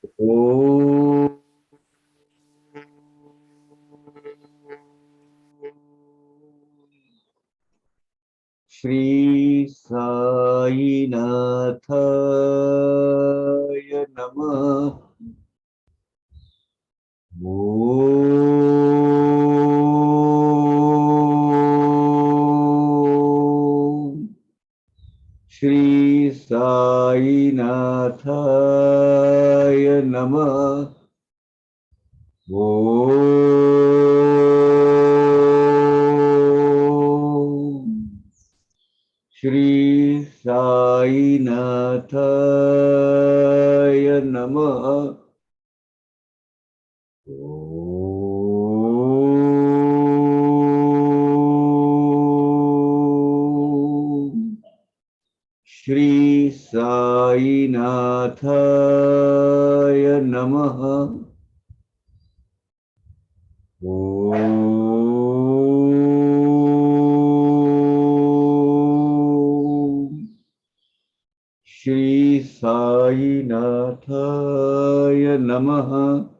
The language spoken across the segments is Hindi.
Om Shri Sai Nathaya Namah. Om Shri Sai Nathaya Namah. Om Shri Sai Nathaya Namah. Om Shri Sai Nathaya Namah. Om Shri Sai Nathaya Namah.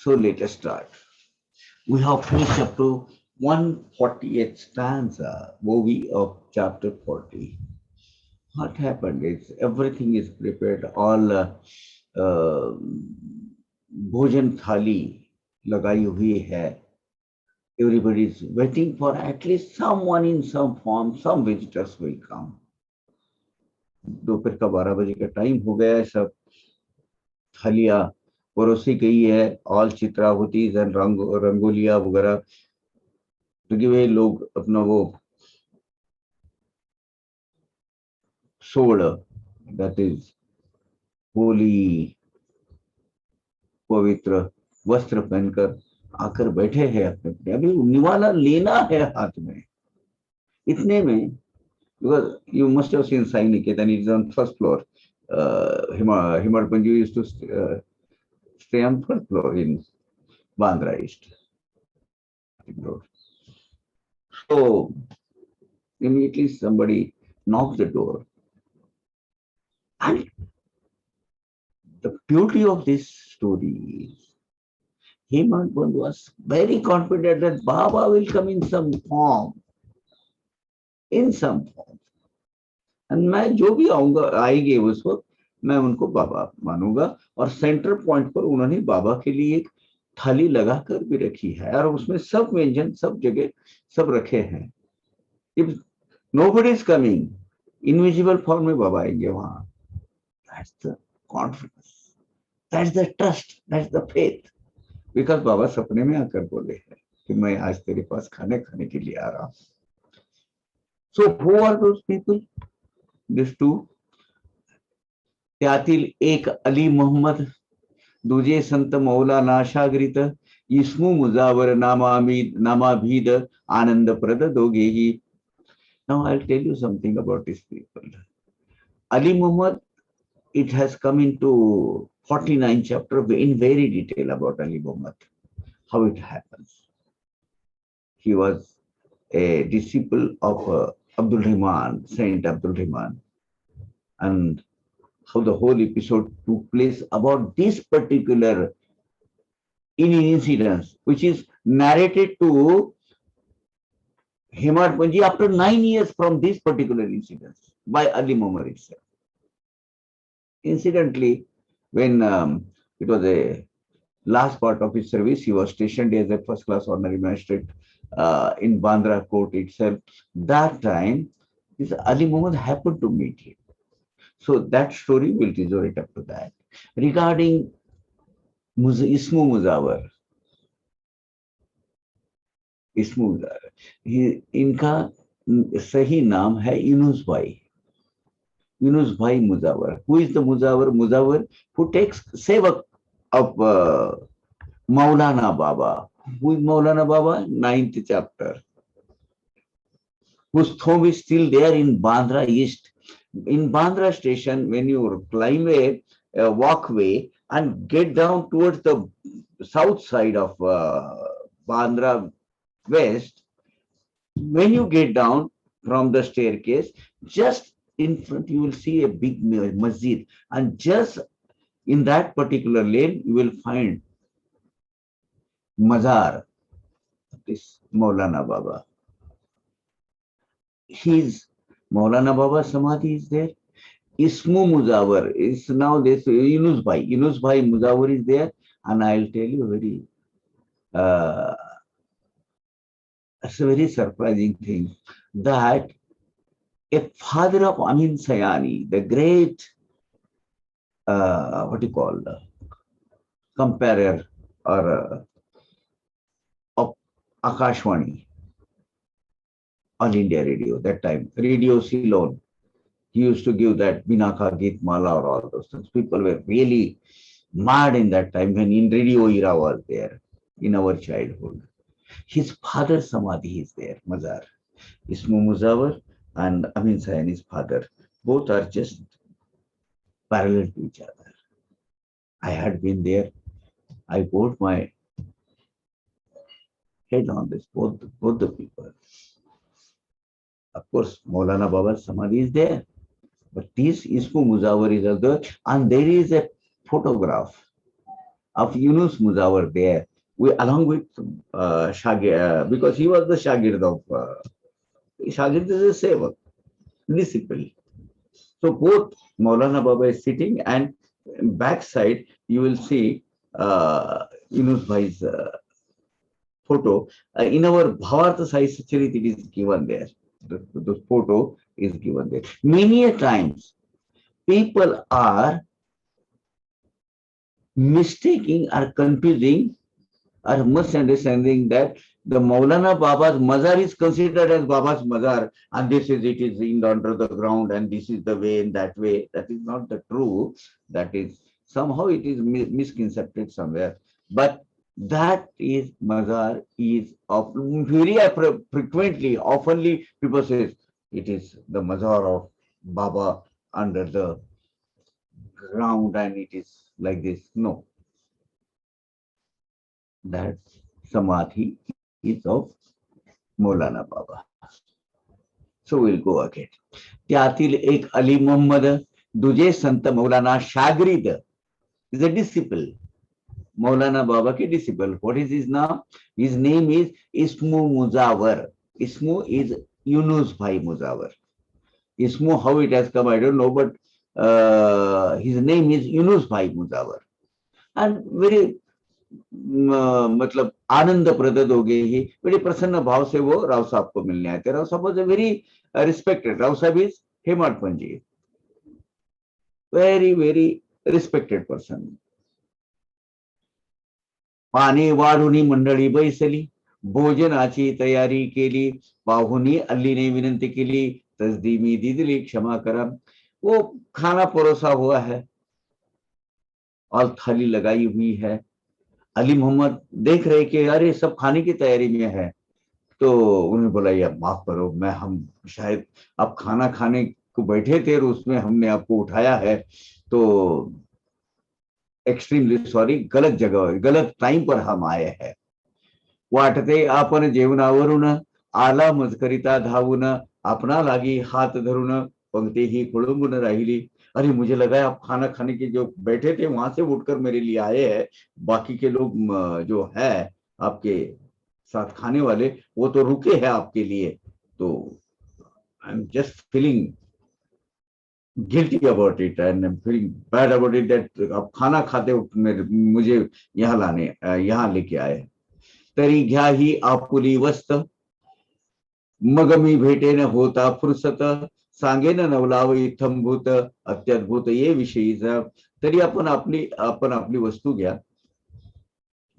So let us start. We have finished up to 148th stanza, movie of chapter 40. What happened is everything is prepared, all भोजन थाली लगाई हुई है. Everybody is waiting for at least someone in some form, some visitors will come. दोपहर का 12 बजे का टाइम हो गया है, सब थालियां परोसी गई है, ऑल चित्रावतीज एंड रंगोलिया वगैरह, क्योंकि वे लोग अपना वो सोड़, दैट इज होली, पवित्र वस्त्र पहनकर आकर बैठे हैं अपने अपने. अभी निवाला लेना है हाथ में. इतने में, because you must have seen Sai Niketan, it is on first floor. Himar Panju used to stay on first floor in Bandra East Road. So immediately somebody knocks the door. And the beauty of this story is Hemant Bandhu was very confident that Baba will come in some form. In some form. And मैं जो भी आऊंगा आएंगे उस वक्त मैं उनको बाबा मानूंगा. और सेंटर पॉइंट पर उन्होंने बाबा के लिए एक थाली लगाकर भी रखी है और उसमें सब व्यंजन सब जगह सब रखे हैं. If nobody is coming, invisible form में बाबा आएंगे वहां. That's the confidence, that's the trust, that's the faith. Because बाबा सपने में आकर बोले हैं कि मैं आज तेरे पास खाने खाने के लिए आ रहा हूं. So who are those people? This two, त्यातील एक अली मोहम्मद, दुजे संत मौलाना शागरित, इस्मू मुजावर नामाभीद आनंद प्रद दोघेही. Now I'll tell you something about these people. Ali Muhammad, it has come into 49 chapter in very detail about Ali Muhammad, how it happens. He was a disciple of Abdul Rahman, Saint Abdul Rahman, and how the whole episode took place about this particular incident, which is narrated to Hemant Panji after 9 years from this particular incident by Ali Muhammad itself. Incidentally, when it was a last part of his service, he was stationed as a first class ordinary magistrate in Bandra court itself. That time, this Ali Muhammad happened to meet him. So that story will resort up to that. Regarding Ismu Muzawar, इनका सही नाम है यूनुस भाई Mujawar. Who is the Mujawar? Mujawar who takes sevak of Maulana Baba. Who is Maulana Baba? 9th chapter. Whose tomb is still there in Bandra East. In Bandra station, when you climb a walkway and get down towards the south side of Bandra West, when you get down from the staircase, just in front you will see a big masjid, and just in that particular lane you will find mazar, this Maulana Baba. His Maulana Baba Samadhi is there. Ismu Muzawar is now this Yunus Bhai. Yunus Bhai Muzawar is there, and I'll tell you uh, it's a very surprising thing that a father of Amin Sayani, the great what do you call comparer or of Akashwani, All India Radio, that time, Radio Ceylon. He used to give that Binaka Git Mala or all those things. People were really mad in that time when in radio era was there in our childhood. His father Samadhi is there, Mazar. Ismu Muzawar and Amin Sayani's father. Both are just parallel to each other. I had been there. I put my head on this, both the people. Of course, Maulana Baba Samadhi is there. But this Ismu Muzawar is also, and there is a photograph of Yunus Muzawar there, along with Shagir, because he was the Shagird of Shagird is a sevak, disciple. So both Maulana Baba is sitting, and backside you will see Yunus Bhai's photo. In our Bhavarta Sahitya Charit, it is given there. The photo is given there. Many a times, people are mistaking or confusing or misunderstanding that the Maulana Baba's mazar is considered as Baba's mazar, and this is it is in under the ground, and this is the way in that way. That is not the true. That is somehow it is misconcepted somewhere. But that is mazar is of very frequently, oftenly people say it is the mazar of Baba under the ground, and it is like this. No, that Samadhi is of Maulana Baba. So we'll go again. त्यातील एक अली मोहम्मद दुजे संत मौलाना शागिर्द is a disciple. Maulana Baba ke disciple. What is his name? His name is Ismu Muzawar. Ismu is Yunus Bhai Muzawar. Ismu, how it has come, I don't know, but his name is Yunus Bhai Muzawar. And very मतलब आनंद प्रदद हो गए ही बड़े प्रसन्न भाव से वो राव साहब को मिलने आए थे. राव साहब was a very respected. Rao साहब इज हेमंत पंजी, very रिस्पेक्टेड पर्सन. पाणी वाढुनी मंडळी बैसली, भोजनाची तयारी केली, पाहुणी अल्लीने विनंती केली, तसदी मी दिली क्षमा करा. वो खाना परोसा हुआ है और थाली लगाई हुई है. अली मोहम्मद देख रहे कि अरे सब खाने की तैयारी में है, तो उन्होंने बोला यार माफ करो, हम शायद आप खाना खाने को बैठे थे और उसमें हमने आपको उठाया है, तो एक्सट्रीमली सॉरी, गलत जगह गलत टाइम पर हम आए हैं. वाटते आपण जेवणावरून आला मजकरिता धावून, आपणा लागी हात धरून पंक्ति ही खोळंबून राहिली. अरे मुझे लगा आप खाना खाने के जो बैठे थे वहां से उठकर मेरे लिए आए हैं, बाकी के लोग जो है आपके साथ खाने वाले वो तो रुके हैं आपके लिए, तो I am just feeling guilty about it and I am feeling bad about it that आप खाना खाते मुझे यहाँ लेके आए. तरी घ्या ही आपुली वस्त, मग मी भेटेन होता फुरसत, सांगेन नवलाव इत्थंभूत, अत्यद्भुत ये विषयीचा. तरी आपण अपनी वस्तु घ्या,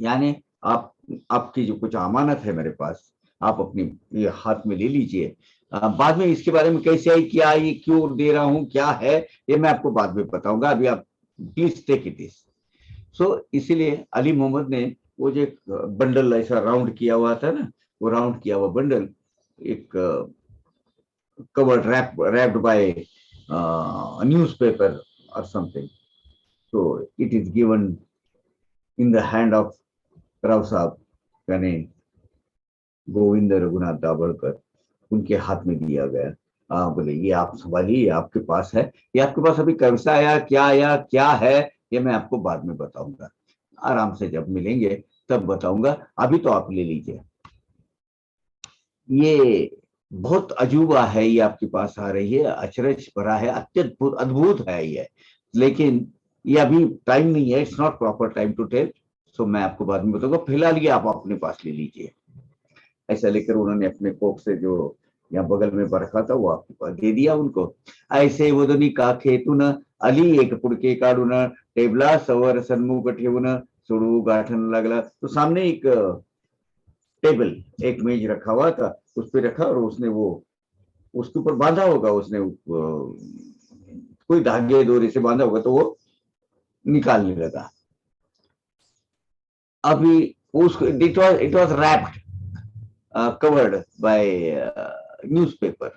यानी आपकी जो कुछ अमानत है मेरे पास, आप अपनी हाथ में ले लीजिए. बाद में इसके बारे में कैसे आई, क्या ये क्यों दे रहा हूं, क्या है, ये मैं आपको बाद में बताऊंगा. अभी आप प्लीज टेक इट इज. सो इसीलिए अली मोहम्मद ने वो जो बंडल ऐसा राउंड किया हुआ था ना, वो राउंड किया हुआ बंडल एक covered wrapped by a newspaper or something. So it is given in the hand of Rao Sahab, यानी गोविंद रघुनाथ दाभोलकर, उनके हाथ में दिया गया. बोले ये आप संभालिए, आपके पास है, ये आपके पास अभी कैसा आया क्या है, ये मैं आपको बाद में बताऊंगा, आराम से जब मिलेंगे तब बताऊंगा, अभी तो आप ले लीजिए। ये बहुत अजूबा है, ये आपके पास आ रही है, अचरज भरा है, अत्यद्भुत अद्भुत है ये, लेकिन ये अभी टाइम नहीं है, it's not proper time to tell, so मैं आपको बाद में बताऊंगा, फिलहाल ये आप अपने पास ले लीजिए। ऐसा लेकर उन्होंने अपने कोक से जो यहाँ बगल में रखा था वो आपके पास दे दिया उनको। ऐसे वदनी का खेतुन अली एक पुड़के काढून टेबला सवर सन्मुख ठेवून सोडू गाठन लागला। तो सामने एक टेबल, एक मेज रखा हुआ था, उस पर रखा और उसने वो उसके ऊपर बांधा होगा, उसने कोई धागे डोरी से बांधा होगा, तो वो निकालने लगा। अभी उसको it was wrapped, covered by newspaper.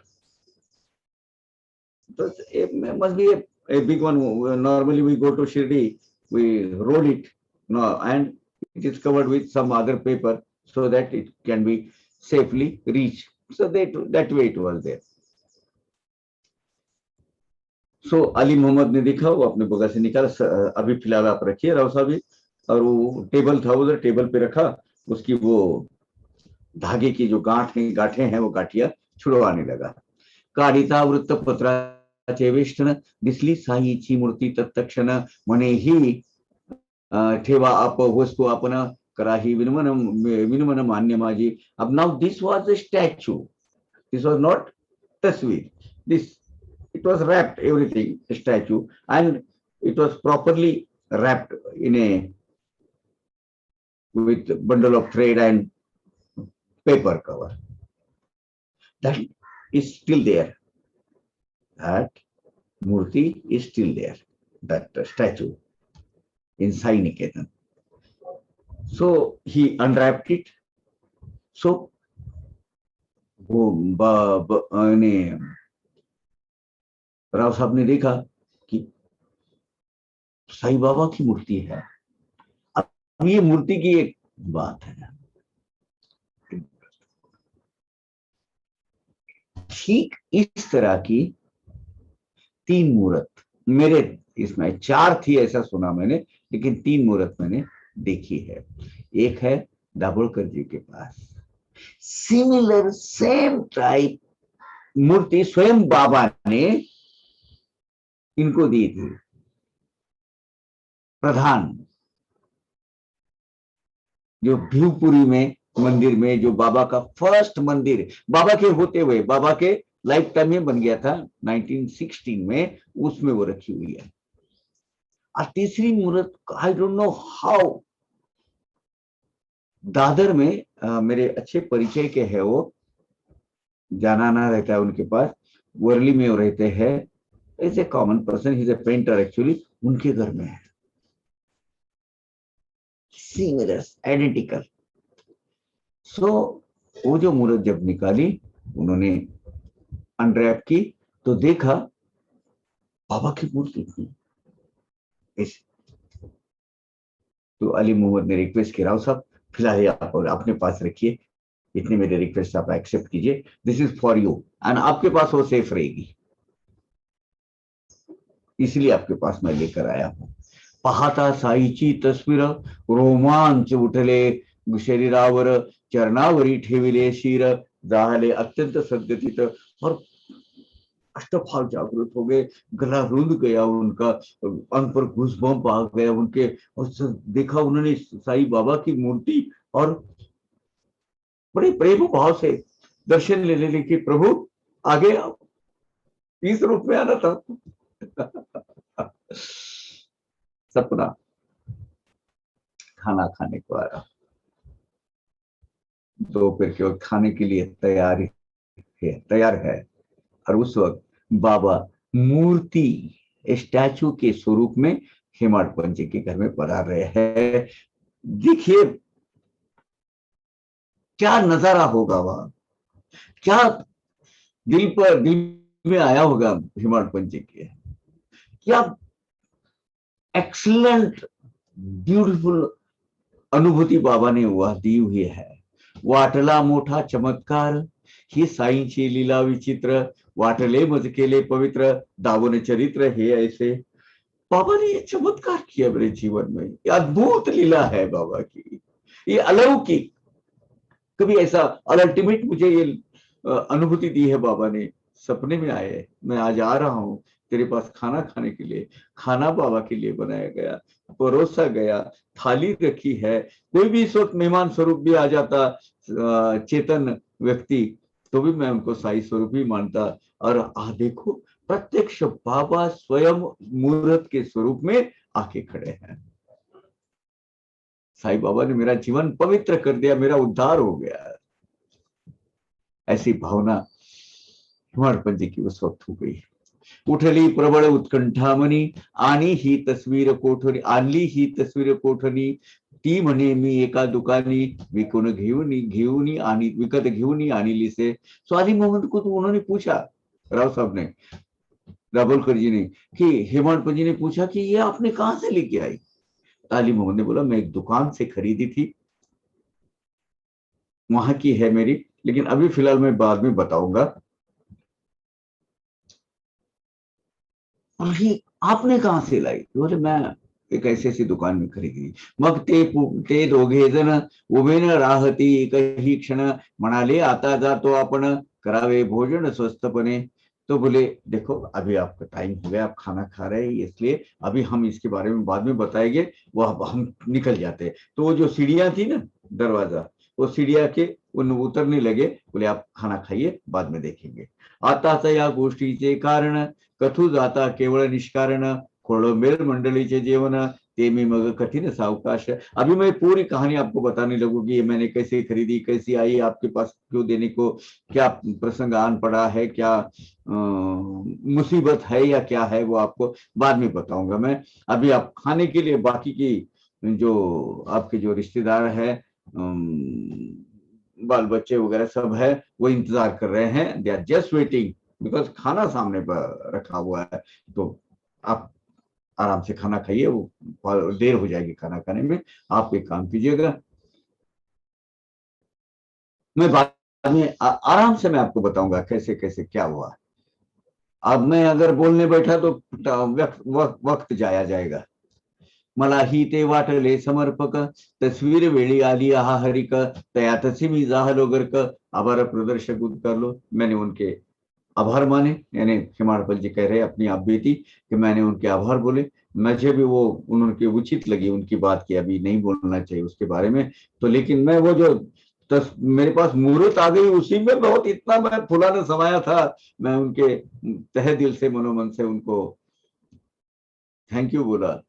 So it must be a big one. Normally we go to Shirdi, we roll it, no, and it is covered with some other paper so that it can be safely reached. So that way it was there. So Ali Mohammad ने देखा, वो अपने बगल से निकाला, अभी फिलहाल आप रखिए राव साहब, और वो टेबल था उधर, टेबल पे रखा, उसकी वो धागे की जो गांठें हैं वो गांठिया छुड़वाने लगा। काढिता वृत्तपत्राचे वेष्टन दिसली साईची मूर्ती तत्क्षण म्हणे ही ठेवा आप वस्तू आपण कराही विनमन विनमन मान्य माझी। अब now this was a statue, this was not तस्वीर, this it was wrapped everything, a statue, and it was properly wrapped in a with bundle of thread and paper cover. That is still there, that murti is still there, that statue in Sai Niketan. So he unwrapped it. So वो राव साहब ने देखा कि साईं बाबा की मूर्ति है। अब ये मूर्ति की एक बात है, ठीक इस तरह की 3 मूर्त मेरे इसमें 4 थी ऐसा सुना मैंने, लेकिन 3 मूर्त मैंने देखी है। एक है दाभोलकर जी के पास, सिमिलर सेम टाइप मूर्ति स्वयं बाबा ने इनको दी थी, प्रधान जो भिवपुरी में मंदिर में, जो बाबा का फर्स्ट मंदिर बाबा के होते हुए, बाबा के लाइफ टाइम में बन गया था 1916 में, उसमें वो रखी हुई है। और तीसरी मूर्त I don't know how, Dadar में मेरे अच्छे परिचय के है, वो जाना ना रहता है उनके पास, वर्ली में वो रहते हैं, is a common person, is a painter actually, उनके घर में है सिमिलर आइडेंटिकल। सो वो जो मूर्त जब निकाली उन्होंने, अनरैप की, तो देखा बाबा की मूर्ति थी। तो अली मोहम्मद ने रिक्वेस्ट किया, राव साहब फिलहाल आप अपने पास रखिए, इतनी मेरी रिक्वेस्ट आप एक्सेप्ट कीजिए, this is for you, and आपके पास वो सेफ रहेगी, इसलिए आपके पास मैं लेकर आया हूं। पाहता साईची तस्वीर रोमांच उठले शरीरावर, चरणावरी ठेविले शीर, जाहले अत्यंत सद्गतीत, और अष्टफाल जागृत हो गए, गला रुंध गया उनका, अंग पर घुसबम्प आ गया उनके, और देखा उन्होंने साईं बाबा की मूर्ति, और बड़े प्रेम भाव से दर्शन ले लेने की, प्रभु आगे इस रूप में आना था। सपना खाना खाने को आ रहा, दोपहर के वक्त खाने के लिए तैयार है, और उस वक्त बाबा मूर्ति स्टैचू के स्वरूप में हेमाड पंचे के घर में पधार रहे हैं। देखिए क्या नजारा होगा वहां, क्या दिल में आया होगा हेमाड पंचे के, क्या एक्सीलेंट ब्यूटीफुल अनुभूती बाबा ने वह दी हुई है। वाटला मोठा चमत्कार, ही साईंची लीला विचित्र, वाटले मज केले पवित्र, दावोने चरित्र हे ऐसे। बाबा ने ये चमत्कार किया मेरे जीवन में, ये अद्भुत लीला है बाबा की, ये अलौकिक। कभी ऐसा अल्टीमेट मुझे ये अनुभूति दी है बाबा ने। सपने में आए, मैं आज आ रहा हूँ तेरे पास खाना खाने के लिए। खाना बाबा के लिए बनाया गया, परोसा गया, थाली रखी है। कोई भी इस वक्त मेहमान स्वरूप भी आ जाता, चेतन व्यक्ति, तो भी मैं उनको साई स्वरूप ही मानता। और देखो, प्रत्यक्ष बाबा स्वयं मूर्त के स्वरूप में आके खड़े हैं। साईं बाबा ने मेरा जीवन पवित्र कर दिया, मेरा उद्धार हो गया। ऐसी भावना हिमाड़पंत जी की उस वक्त हो गई। उठली प्रबळ उत्कंठा मनी, आणि ही तस्वीर कोठनी, आणली ही तस्वीर कोठनी, ती म्हणे मी एका दुकानी विकून घेऊन आणि विकत घेऊन आणली से। सो अली मोहम्मद को तो उन्होंने पूछा, राव साहब ने, दाभोलकर जी ने, कि हेमाडपंत जी ने पूछा कि ये आपने कहां से लेके आई? अली मोहम्मद ने बोला, मैं एक दुकान से खरीदी थी, वहां की है मेरी, लेकिन अभी फिलहाल मैं बाद में बताऊंगा। आपने कहां से लाई? बोले, मैं एक ऐसी ऐसी दुकान में खरीदी। मग ते दोघे जण उभे न राहती एकही क्षण, म्हणाले आता जातो आपण, करावे भोजन स्वस्थपणे। तो बोले, देखो अभी आपका टाइम हो गया, आप खाना खा रहे हैं, इसलिए अभी हम इसके बारे में बाद में बताएंगे। वो हम निकल जाते। तो वो जो सीढ़ियां थी ना, दरवाजा, वो सीढ़िया के उन उतरने लगे। बोले, आप खाना खाइए, बाद में देखेंगे। आताच या गोष्टीचे कारण, कथू जाता केवळ निष्कारण, खोळंबेल मंडलीचे जेवण, ते मी मग कठिन सावकाश। अभी मैं पूरी कहानी आपको बताने लगूंगी, ये मैंने कैसे खरीदी, कैसी आई, आपके पास क्यों देने को, क्या प्रसंग आन पड़ा है, क्या मुसीबत है या क्या है, वो आपको बाद में बताऊंगा मैं। अभी आप खाने के लिए बाकी की जो आपके जो रिश्तेदार है, बाल बच्चे वगैरह सब है, वो इंतजार कर रहे हैं। They are just waiting, because खाना सामने पर रखा हुआ है। तो आप आराम से खाना खाइए, वो देर हो जाएगी खाना खाने में। आप एक काम कीजिएगा, मैं बाद में आराम से मैं आपको बताऊंगा कैसे कैसे क्या हुआ। अब मैं अगर बोलने बैठा तो वक्त जाया जाएगा। मला ही ते वाटले समर्पक, तस्वीर वेळी आली आहा हरिक, तयातसी मी जाहलो गर्क, आभार प्रदर्शक उद्गारलो। मैंने उनके आभार माने, यानी हिमाड़पंत जी कह रहे अपनी आप बेटी कि मैंने उनके आभार बोले। मुझे भी वो उनकी उचित लगी उनकी बात की, अभी नहीं बोलना चाहिए उसके बारे में। तो लेकिन मैं वो जो मेरे पास मुहूर्त आ गई, उसी में बहुत इतना मैं फुलाने समाया था। मैं उनके तहे दिल से, मनोमन से उनको थैंक यू बोला,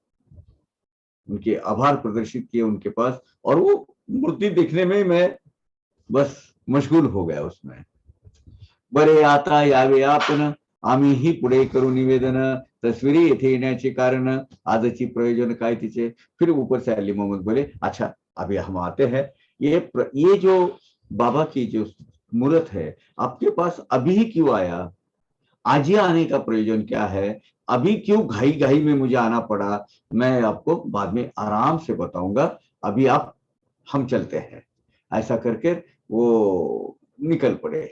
उनके आभार प्रदर्शित किए उनके पास। और वो मूर्ति देखने में मैं बस मशगूल हो गया उसमें। बरे आता यावे आपण, आम्हीही पुढे करू निवेदन, तस्वीरी येथे येण्याचे कारण, आजची प्रयोजन काय तिचे। फिर ऊपर से अली मोहम्मद बोले, अच्छा अभी हम आते हैं, ये जो बाबा की जो मूर्त है आपके पास अभी ही क्यों आया, आज ही आने का प्रयोजन क्या है, अभी क्यों घाई घाई में मुझे आना पड़ा, मैं आपको बाद में आराम से बताऊंगा। अभी आप, हम चलते हैं। ऐसा करके वो निकल पड़े।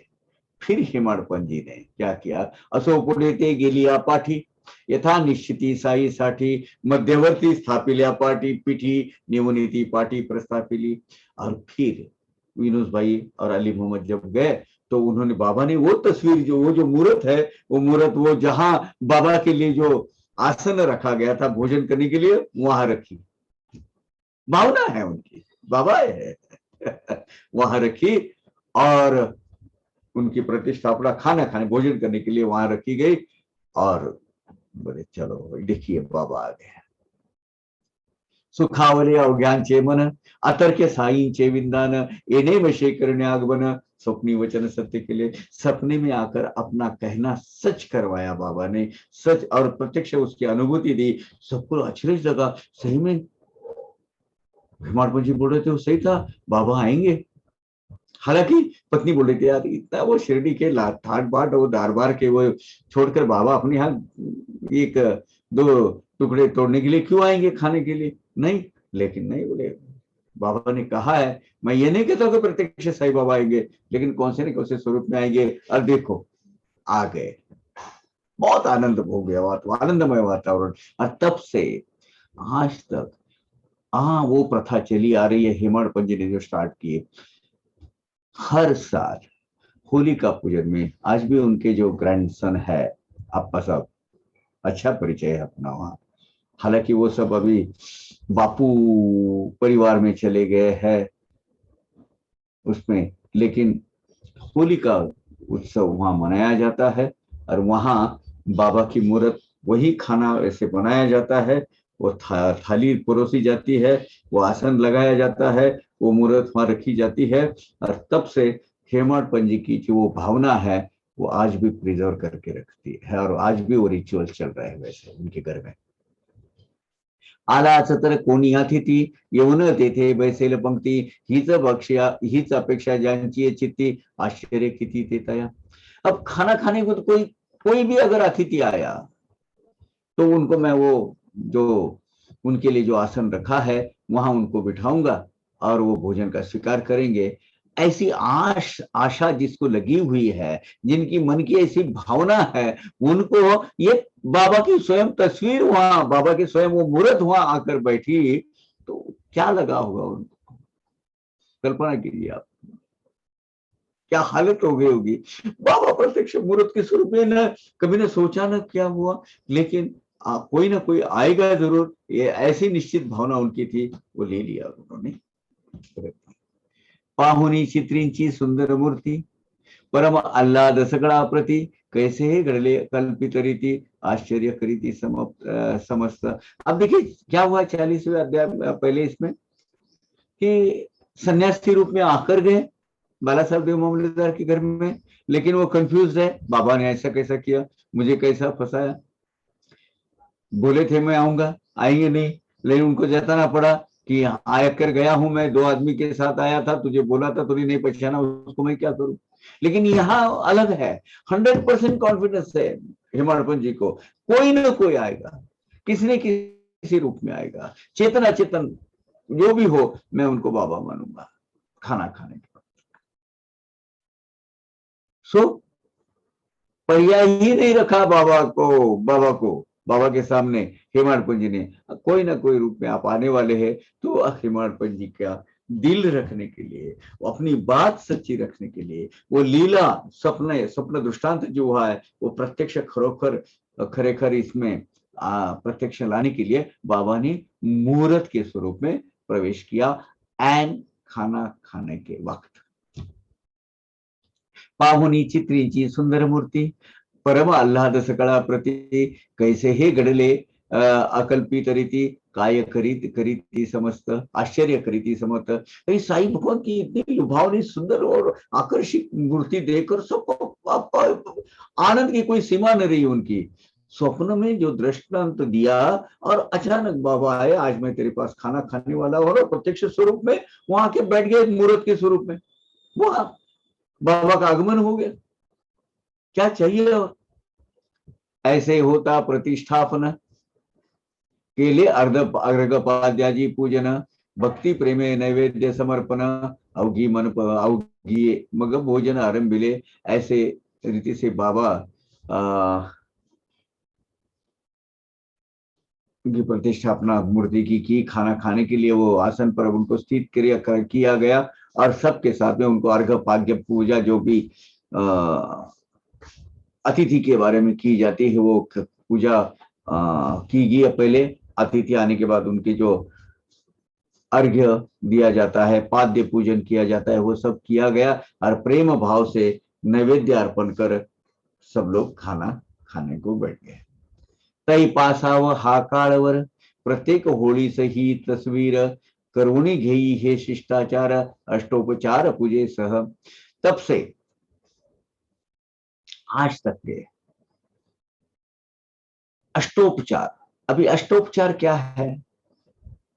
फिर हेमाडपंत जी ने क्या किया, असो पुढे ते गेलिया पाठी, यथा निश्चिती साईसाठी, मध्यवर्ती स्थापिल्या पाठी पीठी, निवनीती पाठी प्रस्थापिली। और फिर विनोद भाई और अली मोहम्मद जब गए, तो उन्होंने, बाबा ने वो तस्वीर, जो वो जो मूर्त है, वो मूर्त वो जहां बाबा के लिए जो आसन रखा गया था भोजन करने के लिए, वहां रखी। भावना है उनकी, बाबा है वहां रखी। और उनकी प्रतिष्ठापना खाना खाने, भोजन करने के लिए वहां रखी गई। और बोले, चलो देखिए बाबा आ गए। सुखावले अवघ्यांचे मन, अतर्क्य साईंचे विंदान, येणे वशे करणे आगमन, स्वप्नी वचन सत्य के लिए। सपने में आकर अपना कहना सच करवाया बाबा ने, सच और प्रत्यक्ष उसकी अनुभूति दी। सबको अचरज लगा, सही में हिमाड़पंत जी बोल रहे थे वो सही था, बाबा आएंगे। हालांकि पत्नी बोल रही थी, यार इतना वो शिरडी के ठाट बाट वो धारबार के वो छोड़कर बाबा अपने यहाँ एक दो टुकड़े तोड़ने के लिए क्यों आएंगे खाने के लिए, नहीं। लेकिन नहीं, बोले बाबा ने कहा है, मैं ये नहीं कहता कि प्रत्यक्ष साईं बाबा आएंगे, लेकिन कौन से न कौन से स्वरूप में आएंगे। और देखो आ गए, बहुत आनंद हो गया, आनंदमय वातावरण। और तब से आज तक हाँ वो प्रथा चली आ रही है, हेमड़ पंत जी ने जो स्टार्ट किए, हर साल होलिका पूजन में, आज भी उनके जो ग्रैंडसन है, आपका सब अच्छा परिचय है अपना वहाँ। हालांकि वो सब अभी बापू परिवार में चले गए हैं उसमें, लेकिन होली का उत्सव वहां मनाया जाता है। और वहां बाबा की मूर्त, वही खाना ऐसे बनाया जाता है, वो थाली परोसी जाती है, वो आसन लगाया जाता है, वो मूर्त वहां रखी जाती है। और तब से हेमड़ पंजी की जो वो भावना है वो आज भी प्रिजर्व करके रखती है, और आज भी वो रिचुअल चल रहे हैं वैसे उनके घर में। आला सतर कोणी अतिथी येऊन तेथे बैसेल पंक्ती, हीच भक्ष्या हीच अपेक्षा ज्यांची चित्ती, आश्चर्य किती ते तया। अब खाना खाने को तो कोई कोई भी अगर अतिथि आया तो उनको मैं वो जो उनके लिए जो आसन रखा है वहां उनको बिठाऊंगा और वो भोजन का स्वीकार करेंगे। ऐसी आशा जिसको लगी हुई है, जिनकी मन की ऐसी भावना है, उनको ये बाबा की स्वयं तस्वीर वहां, बाबा की स्वयं वो मूर्त वहां आकर बैठी, तो क्या लगा होगा उनको, कल्पना कीजिए आप, क्या हालत हो गई होगी। बाबा प्रत्यक्ष मूर्त के स्वरूप में न कभी ने सोचा न क्या हुआ, लेकिन कोई ना कोई आएगा जरूर, ये ऐसी निश्चित भावना उनकी थी, वो ले लिया उन्होंने। पाहुनी चित्रींची सुंदर मूर्ती, परम आल्हाद सगळा प्रती, कैसे हे घडले कल्पित रीति, आश्चर्य करीति समस्त। अब देखिए क्या हुआ 40वें अध्याय पहले इसमें, कि सन्यासी रूप में आकर गए बाला साहब देव मामलेदार के घर में, लेकिन वो कंफ्यूज है, बाबा ने ऐसा कैसा किया, मुझे कैसा फंसाया, बोले थे मैं आऊंगा, आएंगे नहीं, लेकिन उनको जताना पड़ा कि आकर गया हूं मैं, दो आदमी के साथ आया था, तुझे बोला था, तुझे नहीं पहचाना, उसको मैं क्या करूं। लेकिन यहाँ अलग है, 100% कॉन्फिडेंस है हिमालय जी को, कोई ना कोई आएगा, किसी न किसी रूप में आएगा, चेतन अचेतन जो भी हो, मैं उनको बाबा मानूंगा खाना खाने के बाद। सो पर्याय ही नहीं रखा बाबा को बाबा के सामने हेमाडपंत जी ने, कोई ना कोई रूप में आप आने वाले हैं, तो हेमाडपंत जी का दिल रखने के लिए, वो अपनी बात सच्ची रखने के लिए, वो लीला स्वप्न दृष्टांत जो हुआ है वो प्रत्यक्ष खरेखर इसमें प्रत्यक्ष लाने के लिए बाबा ने मूर्त के स्वरूप में प्रवेश किया, एंड खाना खाने के वक्त। पाहुनी चित्रीची सुंदर मूर्ती, परम आल्हाद सकळा प्रती, कैसे हे घडले अकल्पित रीति, काय करीती समस्त, आश्चर्य करीती समस्त। साई भगवान की इतनी लुभावनी सुंदर और आकर्षित मूर्ति देखकर सबको आनंद की कोई सीमा न रही उनकी। स्वप्न में जो दृष्टांत दिया, और अचानक बाबा आए, आज मैं तेरे पास खाना खाने वाला हूं, और प्रत्यक्ष स्वरूप में वहां के बैठ गए मूर्त के स्वरूप में, वहां बाबा का आगमन हो गया, क्या चाहिए। ऐसे होता प्रतिष्ठापन, केले अर्घपाद्याजी पूजन, भक्ती प्रेमे नैवेद्य समर्पण, अवघी मन अवघी मग भोजन आरंभिले। ऐसे रीति से बाबा की प्रतिष्ठापना मूर्ति की खाना खाने के लिए वो आसन पर उनको स्थित किया गया, और सबके साथ में उनको अर्घ पाग्य पूजा जो भी अतिथि के बारे में की जाती है वो पूजा की गई। पहले अतिथि आने के बाद उनके जो अर्घ्य दिया जाता है, पाद्य पूजन किया जाता है, वो सब किया गया, और प्रेम भाव से नैवेद्य अर्पण कर सब लोग खाना खाने को बैठ गए। तई पासाव हा काळवर, प्रत्येक होळीस ही तस्वीर, करुणी घेई हे शिष्टाचार, अष्टोपचार पूजे सह। तब से आज तक के अष्टोपचार, अभी अष्टोपचार क्या है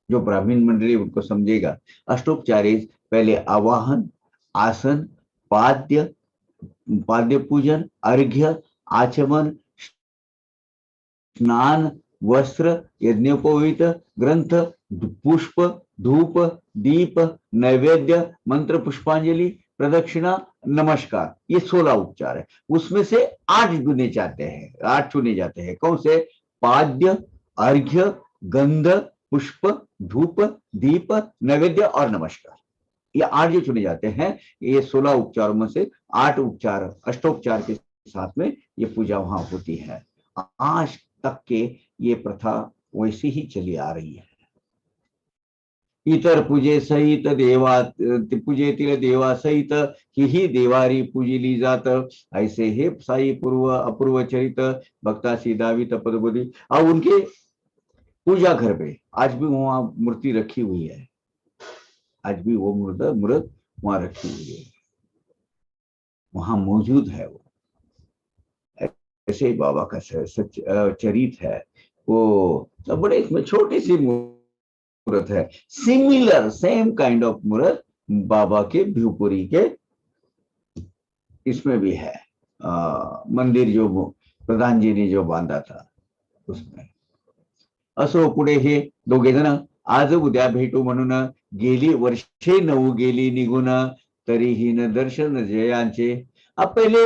जो ब्राह्मण मंडली उनको समझेगा। अष्टोपचार पहले आवाहन, आसन, पाद्य, पाद्य पूजन, अर्घ्य, आचमन, स्नान, वस्त्र, यज्ञोपवीत, ग्रंथ, पुष्प, धूप, दीप, नैवेद्य, मंत्र पुष्पांजलि, प्रदक्षिणा, नमस्कार, ये 16 उपचार है। उसमें से 8 चुने जाते हैं, 8 चुने जाते हैं। कौन से? पाद्य, अर्घ्य, गंध, पुष्प, धूप, दीप, नैवेद्य और नमस्कार। ये 8 जो चुने जाते हैं, ये 16 उपचारों में से 8 उपचार, अष्टोपचार के साथ में ये पूजा वहां होती है। आज तक के ये प्रथा वैसी ही चली आ रही है। इतर पूजे सहित देवा, पूजेतील देवा सहित ही देवारी पूजिली जात, ऐसे हे साई पूर्व अपूर्व चरित भक्तासी दावित पदबुद्धि। अब उनके पूजा घर पे आज भी वहां मूर्ति रखी हुई है, आज भी वो मूर्त वहां रखी हुई है, वहां मौजूद है। वो ऐसे ही बाबा का सच चरित है। वो बड़े इसमें छोटी सी मूर्त है, सिमिलर सेम काइंड ऑफ मूर्त बाबा के भिवपुरी के इसमें भी है। मंदिर जो प्रधान जी ने जो बांधा था उसमें। असो पुढे हे दोघे जण आज उद्या भेटू म्हणून, गेली वर्षे 9 गेली निघून, तरीही न दर्शन जयांचे। अब पहले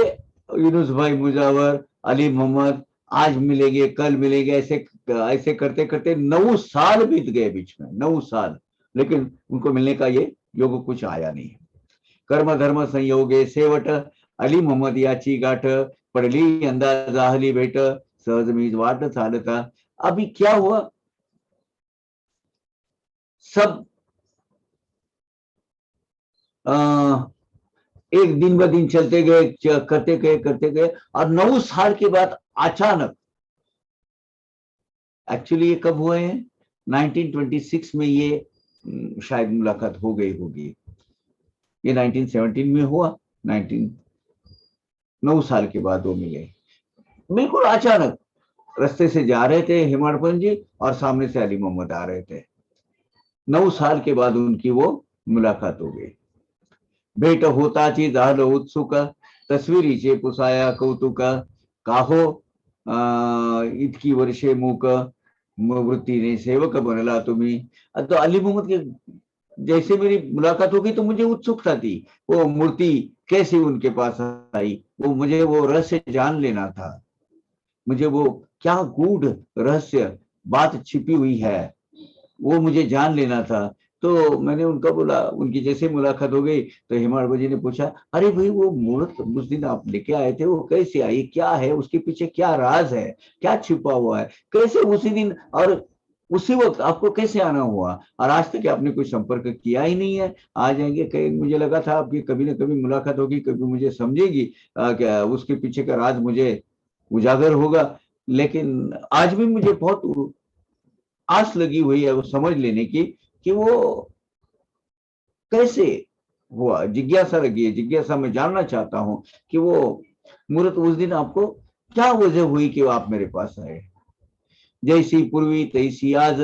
यूनुस भाई मुजावर, अली मोहम्मद, आज मिलेंगे कल मिलेंगे, ऐसे ऐसे करते करते 9 साल बीत गए बीच में, 9 साल, लेकिन उनको मिलने का ये योग कुछ आया नहीं। कर्म धर्म संयोगे सेवट, अली मोहम्मद याची गाठ, पडली यंदा जाहली भेट, सहज मीज वाट चालता। अभी क्या हुआ, सब एक दिन ब दिन चलते गए, करते गए और 9 साल के बाद अचानक, एक्चुअली ये कब हुए हैं? 1926 में ये शायद मुलाकात हो गई होगी। ये 1917 में हुआ, 9 साल के बाद वो मिले, बिल्कुल अचानक। रास्ते से जा रहे थे हेमाडपंत जी और सामने से अली मोहम्मद आ रहे थे। 9 साल के बाद उनकी वो मुलाकात हो गई। भेट होताची झालं उत्सुक, तस्वीरीचे पुसाया कौतुक, काहो इतकी वर्षे मूक, वृत्तीने सेवक बनला तुम्ही। तो अली मोहम्मद के जैसे मेरी मुलाकात होगी तो मुझे उत्सुकता थी, वो मूर्ति कैसे उनके पास आई, वो मुझे वो रहस्य जान लेना था। मुझे वो क्या गूढ़ रहस्य बात छिपी हुई है वो मुझे जान लेना था। तो मैंने उनका बोला, उनकी जैसे मुलाकात हो गई तो हेमाड़ जी ने पूछा, अरे भाई वो मूर्त उस दिन आप लेके आए थे वो कैसे आई, क्या है उसके पीछे, क्या राज है, क्या छिपा हुआ है, कैसे उसी दिन और उसी वक्त आपको कैसे आना हुआ, और आज तक आपने कोई संपर्क किया ही नहीं है। आ जाएंगे कहीं, मुझे लगा था आपकी कभी ना कभी मुलाकात होगी, कभी मुझे समझेगी, क्या उसके पीछे का राज मुझे उजागर होगा। लेकिन आज भी मुझे बहुत आस लगी हुई है वो समझ लेने की कि वो कैसे हुआ, जिज्ञासा लगी है, जिज्ञासा मैं जानना चाहता हूं कि वो मूर्त उस दिन आपको क्या वजह हुई कि वो आप मेरे पास आए। जैसी पूर्वी तैसी आज,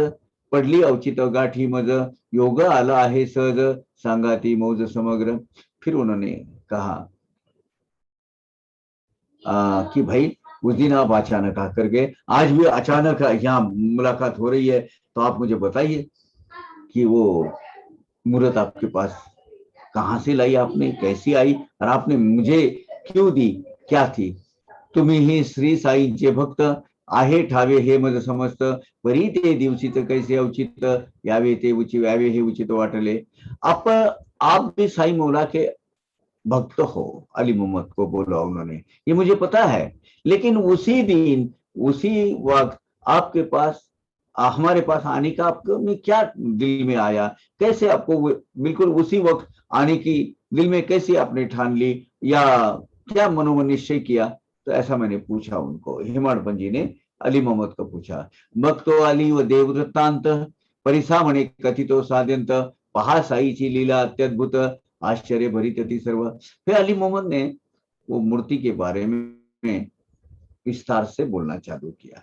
पडली अवचित गाठी मज, योग आला आहे सहज, सांगाती मौज समग्र। फिर उन्होंने कहा कि भाई उस दिन आप अचानक आकर गए, आज भी अचानक यहाँ मुलाकात हो रही है, तो आप मुझे बताइए कि वो मूर्त आपके पास कहाँ से लाई आपने, कैसी आई, और आपने मुझे क्यों दी, क्या थी। तुम्ही ही श्री साईंचे भक्त, आहे ठावे हे मज समस्त, परी ते दिवसित कैसे औचित, यावे ते उचित, यावे हे उचित वाटले। आप भी साई मौला के भक्त हो, अली मोहम्मद को बोला उन्होंने, ये मुझे पता है, लेकिन उसी दिन उसी वक्त आपके पास हमारे पास आने का आपको में क्या दिल में आया, कैसे आपको बिल्कुल उसी वक्त आने की दिल में कैसे आपने ठान ली, या क्या मनोमन निश्चय किया। तो ऐसा मैंने पूछा उनको, हेमाडपंत जी ने अली मोहम्मद को पूछा। मग तो अली व देव वृत्तांत, परिसा म्हणे कथितो साध्यंत, पहा साईची लीला अत्यद्भुत, आश्चर्य भरी थी सर्व। फिर अली मोहम्मद ने वो मूर्ति के बारे में विस्तार से बोलना चालू किया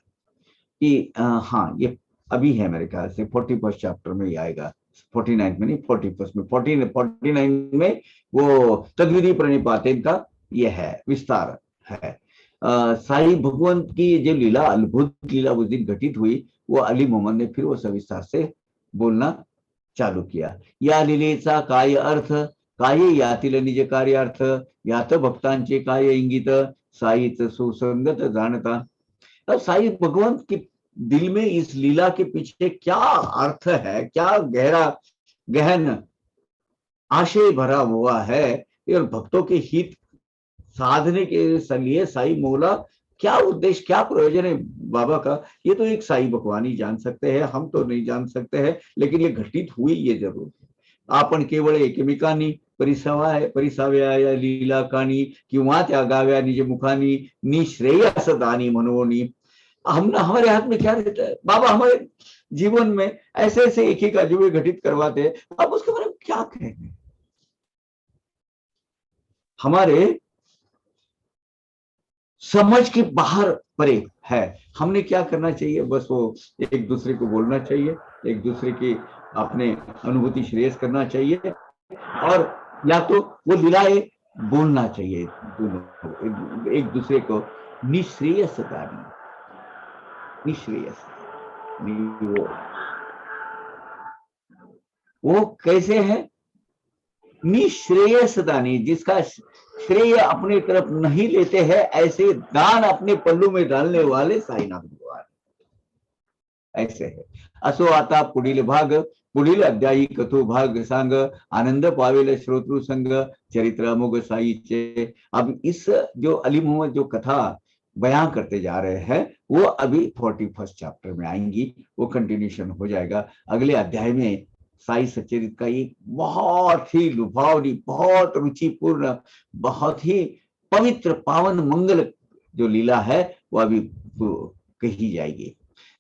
कि हाँ ये अभी है मेरे ख्याल से 41 चैप्टर में ही आएगा, 49 में नहीं 41 में, 49 में वो तद्विधि प्रणिपातेन का ये है विस्तार है। साई भगवंत की जो लीला, अद्भुत लीला उस दिन घटित हुई, वो अली मोहम्मद ने फिर वो सविस्तार से बोलना चालू किया। या लीलेचा काय अर्थ, काय यातील निज कार्यार्थ, यात भक्तांचे काय इंगित, साईच सुसंगत जानता। अब साई भगवान के दिल में इस लीला के पीछे क्या अर्थ है, क्या गहरा गहन आशय भरा हुआ है, और भक्तों के हित साधने के लिए साई मौला क्या उद्देश्य, क्या प्रयोजन है बाबा का, ये तो एक साई भगवान ही जान सकते हैं, हम तो नहीं जान सकते हैं। लेकिन ये घटित हुई ये जरूर। आपण केवळ एकमेकांनी परिसाव्या या लीला कानी, किंवा त्या गाव्या निज मुखानी, निश्रेयस दानी म्हणून। हम हमारे हाथ में क्या रहता है, बाबा हमारे जीवन में ऐसे ऐसे एक एक अजूबे घटित करवाते हैं, अब उसके बारे में क्या कहेंगे। हमारे समझ के बाहर परे है। हमने क्या करना चाहिए, बस वो एक दूसरे को बोलना चाहिए, एक दूसरे की अपने अनुभूति श्रेयस करना चाहिए, और या तो वो लीलाएं बोलना चाहिए दोनों एक दूसरे को। निश्रेयस दानी, निश्रेयस, वो कैसे है, निश्रेयस दानी, जिसका श्रेय अपने तरफ नहीं लेते हैं, ऐसे दान अपने पल्लू में डालने वाले साईनाथ भगवान ऐसे है। असो आता पुढील भाग, पुढील अध्यायी कथो भाग सांग, आनंद पावेल श्रोतृ संग, चरित्र अमोघ साईचे। अब इस जो अली मोहम्मद जो कथा बयां करते जा रहे हैं, वो अभी 41 चैप्टर में आएंगी, वो कंटिन्यूशन हो जाएगा अगले अध्याय में। साई सच्चरित्र का एक बहुत ही लुभावनी, बहुत रुचिपूर्ण, बहुत ही पवित्र पावन मंगल जो लीला है वो अभी कही जाएगी।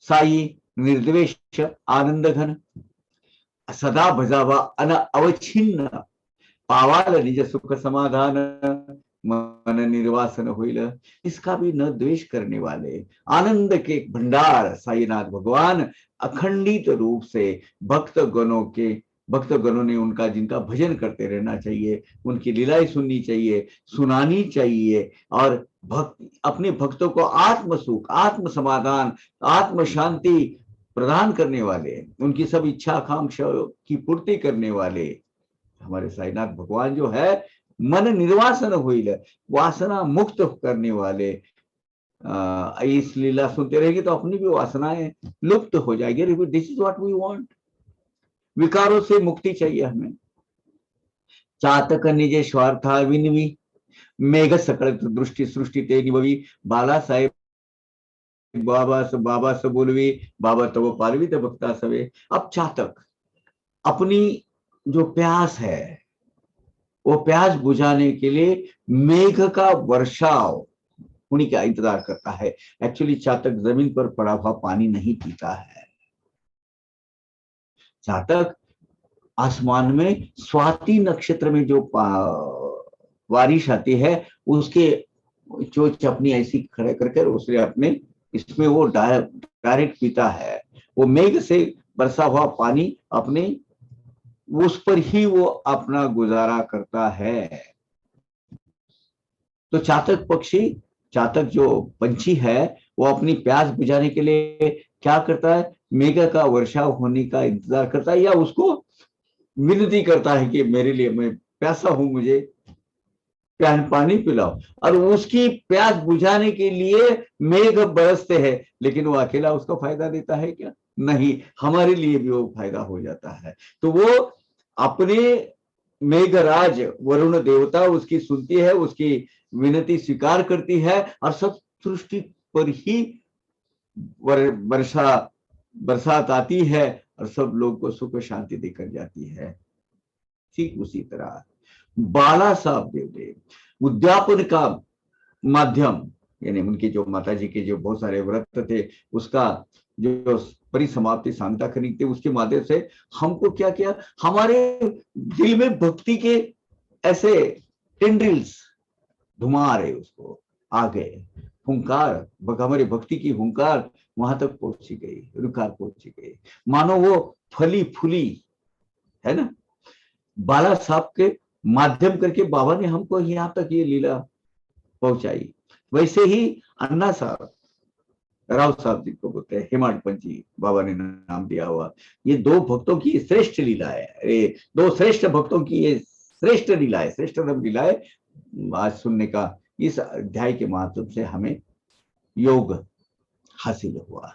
साई निर्द्वेश आनंद घन, सदा भजावा अन अवच्छिन्न, पावाल निज सुख समाधान, मन निर्वासन होइल। इसका भी न द्वेष करने वाले, आनंद के भंडार साईनाथ भगवान अखंडित रूप से भक्तगणों ने उनका, जिनका भजन करते रहना चाहिए, उनकी लीलाएं सुननी चाहिए, सुनानी चाहिए, और अपने भक्तों को आत्म सुख, आत्म समाधान, आत्म शांति प्रदान करने वाले, उनकी सब इच्छा आकांक्षा की पूर्ति करने वाले हमारे साईनाथ भगवान जो है, मन निर्वासन हुई, वासना मुक्त करने वाले। इस लीला सुनते रहेंगे तो अपनी भी वासनाएं लुप्त हो जाएगी। This is what we want. विकारों से मुक्ति चाहिए हमें। चातक निजे स्वार्था विनवी, मेघ सकल दृष्टि सृष्टि ते निभवी, बाला साहेब बाबा से बोलवी, बाबा तब पालवी तो भक्ता सवे। अब चातक अपनी जो प्यास है, वो प्यास बुझाने के लिए मेघ का वर्षाव होने का इंतजार करता है। एक्चुअली चातक जमीन पर पड़ा हुआ पानी नहीं पीता है। चातक आसमान में स्वाति नक्षत्र में जो बारिश आती है, उसके चोंच अपनी ऐसी खड़े करके उसने अपने इसमें वो डायरेक्ट पीता है। वो मेघ से बरसा हुआ पानी अपने उस पर ही वो अपना गुजारा करता है। तो चातक पक्षी, चातक जो पंछी है, वो अपनी प्यास बुझाने के लिए क्या करता है, मेघ का वर्षा होने का इंतजार करता है, या उसको विनती करता है कि मेरे लिए, मैं प्यासा हूं, मुझे पानी पिलाओ। और उसकी प्यास बुझाने के लिए मेघ बरसते हैं, लेकिन वो अकेला उसको फायदा देता है क्या? नहीं, हमारे लिए भी वो फायदा हो जाता है। तो वो अपने मेघराज वरुण देवता उसकी सुनती है, उसकी विनती स्वीकार करती है, और सब सृष्टि पर ही बरसात आती है, और सब लोग को सुख शांति देकर जाती है। ठीक उसी तरह बाला साहब देवदेव उद्यापन का माध्यम, यानी उनके जो माता जी के जो बहुत सारे व्रत थे, उसका जो परिसमाप्ति सांगता खरीद थे, उसके माध्यम से हमको क्या किया, हमारे दिल में भक्ति के ऐसे टेंड्रिल्स धुमा रहे, उसको आ गए हुंकार, हमारी भक्ति की हुंकार वहां तक पहुंची गई, रुकार पहुंची गई, मानो वो फली फूली है ना। बाला साहब के माध्यम करके बाबा ने हमको यहाँ तक ये लीला पहुंचाई। वैसे ही अन्ना साहब, राव साहब जी को बोलते हैं, हेमाडपंत जी बाबा ने नाम दिया हुआ, ये दो भक्तों की श्रेष्ठ लीला है। दो श्रेष्ठ भक्तों की ये श्रेष्ठ लीलाएं, श्रेष्ठतम लीलाएं आज सुनने का इस अध्याय के माध्यम से हमें योग हासिल हुआ।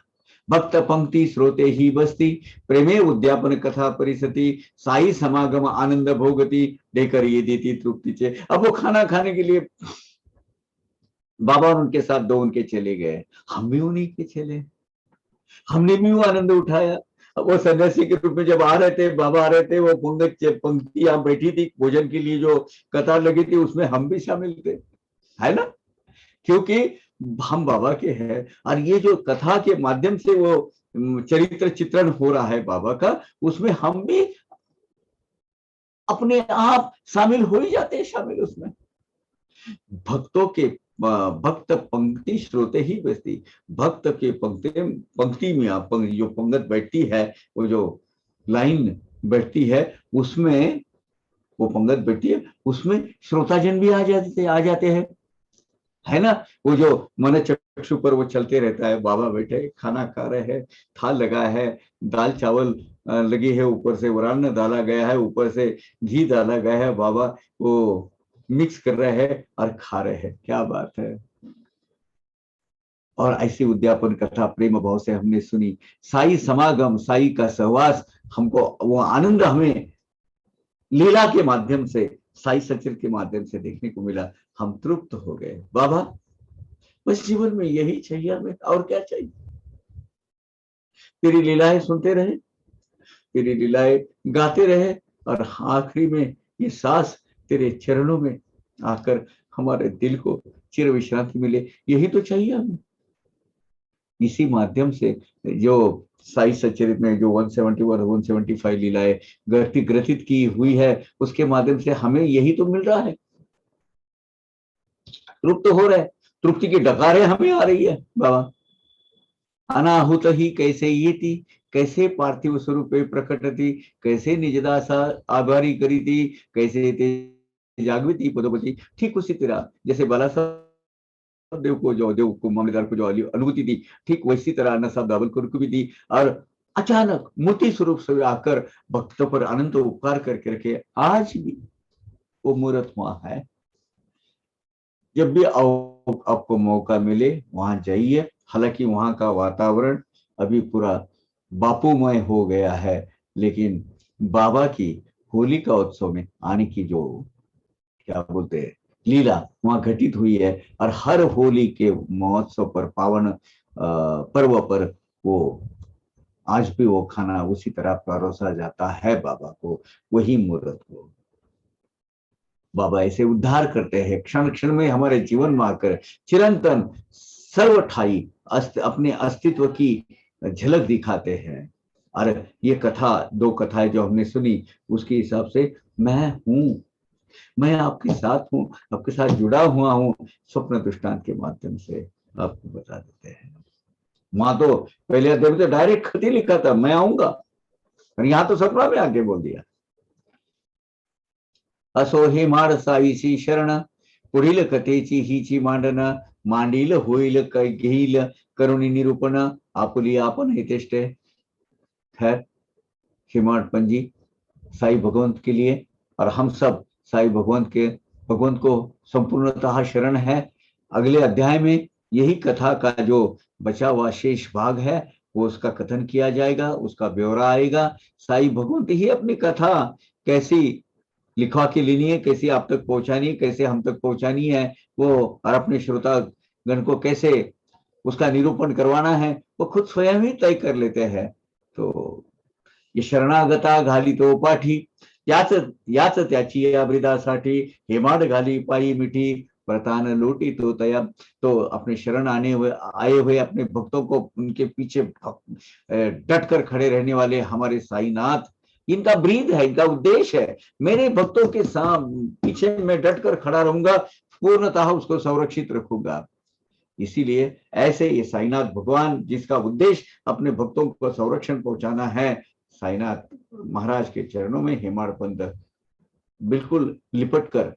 भक्त पंक्ति श्रोते ही बस्ती, प्रेमे उद्यापन कथा परिसती, साई समागम आनंद भोगती, देकर ये देती तृप्ति चे। अब वो खाना खाने के लिए बाबा और उनके साथ दो उनके चले गए, हम भी उन्हीं के चले, हमने भी वो आनंद उठाया। अब वो सन्यासी के रूप में जब आ रहे थे, बाबा आ रहे थे, वो पंक्ति यहाँ बैठी थी भोजन के लिए, जो कतार लगी थी उसमें हम भी शामिल थे, है ना, क्योंकि हम बाबा के हैं। और ये जो कथा के माध्यम से वो चरित्र चित्रण हो रहा है बाबा का, उसमें हम भी अपने आप शामिल हो ही जाते हैं, शामिल उसमें। भक्तों के भक्त पंक्ति श्रोते ही बसती, भक्त के पंक्ति में आप जो पंगत बैठती है, वो जो लाइन बैठती है, उसमें वो पंगत बैठती है, उसमें श्रोताजन भी आ जाते हैं, है ना। वो जो मन चक्षु पर वो चलते रहता है, बाबा बैठे खाना खा रहे हैं, थाल लगा है, दाल चावल लगी है, ऊपर से वरान डाला गया है, ऊपर से घी डाला गया है, बाबा वो मिक्स कर रहे हैं और खा रहे हैं, क्या बात है। और ऐसी उद्यापन कथा प्रेम भाव से हमने सुनी, साई समागम, साई का सहवास, हमको वो आनंद हमें लीला के माध्यम से, साई सचर के माध्यम से देखने को मिला, हम तृप्त हो गए। बाबा बस जीवन में यही चाहिए हमें, और क्या चाहिए। तेरी लीलाएं सुनते रहे, तेरी लीलाएं गाते रहे, और आखिरी में ये सांस तेरे चरणों में आकर हमारे दिल को चिर विश्रांति मिले, यही तो चाहिए हमें। इसी माध्यम से जो साई सच्चरित में जो 171 175 लीलाएं ग्रथित की हुई है, उसके माध्यम से हमें यही तो मिल रहा है, तृप्त हो रहे, तृप्ति की डकारें हमें आ रही है। बाबा अनाहुत ही कैसे ये थी, कैसे पार्थिव स्वरूप प्रकटती, कैसे निजदासा आभारी करी थी, कैसे ते जागृति पदोपति। ठीक उसी तरह जैसे बाला देव को, जो देव को मामलेदार को जो अनुभूति थी, ठीक वैसी तरह अन्ना साहब दावलकर को भी थी। और अचानक मूर्ति स्वरूप से आकर भक्तों पर अनंत उपकार करके रखे, आज भी वो मूर्त वहां है। जब भी आपको मौका मिले वहां जाइए, हालांकि वहां का वातावरण अभी पूरा बापूमय हो गया है, लेकिन बाबा की होली का उत्सव में आने की जो क्या बोलते हैं लीला वहां घटित हुई है, और हर होली के महोत्सव पर, पावन पर्व पर वो आज भी वो खाना उसी तरह परोसा जाता है बाबा को, वही मूर्त को। बाबा ऐसे उद्धार करते हैं, क्षण क्षण में हमारे जीवन में आकर चिरंतन सर्वठाई अपने अस्तित्व की झलक दिखाते हैं। और ये कथा, दो कथाएं जो हमने सुनी, उसके हिसाब से मैं हूं, मैं आपके साथ हूं, आपके साथ जुड़ा हुआ हूं, स्वप्न दृष्टांत के माध्यम से आपको बता देते हैं। वहां तो पहले अध्याय में तो डायरेक्ट खत ही लिखा था, मैं आऊंगा, और यहां तो सपना में आके बोल दिया। असो हे माड साईची शरण, पुढील कथेची हीची मांडन, मांडील होईल घेईल करुणी निरूपण, आपुली आपण हितेष्ट। खैर हिमाड पंजी साई भगवंत के लिए, और हम सब साई भगवंत को संपूर्णतः शरण है। अगले अध्याय में यही कथा का जो बचा हुआ शेष भाग है, वो उसका कथन किया जाएगा, उसका ब्यौरा आएगा। साई भगवंत ही अपनी कथा कैसी लिखवा के लेनी है, कैसे आप तक पहुंचानी है, कैसे हम तक पहुंचानी है, वो और अपने श्रोतागण को कैसे उसका निरूपण करवाना है, वो खुद स्वयं ही तय कर लेते हैं। तो ये शरणागता घाली तो पाठी, याच त्याची या ब्रिदासाठी, हेमाड घाली पायी मिठी, प्रतान लोटी तो तया। तो अपने शरण आए हुए अपने भक्तों को उनके पीछे डट कर खड़े रहने वाले हमारे साईनाथ, इनका ब्रीद है, इनका उद्देश्य है, मेरे भक्तों के पीछे मैं डट कर खड़ा रहूंगा, पूर्णतः उसको संरक्षित रखूंगा। इसीलिए ऐसे ये साईनाथ भगवान, जिसका उद्देश्य अपने भक्तों को संरक्षण पहुंचाना है, साईनाथ महाराज के चरणों में हेमाड़पंत बिल्कुल लिपट कर,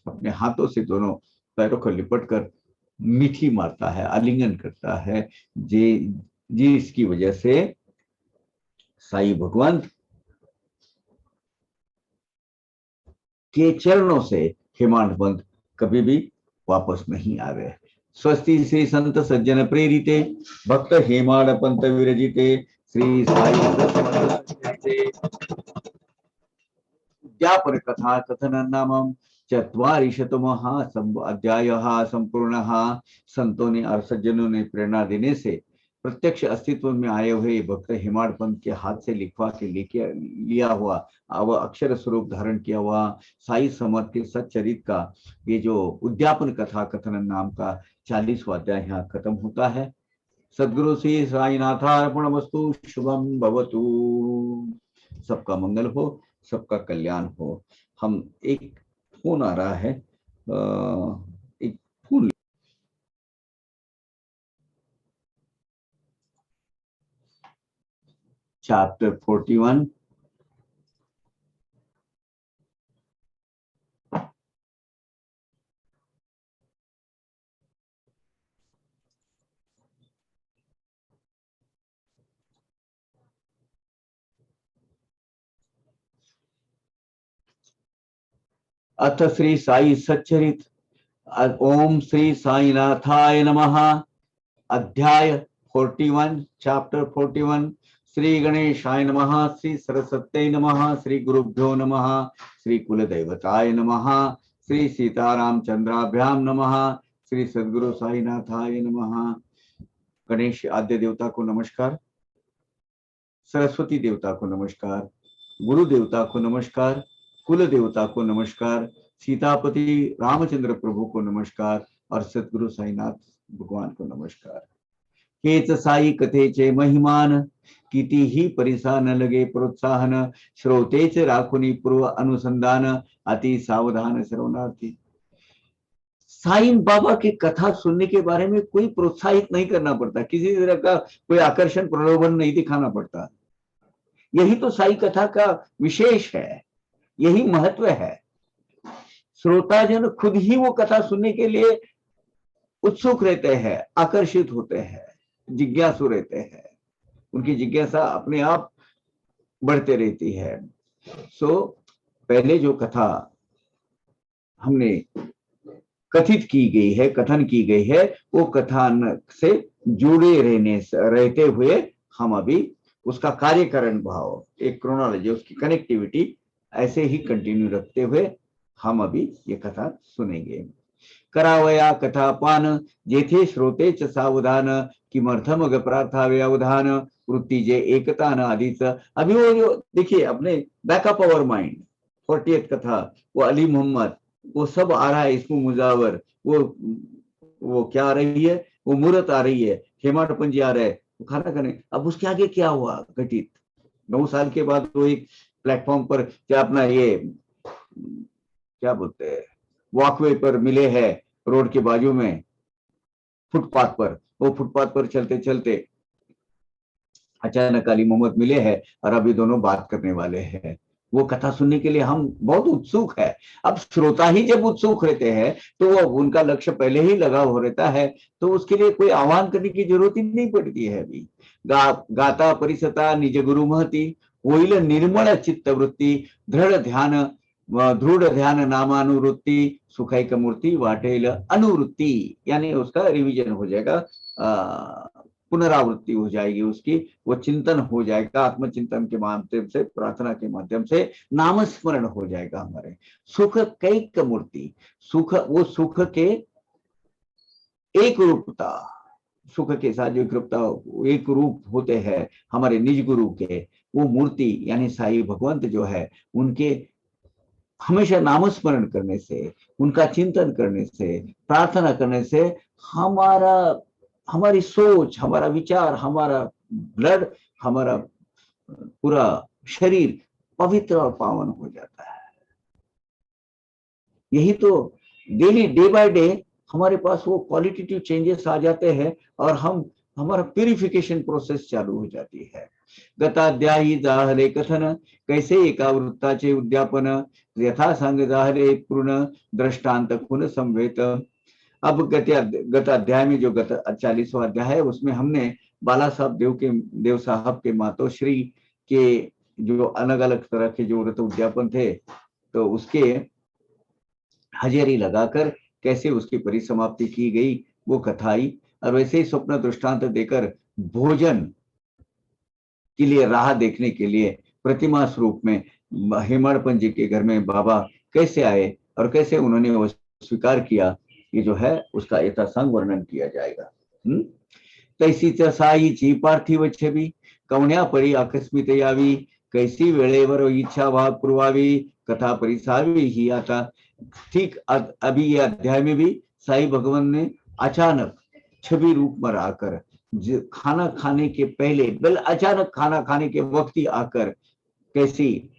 अपने हाथों से दोनों पैरों को लिपट कर मीठी मारता है, आलिंगन करता है, जिसकी वजह से साई भगवंत के चरणों से हेमाड पंत कभी भी वापस नहीं आवे। स्वस्ति श्री संत सज्जन प्रेरिते भक्त हेमाड पंत विरजिते श्री साई उद्यापन कथा कथन नामम चत्वारिशतमः अध्यायः संपूर्णः। संतों ने और सज्जनों ने प्रेरणा देने से प्रत्यक्ष अस्तित्व में आए हुए भक्त हेमाड पंत के हाथ से लिखवा के लेके लिया हुआ वह अक्षर स्वरूप धारण किया हुआ साई समर्थ के सच्चरित का ये जो उद्यापन कथा कथन नाम का 40वां अध्याय यहाँ खत्म होता है। सदगुरु श्री साईनाथार्पणमस्तु। शुभम भवतु। सबका मंगल हो, सबका कल्याण हो। हम एक फोन आ रहा है, एक फोन। चैप्टर 41। अथ श्री साई सच्चरित। ओम श्री साईनाथाय नमः। अध्याय 41, चैप्टर 41। श्री गणेशाय नमः, श्री सरस्वत्यै नमः, श्री गुरुभ्यो नमः, श्री कुलदैवताय नमः, श्री सीतारामचंद्राभ्याम नमः, श्री सद्गुरु साईनाथाय नमः। गणेश आद्य देवता को नमस्कार, सरस्वती देवता को नमस्कार, गुरु देवता को नमस्कार, कुल देवता को नमस्कार, सीतापति रामचंद्र प्रभु को नमस्कार और सद्गुरु साईनाथ भगवान को नमस्कार। हेच साई कथेचे महिमान, किती ही परिसा न लगे प्रोत्साहन, श्रोतेच राखुनी पूर्व अनुसंधान, अति सावधान सर्वनार्थी। साईं बाबा की कथा सुनने के बारे में कोई प्रोत्साहित नहीं करना पड़ता, किसी तरह का कोई आकर्षण प्रलोभन नहीं दिखाना पड़ता। यही तो साई कथा का विशेष है, यही महत्व है। श्रोताजन खुद ही वो कथा सुनने के लिए उत्सुक रहते हैं, आकर्षित होते हैं, जिज्ञासु रहते हैं। उनकी जिज्ञासा अपने आप बढ़ते रहती है। पहले जो कथा हमने कथित की गई है, कथन की गई है, वो कथान से जुड़े रहते हुए हम अभी उसका कार्यकरण भाव, एक क्रोनोलॉजी, उसकी कनेक्टिविटी ऐसे ही कंटिन्यू रखते हुए हम अभी ये कथा सुनेंगे। करावया कथा पान, जेथे श्रोते च सावधान, किमर्थम प्रार्थावे अवधान, वृत्ति जे एकता न आदिच। अभी वो जो देखिए अपने बैकअप अवर माइंड 40th कथा, वो अली मोहम्मद, वो सब आ रहा है, इसमें मुजावर, वो क्या आ रही है, वो मूर्त आ रही है, हेमाड पंत जी आ रहे हैं, वो खाना खाने। अब उसके आगे क्या हुआ घटित? 9 साल के बाद वो एक प्लेटफॉर्म पर क्या अपना ये क्या बोलते हैं, वॉकवे पर मिले हैं, रोड के बाजू में फुटपाथ पर, वो फुटपाथ पर चलते चलते अचानक अली मोहम्मद मिले हैं और अभी दोनों बात करने वाले हैं। वो कथा सुनने के लिए हम बहुत उत्सुक है। अब श्रोता ही जब उत्सुक रहते हैं तो वो उनका लक्ष्य पहले ही लगा हो रहता है, तो उसके लिए कोई आह्वान करने की जरूरत ही नहीं पड़ती है। अभी गाता परिसता निज गुरु महती, होइल निर्मल चित्त वृत्ति, दृढ़ ध्यान नामानुवृत्ति, सुखैक मूर्ति वाटेल अनुवृत्ति। यानी उसका रिवीजन हो जाएगा, पुनरावृत्ति हो जाएगी उसकी, वो चिंतन हो जाएगा, आत्मचिंतन के माध्यम से, प्रार्थना के माध्यम से नामस्मरण हो जाएगा हमारे। सुख कैक मूर्ति, सुख, वो सुख के एक रूपता, सुख के साथ जो एक रूप होते हैं हमारे निज गुरु के, वो मूर्ति यानी साई भगवंत जो है, उनके हमेशा नामस्मरण करने से, उनका चिंतन करने से, प्रार्थना करने से हमारी सोच, हमारा विचार, हमारा ब्लड, हमारा पूरा शरीर पवित्र और पावन हो जाता है। यही तो डेली, डे बाय डे हमारे पास वो क्वालिटेटिव चेंजेस आ जाते हैं और हमारा प्यूरिफिकेशन प्रोसेस चालू हो जाती है। गताध्यायी जाहले कथन, कैसे एकावृत्ताचे उद्यापन, यथा सांग जाहले पूर्ण दृष्टांत खुन संवेत। अब गत अध्याय में जो गत 40वां अध्याय है, उसमें हमने बाला साहब देव साहब के मातोश्री के जो अलग अलग तरह के जो व्रत उद्यापन थे, तो उसके हजेरी लगाकर कैसे उसकी परिसमाप्ति की गई वो कथा आई। और वैसे ही स्वप्न दृष्टांत देकर भोजन के लिए राह देखने के लिए प्रतिमा स्वरूप में हेमाड़पंत जी के घर में बाबा कैसे आए और कैसे उन्होंने वो स्वीकार किया, ये जो है उसका यथासंग वर्णन किया जाएगा। तैसी साईची पार्थिव छवी कवण्या परी आकस्मित यावी, कैसी वेळेवर इच्छा भाव पुरवावी, कथा परिसावी ही आता। ठीक अभी ये अध्याय में भी साई भगवान ने अचानक छवि रूप में आकर खाना खाने के पहले, बल अचानक खाना खाने के वक्त ही आकर कैसी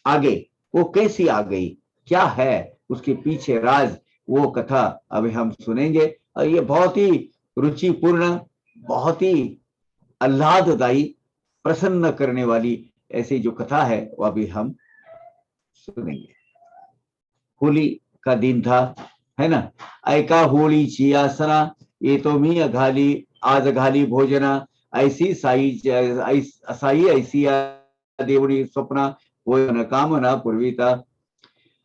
आगे, वो कैसी आ गई, क्या है उसके पीछे राज, वो कथा अभी हम सुनेंगे। और ये बहुत ही रुचिपूर्ण, बहुत ही आह्लाददायी, प्रसन्न करने वाली ऐसी जो कथा है वो अभी हम सुनेंगे। होली का दिन था, है ना। ऐका होळीची आसना, येतो मी अघाली आज घाली भोजना, ऐसी साई साई ऐसी देवणी स्वप्ना, वो न कामना पूर्विता।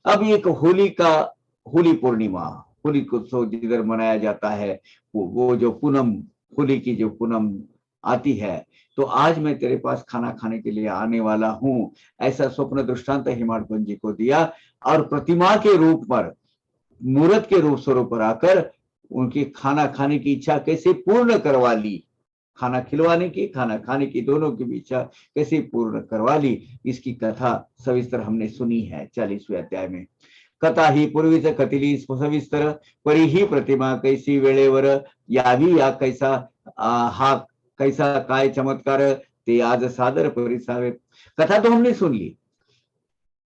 अब एक होली का, होली पूर्णिमा, होली उत्सव जिधर मनाया जाता है, वो जो पूनम, होली की जो पूनम आती है, तो आज मैं तेरे पास खाना खाने के लिए आने वाला हूं, ऐसा स्वप्न दृष्टांत हेमाड़पंत जी को दिया। और प्रतिमा के रूप पर, मूर्त के रूप स्वरूप पर आकर उनकी खाना खाने की इच्छा कैसे पूर्ण करवा ली, खाना खिलवाने की, खाना खाने की, दोनों की भी इच्छा कैसे पूर्ण करवा ली, इसकी कथा सविस्तर हमने सुनी है 40वें अध्याय में। कथा ही पूर्वीच कथिली सविस्तर, परी ही प्रतिमा कैसी वेळेवर यावी, या कैसा हा कैसा काय चमत्कार, ते आज सादर परिसावे। कथा तो हमने सुन ली।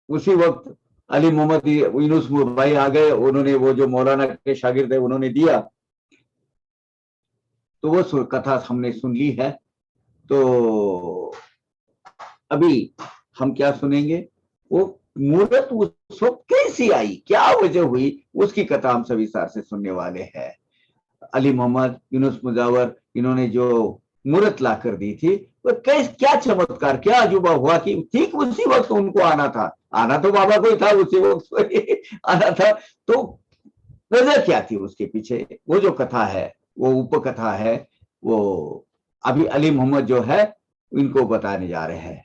उसी वक्त अली मोहम्मद यूनुस भाई आ गए, उन्होंने वो जो मौलाना के शागिर्द है उन्होंने दिया, तो वो कथा हमने सुन ली है। तो अभी हम क्या सुनेंगे, वो मूर्त उस वक्त कैसी आई, क्या वजह हुई, उसकी कथा हम सभी सार से सुनने वाले हैं। अली मोहम्मद यूनुस मुजावर, इन्होंने जो मूर्त ला कर दी थी, वो क्या चमत्कार, क्या अजूबा हुआ कि ठीक उसी वक्त उनको आना था, आना तो बाबा को ही था उसी वक्त आना था। तो वजह क्या थी उसके पीछे, वो जो कथा है, वो उपकथा है, वो अभी अली मोहम्मद जो है इनको बताने जा रहे हैं।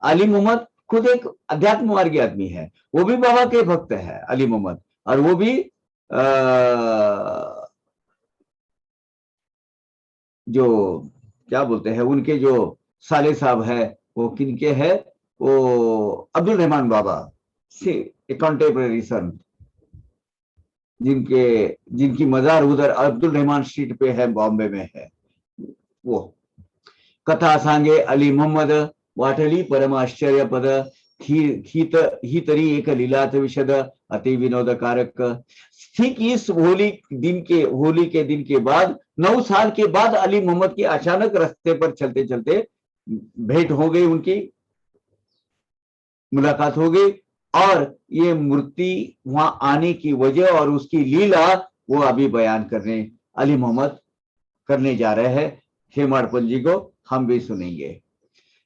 अली मोहम्मद खुद एक अध्यात्म मार्गी आदमी है, वो भी बाबा के भक्त है अली मोहम्मद, और वो भी जो क्या बोलते हैं, उनके जो साले साहब है वो किनके है, वो अब्दुल रहमान बाबा से कंटेम्पररी सन, जिनके जिनकी मजार उधर अब्दुल रहमान स्ट्रीट पे है, बॉम्बे में है। वो कथा सांगे अली मोहम्मद, वाटली परम आश्चर्य पद, ही तरी एक लीलाथ विशद, अति विनोदकारक। ठीक इस होली के दिन के बाद, 9 साल के बाद अली मोहम्मद की अचानक रास्ते पर चलते चलते भेंट हो गई, उनकी मुलाकात हो गई। और ये मूर्ति वहां आने की वजह और उसकी लीला वो अभी बयान करने अली मोहम्मद करने जा रहे हैं। हेमाड़पंत जी को हम भी सुनेंगे।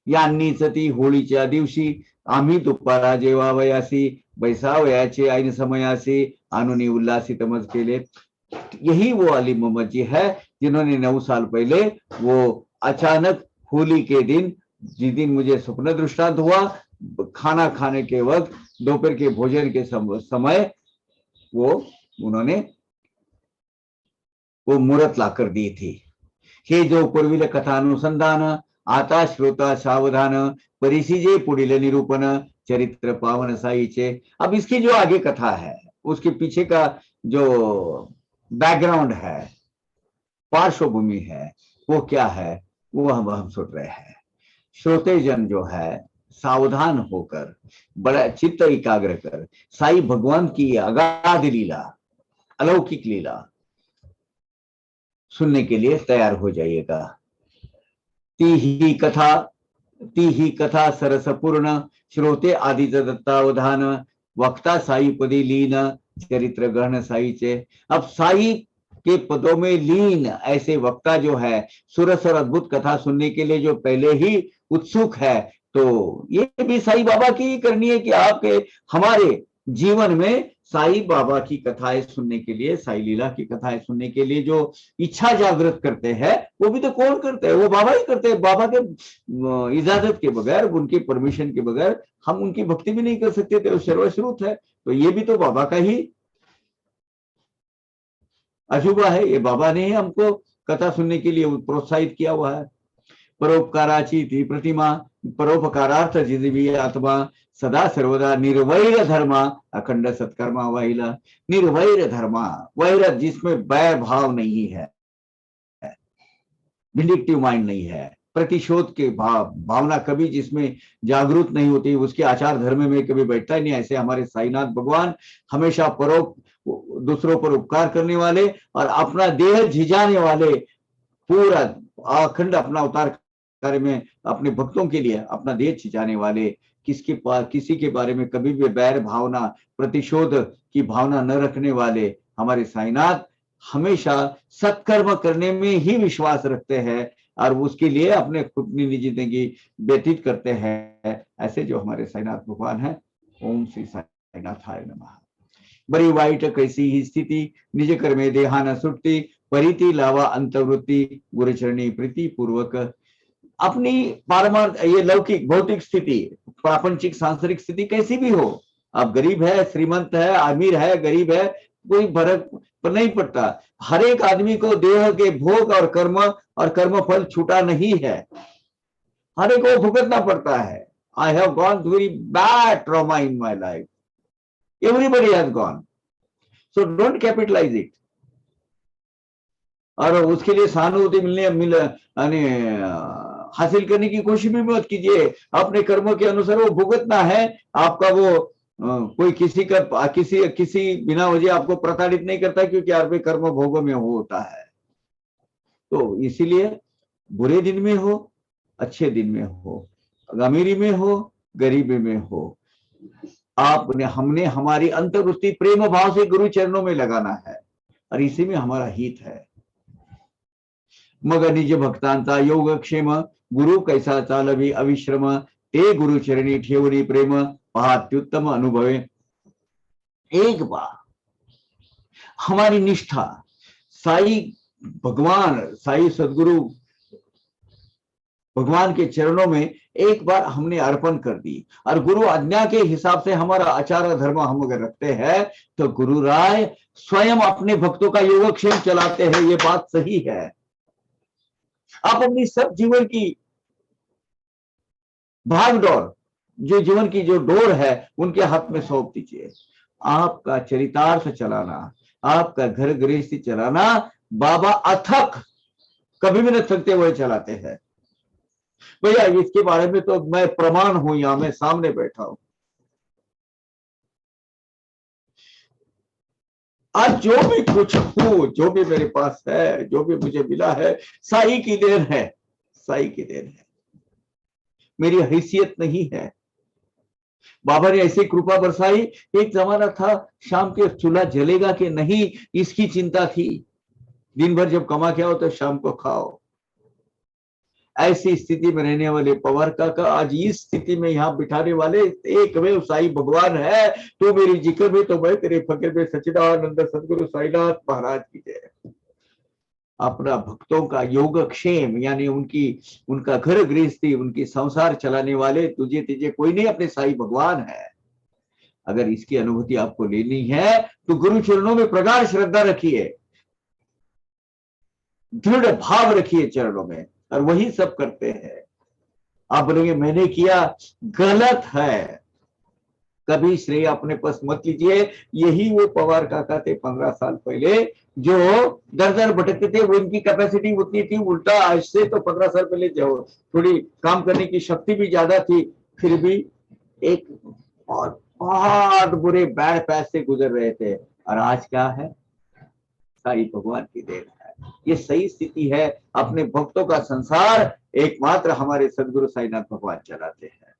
यांनी सती होळीच्या दिवशी आम्ही दुपारा जेवावयासी, बैसावयाचे ऐन समयासी, अनुनी उल्लासित मज केले। यही वो अली मोहम्मद जी है जिन्होंने 9 साल पहले वो अचानक होली के दिन, जिस दिन मुझे स्वप्न दृष्टांत हुआ, खाना खाने के वक्त, दोपहर के भोजन के समय वो उन्होंने वो मूर्त लाकर दी थी। हे जो पूर्वील कथानुसंधान, आता श्रोता सावधान, परिसीजे पुढील निरूपण, चरित्र पावन साईचे। अब इसकी जो आगे कथा है, उसके पीछे का जो बैकग्राउंड है, पार्श्वभूमि है, वो क्या है, वो हम सुन रहे हैं। श्रोते जन जो है सावधान होकर, बड़ा चित्त एकाग्र कर, साई भगवान की अगाध लीला, अलौकिक लीला सुनने के लिए तैयार हो जाइएगा। ती ही कथा सरसपूर्ण, श्रोते आदि दत्तावधान, वक्ता साई पदी लीन, चरित्र ग्रहण साईचे। अब साई के पदों में लीन ऐसे वक्ता जो है, सुरस और अद्भुत कथा सुनने के लिए जो पहले ही उत्सुक है, तो ये भी साई बाबा की करनी है कि आपके हमारे जीवन में साईं बाबा की कथाएं सुनने के लिए, साईं लीला की कथाएं सुनने के लिए जो इच्छा जागृत करते हैं, वो भी तो कौन करते हैं? वो बाबा ही करते हैं। बाबा के इजाजत के बगैर, उनकी परमिशन के बगैर हम उनकी भक्ति भी नहीं कर सकते थे। सर्वश्रुत है, तो ये भी तो बाबा का ही अजूबा है। ये बाबा ने ही हमको कथा सुनने के लिए प्रोत्साहित किया हुआ है। परोपकाराची थी प्रतिमा, परोपकारार्थ जिजवी आत्मा, सदा सर्वदा निर्वैर धर्मा, अखंड सत्कर्मा वाहिला। निर्वैर धर्मा, वैर जिसमें वैर भाव नहीं है, विंडिक्टिव माइंड नहीं है, प्रतिशोध के भावना कभी जिसमें जागरूक नहीं होती, उसके आचार धर्म में कभी बैठता ही नहीं। ऐसे हमारे साईनाथ भगवान हमेशा दूसरों पर उपकार करने वाले और अपना देह झिझाने वाले, पूरा अखंड अपना अवतार कार्य में अपने भक्तों के लिए अपना देह छिजाने वाले, किसी के बारे में कभी भी बैर भावना, प्रतिशोध की भावना न रखने वाले हमारे साईनाथ हमेशा सत्कर्म करने में ही विश्वास रखते हैं और उसके लिए अपने खुद की निजी जिंदगी व्यतीत करते हैं। ऐसे जो हमारे साईनाथ भगवान हैं, ओम श्री साईनाथाय नमः। बड़ी वाइट कैसी ही स्थिति, निज कर में देहा न सुटती, परिति लावा अंतर्वृत्ति, गुरुचरणी प्रीति पूर्वक। अपनी पारमार्थ, ये लौकिक भौतिक स्थिति, प्रापंचिक सांसारिक स्थिति कैसी भी हो, आप गरीब है, श्रीमंत है, अमीर है, गरीब है, कोई फर्क पर नहीं पड़ता। हर एक आदमी को देह के भोग और कर्म फल छूटा नहीं है, हर एक को भुगतना पड़ता है। I have gone through very bad trauma in my life, everybody has gone, so don't capitalise it. और उसके लिए सहानुभूति हासिल करने की कोशिश भी मत कीजिए। अपने कर्मों के अनुसार वो भुगतना है आपका। वो कोई किसी बिना वजह आपको प्रताड़ित नहीं करता, क्योंकि आपके कर्म भोगों में होता है। तो इसीलिए बुरे दिन में हो, अच्छे दिन में हो, अमीरी में हो, गरीबी में हो, हमने हमारी अंतर्वृत्ति प्रेम भाव से गुरु चरणों में लगाना है, और इसी में हमारा हित है। मग निज भक्तांचा योगक्षेम, गुरु कैसा चालवी अविश्रम, ते गुरु चरणी ठेवली प्रेम, पहात्युत्तम अनुभवे। एक बार हमारी निष्ठा साई भगवान, साई सदगुरु भगवान के चरणों में एक बार हमने अर्पण कर दी, और गुरु आज्ञा के हिसाब से हमारा आचार धर्म हम अगर रखते हैं, तो गुरु राय स्वयं अपने भक्तों का योगक्षेम चलाते हैं। ये बात सही है। आप अपनी सब जीवन की भागदौड़, जो जीवन की जो डोर है, उनके हाथ में सौंप दीजिए। आपका चरितार्थ चलाना, आपका घर गृहस्थी चलाना बाबा अथक, कभी भी न थकते हुए चलाते हैं। भैया इसके बारे में तो मैं प्रमाण हूं, यहां मैं सामने बैठा हूं। आज जो भी कुछ हूं, जो भी मेरे पास है, जो भी मुझे मिला है, साई की देन है, साई की देन है। मेरी हैसियत नहीं है। बाबा ने ऐसी कृपा बरसाई। एक जमाना था शाम के चूल्हा जलेगा कि नहीं, इसकी चिंता थी। दिन भर जब कमा के आओ तो शाम को खाओ। ऐसी स्थिति में रहने वाले पवार काका आज इस स्थिति में यहाँ बिठाने वाले एक वे साई भगवान है। तो मेरी जिक्र में तो मैं तेरे फकीर में सच्चिदानंद सदगुरु साईनाथ महाराज की जय। अपना भक्तों का योगक्षेम, यानी उनका घर गृहस्थी, उनकी संसार चलाने वाले तुझे तुझे कोई नहीं, अपने साई भगवान है। अगर इसकी अनुभूति आपको लेनी है तो गुरु चरणों में प्रगाढ़ श्रद्धा रखिए, दृढ़ भाव रखिए चरणों में, और वही सब करते हैं। आप बोलेंगे मैंने किया, गलत है। कभी श्रेय अपने पास मत लीजिए। यही वो पवार काका थे 15 साल पहले, जो दर दर भटकते थे। उनकी कैपेसिटी उतनी थी, उल्टा आज से तो 15 साल पहले जो थोड़ी काम करने की शक्ति भी ज्यादा थी, फिर भी एक बहुत बुरे बैड पैच से गुजर रहे थे। और आज क्या है? साई भगवान की देन है। ये सही स्थिति है। अपने भक्तों का संसार एकमात्र हमारे सदगुरु साईनाथ भगवान चलाते हैं।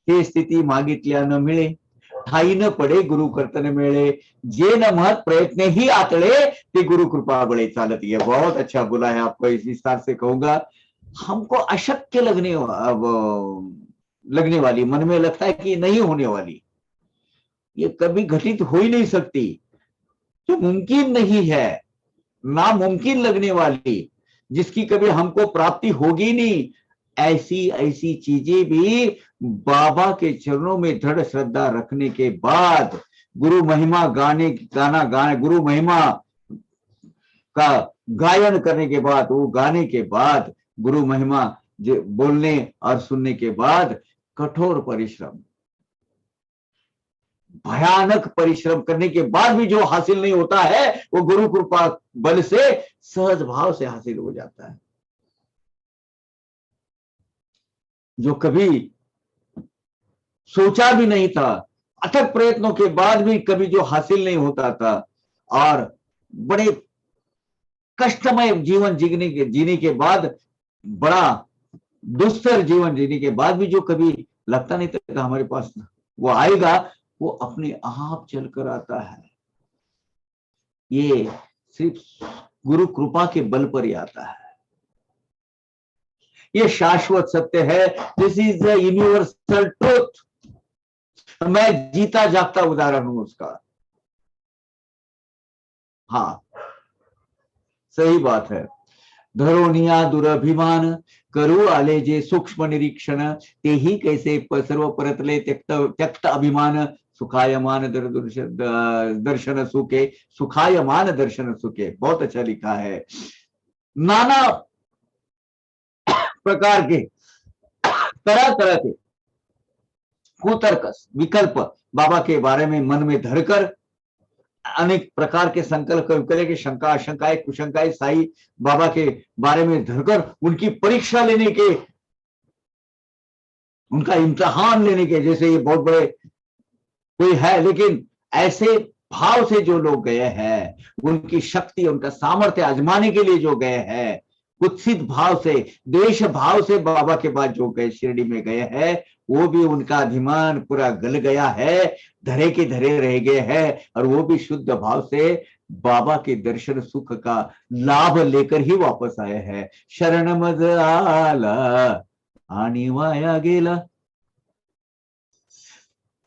ही स्थिती मागितल्या न मिळे, ठाई न पडे गुरु कर्तन मिळे, जे न महत प्रयत्न ही आतळे, ते गुरु कृपा बळे चालत। ये बहुत अच्छा बोला है, आपको इस विस्तार से कहूंगा। हमको अशक्य लगने वाली, मन में लगता है कि नहीं होने वाली, ये कभी घटित हो ही नहीं सकती, जो मुमकिन नहीं है, नामुमकिन लगने वाली, जिसकी कभी हमको प्राप्ति होगी नहीं, ऐसी ऐसी चीजें भी बाबा के चरणों में दृढ़ श्रद्धा रखने के बाद, गुरु महिमा गाना गुरु महिमा का गायन करने के बाद, वो गाने के बाद, गुरु महिमा बोलने और सुनने के बाद कठोर परिश्रम, भयानक परिश्रम करने के बाद भी जो हासिल नहीं होता है, वो गुरु कृपा बल से सहज भाव से हासिल हो जाता है। जो कभी सोचा भी नहीं था, अथक प्रयत्नों के बाद भी कभी जो हासिल नहीं होता था, और बड़े कष्टमय जीवन जीने के बाद, बड़ा दुस्तर जीवन जीने के बाद भी जो कभी लगता नहीं था हमारे पास वो आएगा, वो अपने आप चलकर आता है। ये सिर्फ गुरु कृपा के बल पर ही आता है। ये शाश्वत सत्य है। This is the universal truth. मैं जीता जागता उदाहरण हूं उसका। हाँ, सही बात है। धरोनिया दुरभिमान करू आले जे सूक्ष्म निरीक्षण, ते ही कैसे सर्व परतले त्यक्त अभिमान, सुखायमान दर्शन सुखे, सुखायमान दर्शन सुखे। बहुत अच्छा लिखा है। नाना प्रकार के, तरह तरह के कुतर्क विकल्प बाबा के बारे में मन में धरकर, अनेक प्रकार के संकल्प करे कि शंका आशंकाएं कुशंकाएं साई बाबा के बारे में धरकर उनकी परीक्षा लेने के, उनका इम्तिहान लेने के, जैसे ये बहुत बड़े कोई है, लेकिन ऐसे भाव से जो लोग गए हैं, उनकी शक्ति उनका सामर्थ्य आजमाने के लिए जो गए हैं, कुत्सित भाव से, द्वेष भाव से बाबा के बाद जो गए, शिरडी में गए हैं, वो भी उनका अभिमान पूरा गल गया है, धरे के धरे रह गए हैं, और वो भी शुद्ध भाव से बाबा के दर्शन सुख का लाभ लेकर ही वापस आए हैं। शरण मज आला आणि वाया गेला।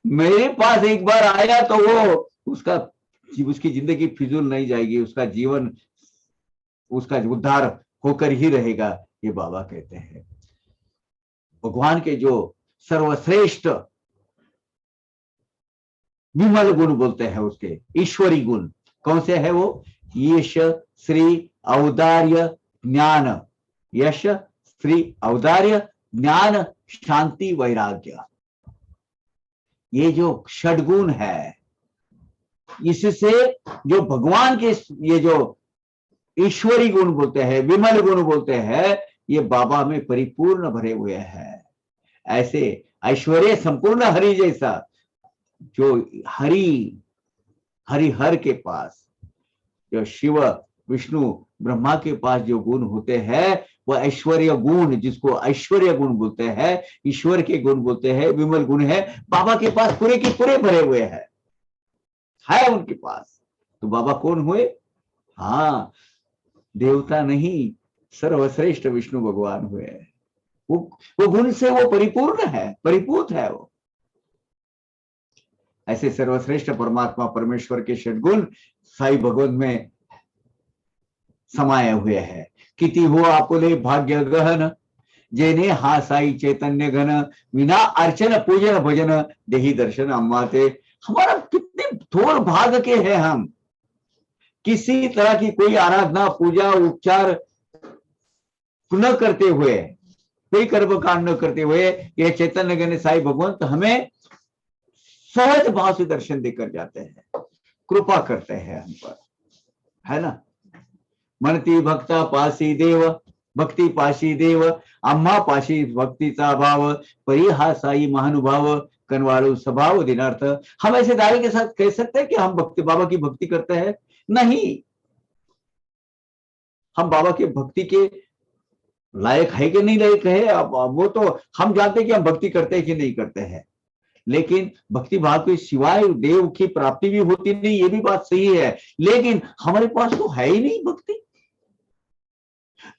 मेरे पास एक बार आया तो वो उसकी जिंदगी फिजूल नहीं जाएगी, उसका जीवन, उसका उद्धार होकर ही रहेगा, ये बाबा कहते हैं। भगवान के जो सर्वश्रेष्ठ विमल गुण बोलते हैं उसके, ईश्वरी गुण कौन से है वो? यश श्री औदार्य ज्ञान, यश श्री औदार्य ज्ञान शांति वैराग्य। ये जो षडगुण है, इससे जो भगवान के ये जो ईश्वरी गुण बोलते हैं, विमल गुण बोलते हैं, ये बाबा में परिपूर्ण भरे हुए हैं। ऐसे ऐश्वर्य संपूर्ण हरि जैसा, जो हरिहर के पास, जो शिव विष्णु ब्रह्मा के पास जो गुण होते हैं, वह ऐश्वर्य गुण, जिसको ऐश्वर्य गुण बोलते हैं, ईश्वर के गुण बोलते हैं, विमल गुण है, बाबा के पास पूरे के पूरे भरे हुए हैं, है उनके पास। तो बाबा कौन हुए? हाँ, देवता नहीं, सर्वश्रेष्ठ विष्णु भगवान हुए। वो गुण से वो परिपूर्ण है, परिपूत है वो। ऐसे सर्वश्रेष्ठ परमात्मा परमेश्वर के षडगुण साई भगवत में समाये हुए हैं। किति हो आपुले भाग्य गहन, जेने हा साई चैतन्य घन, विना अर्चन पूजन भजन, देही दर्शन अम्मा ते। हमारा कितने थोर भाग के हैं हम, किसी तरह की कोई आराधना पूजा उपचार न करते हुए, कोई कर्मकांड न करते हुए, यह चैतन्य घन साई भगवंत हमें सहज भाव से दर्शन देकर जाते हैं, कृपा करते हैं हम पर, है ना। म्हणती भक्ता पासी देव, भक्ती पाशी देव, आम्हा पाशी भक्तीचा भाव, परी हा साई महानुभाव, कनवाळू स्वभाव दिनार्थ। हम ऐसे दावे के साथ कह सकते हैं कि हम भक्ति बाबा की भक्ति करते हैं? नहीं। हम बाबा की भक्ति के लायक है कि नहीं लायक है, अब वो तो हम जानते हैं कि हम भक्ति करते हैं कि नहीं करते हैं, लेकिन भक्ति भाव के सिवाय देव की प्राप्ति भी होती नहीं, ये भी बात सही है, लेकिन हमारे पास तो है ही नहीं भक्ति।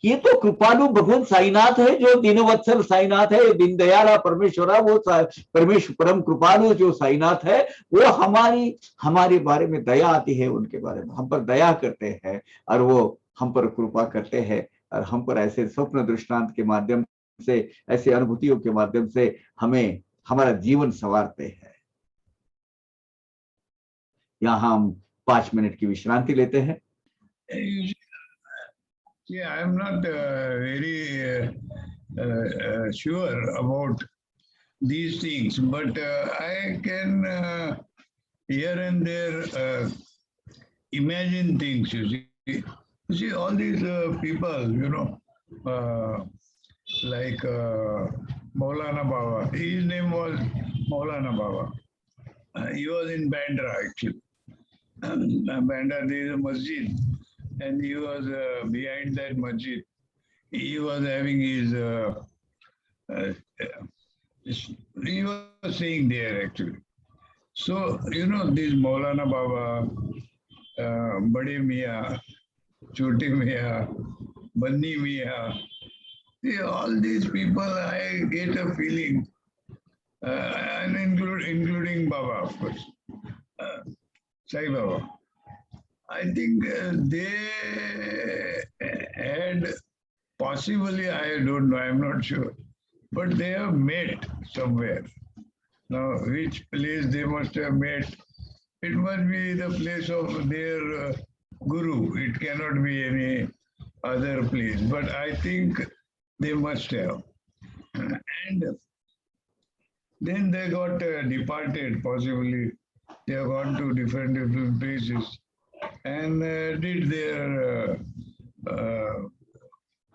ये तो कृपालु भगवान साईनाथ है, जो दीनवत्सल साईनाथ है, दीनदयाला परमेश्वरा, वो परमेश्वर परम कृपालु जो साईनाथ है, वो हमारे बारे में दया आती है, उनके बारे में हम पर दया करते हैं, और वो हम पर कृपा करते हैं, और हम पर ऐसे स्वप्न दृष्टांत के माध्यम से, ऐसे अनुभूतियों के माध्यम से हमें हमारा जीवन संवारते हैं। यहाँ हम 5 मिनट की विश्रांति लेते हैं। Yeah, I am not very sure about these things, but I can here and there imagine things. You see all these people, like Maulana Baba. His name was Maulana Baba. He was in Bandra actually. Bandra, there is a masjid, and he was behind that masjid. He was having his. Uh, he was staying there actually. So this Maulana Baba, Bade Miya, Chote Miya, Banni Miya. See, all these people, I get a feeling, and including Baba, of course, Sai Baba. I think they had possibly, I don't know, I'm not sure, but they have met somewhere. Now, which place they must have met, it must be the place of their guru. It cannot be any other place, but I think they must have. And then they got departed, possibly. They have gone to different places and did their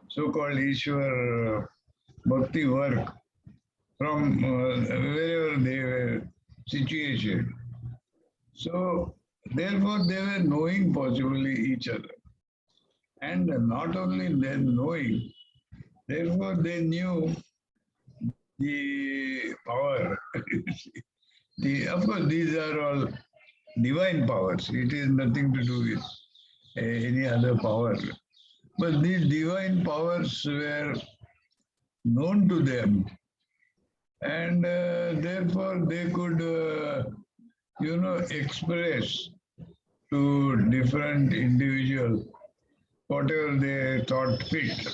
so-called Ishwar Bhakti work from wherever they were situated. So, therefore, they were knowing possibly each other. And not only them knowing, therefore, they knew the power. Of course, these are all divine powers. It is nothing to do with any other power. But these divine powers were known to them, and therefore they could, express to different individuals whatever they thought fit.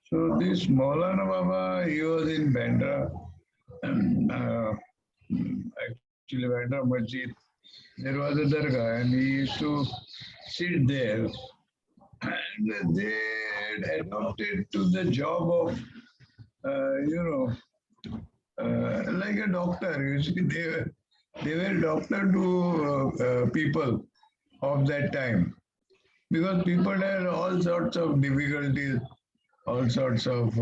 So this Maulana Baba, he was in Bandra, and actually Bandra Masjid. There was a dargah, and he used to sit there, and they had adopted to the job of, like a doctor. You see, they were doctor to people of that time, because people had all sorts of difficulties, all sorts of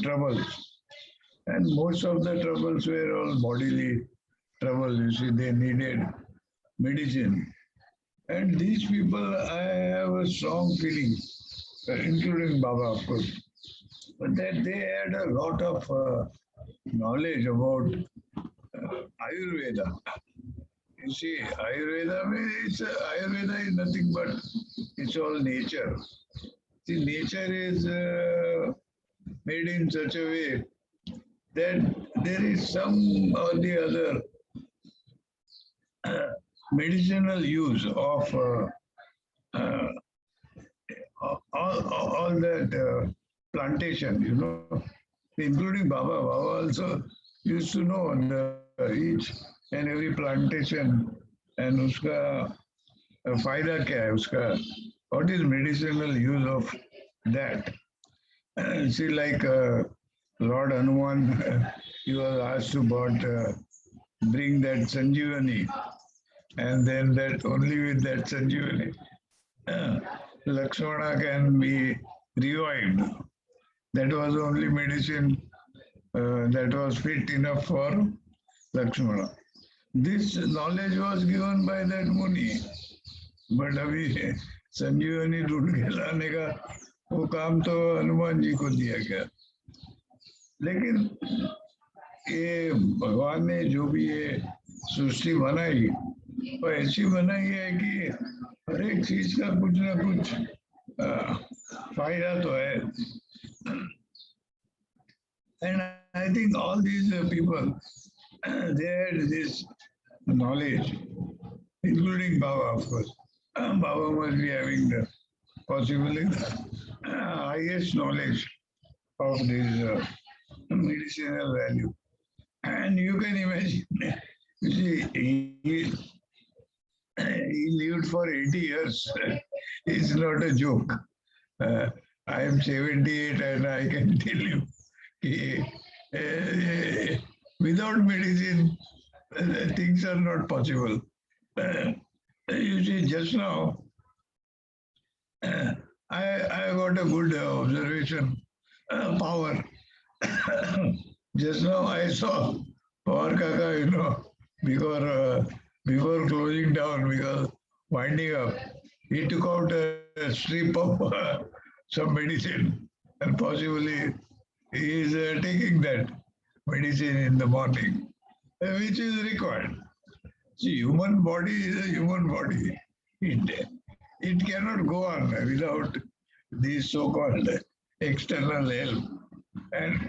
troubles, and most of the troubles were all bodily troubles. You see, they needed medicine, and these people, I have a strong feeling, including Baba, of course, but that they had a lot of knowledge about Ayurveda. You see, Ayurveda is nothing but it's all nature. See, nature is made in such a way that there is some or the other medicinal use of all that plantation, including Baba. Baba also used to know each and every plantation and uska फायदा क्या है उसका, what is medicinal use of that. See, like Lord Hanuman, he was asked to bring that Sanjeevani, and then that only with that Sanjeevani, Lakshmana can be revived. That was the only medicine that was fit enough for Lakshmana. This knowledge was given by that Muni. But अभी संजीवनी ढूंढ के लाने का वो काम तो हनुमान जी को दिया गया। लेकिन ये भगवान ने जो भी ये सृष्टि बनाई, वो ऐसी बनाई है कि हर एक चीज का कुछ ना कुछ फायदा तो है. And I think all these people, they had this knowledge, including Baba, of course. Baba must be having the possibly the highest knowledge of this medicinal value. And you can imagine, you see, he lived for 80 years. It's not a joke. Uh, I am 78 and I can tell you, without medicine, things are not possible. You see, just now, I got a good observation. Power. Just now I saw Power Kaka, before closing down, because winding up, he took out a strip of some medicine, and possibly he is taking that medicine in the morning, which is required. See, human body is a human body. It cannot go on without these so-called external help. And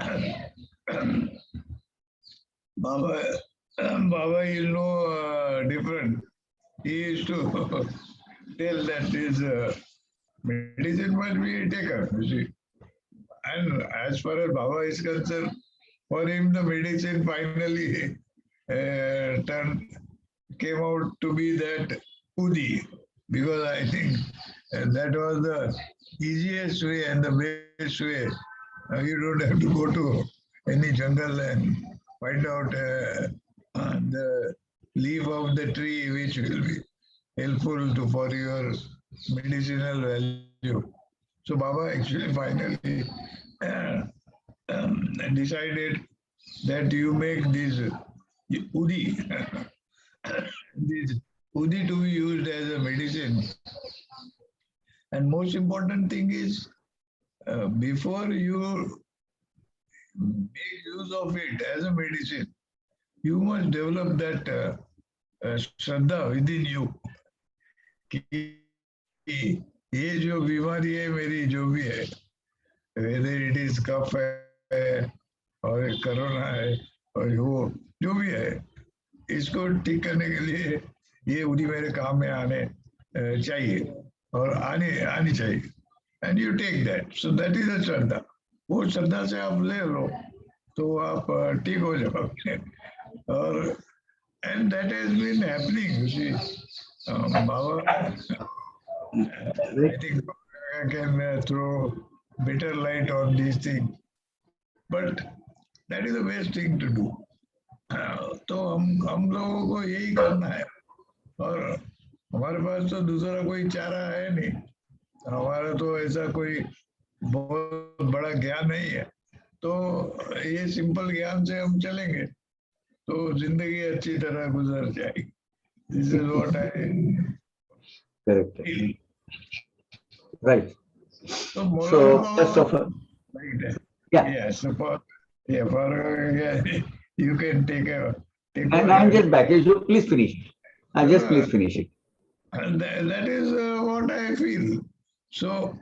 Baba, Baba is no different. He used to tell that this medicine must be taken, you see. And as far as Baba is concerned, for him the medicine finally came out to be that Udi, because I think that was the easiest way and the best way. You don't have to go to any jungle and find out the leaf of the tree which will be helpful for your medicinal value. So Baba actually finally uh, decided that you make this udi, this udi to be used as a medicine. And most important thing is, before you make use of it as a medicine, you must develop that shraddha within you. कि ये जो बीमारी है मेरी जो भी है, whether it is कफ है और कोरोना है और वो जो भी है, इसको ठीक करने के लिए ये उन्हीं मेरे काम में आने चाहिए और आनी चाहिए. And you take that. So that is a श्रद्धा. वो श्रद्धा से आप ले लो तो आप ठीक हो जाओगे. और and that has been happening, you see. Baba, I think I can throw better light on these things, but that is the best thing to do. तो हम लोगों को यही करना है और हमारे पास तो दूसरा कोई चारा है नहीं. हमारा तो ऐसा कोई बहुत बड़ा ज्ञान नहीं है, तो ये सिंपल ज्ञान से हम चलेंगे तो जिंदगी अच्छी तरह गुजर जाएगी. This is what I Correct. feel. Right. So first of all, like that. yeah. Yeah. So for you can take And I'm just back. You should please finish it. Just please finish it. And that is what I feel. So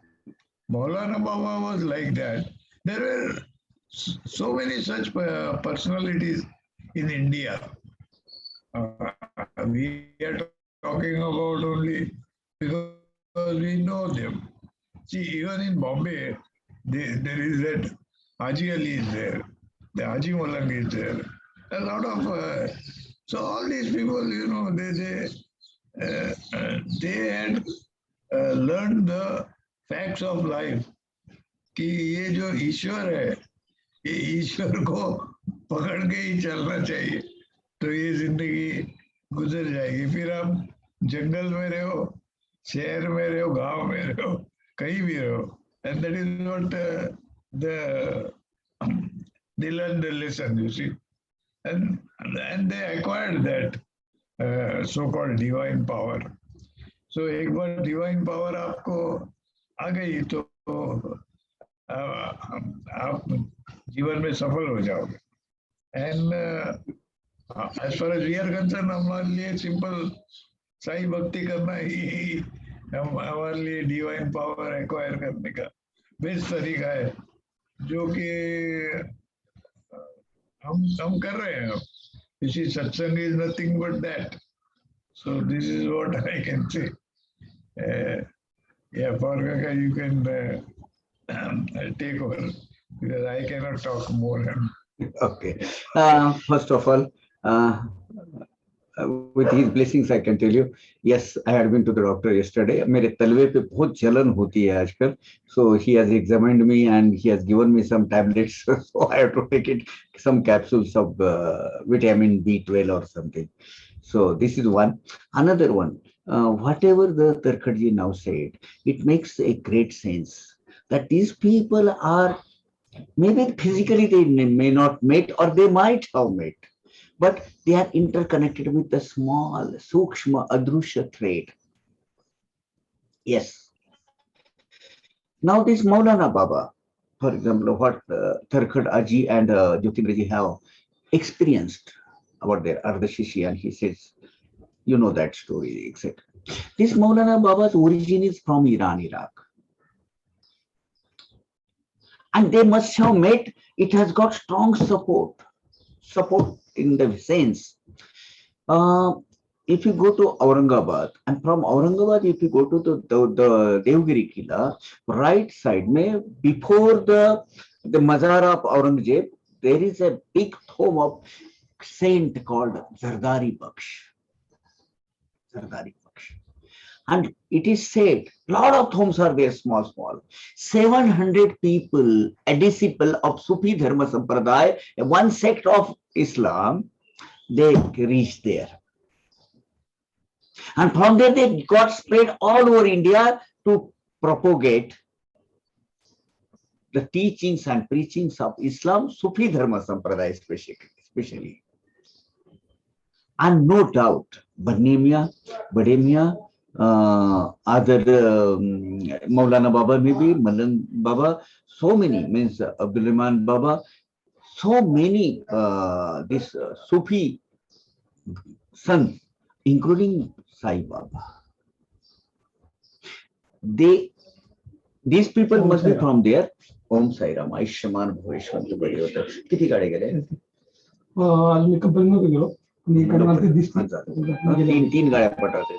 Maulana Baba was like that. There were so many such personalities in India. We are talking about only because we know them. See, even in Bombay, there is that Haji Ali is there, the Haji Malang is there. A lot of so all these people, they had learned the facts of life. कि ये जो ईश्वर है, ये ईश्वर को पकड़ के ही चलना चाहिए तो ये जिंदगी गुजर जाएगी. फिर आप जंगल में रहो, शहर में रहो, गांव में रहो, कहीं भी रहो. And that is what they learned the lesson, you see. And they acquired that so-called divine power. So एक बार divine power आपको आ गई तो आप जीवन में सफल हो जाओगे. And As far as we are concerned, हमारे लिए सिंपल साई भक्ति करना ही हमारे लिए डिवाइन पावर एक्वायर करने का बेस्ट तरीका है, जो कि हम कर रहे हैं अब. इसी सत्संग is nothing but that. So this is what I can say. Yeah, Pargaka, you can take over because I cannot talk more. Okay. First of all, with his blessings, I can tell you, yes, I had been to the doctor yesterday. मेरे तलवे पे बहुत जलन होती है आजकल. So he has examined me and he has given me some tablets. So I have to take it, some capsules of vitamin B12 or something. So this is one. Another one, whatever the Tarkadji now said, it makes a great sense that these people are, maybe physically they may not meet or they might have met, but they are interconnected with the small, sukshma, adrushya thread. Yes. Now this Maulana Baba, for example, what Tarkad Aji and Jyotindraji have experienced about their Ardashishi, and he says, you know that story, etc. This Maulana Baba's origin is from Iran, Iraq. And they must have met, it has got strong support in the sense. If you go to Aurangabad, and from Aurangabad, if you go to the Devgiri Killa, right side, before the Mazar of Aurangzeb, there is a big tomb of saint called Zardari Baksh. Zardari Baksh. And it is said, lot of tombs are there, small. 700 people, a disciple of Sufi Dharma Sampradaya, one sect of Islam, they reached there. And from there, they got spread all over India to propagate the teachings and preachings of Islam, Sufi Dharma Sampradaya especially. And no doubt, Bademia, other Maulana Baba, maybe Malan Baba, so many, means Abdul Rahman Baba, so many this Sufi sons, including Sai Baba. These people must be from there. Om Sai Ram, Aishman Bhaveshwan to bade hota. Kiti gaade gele? आज मी कंपनीमध्ये गेलो आणि कंपनीमध्ये दिसली तीन गाड्या पटवते.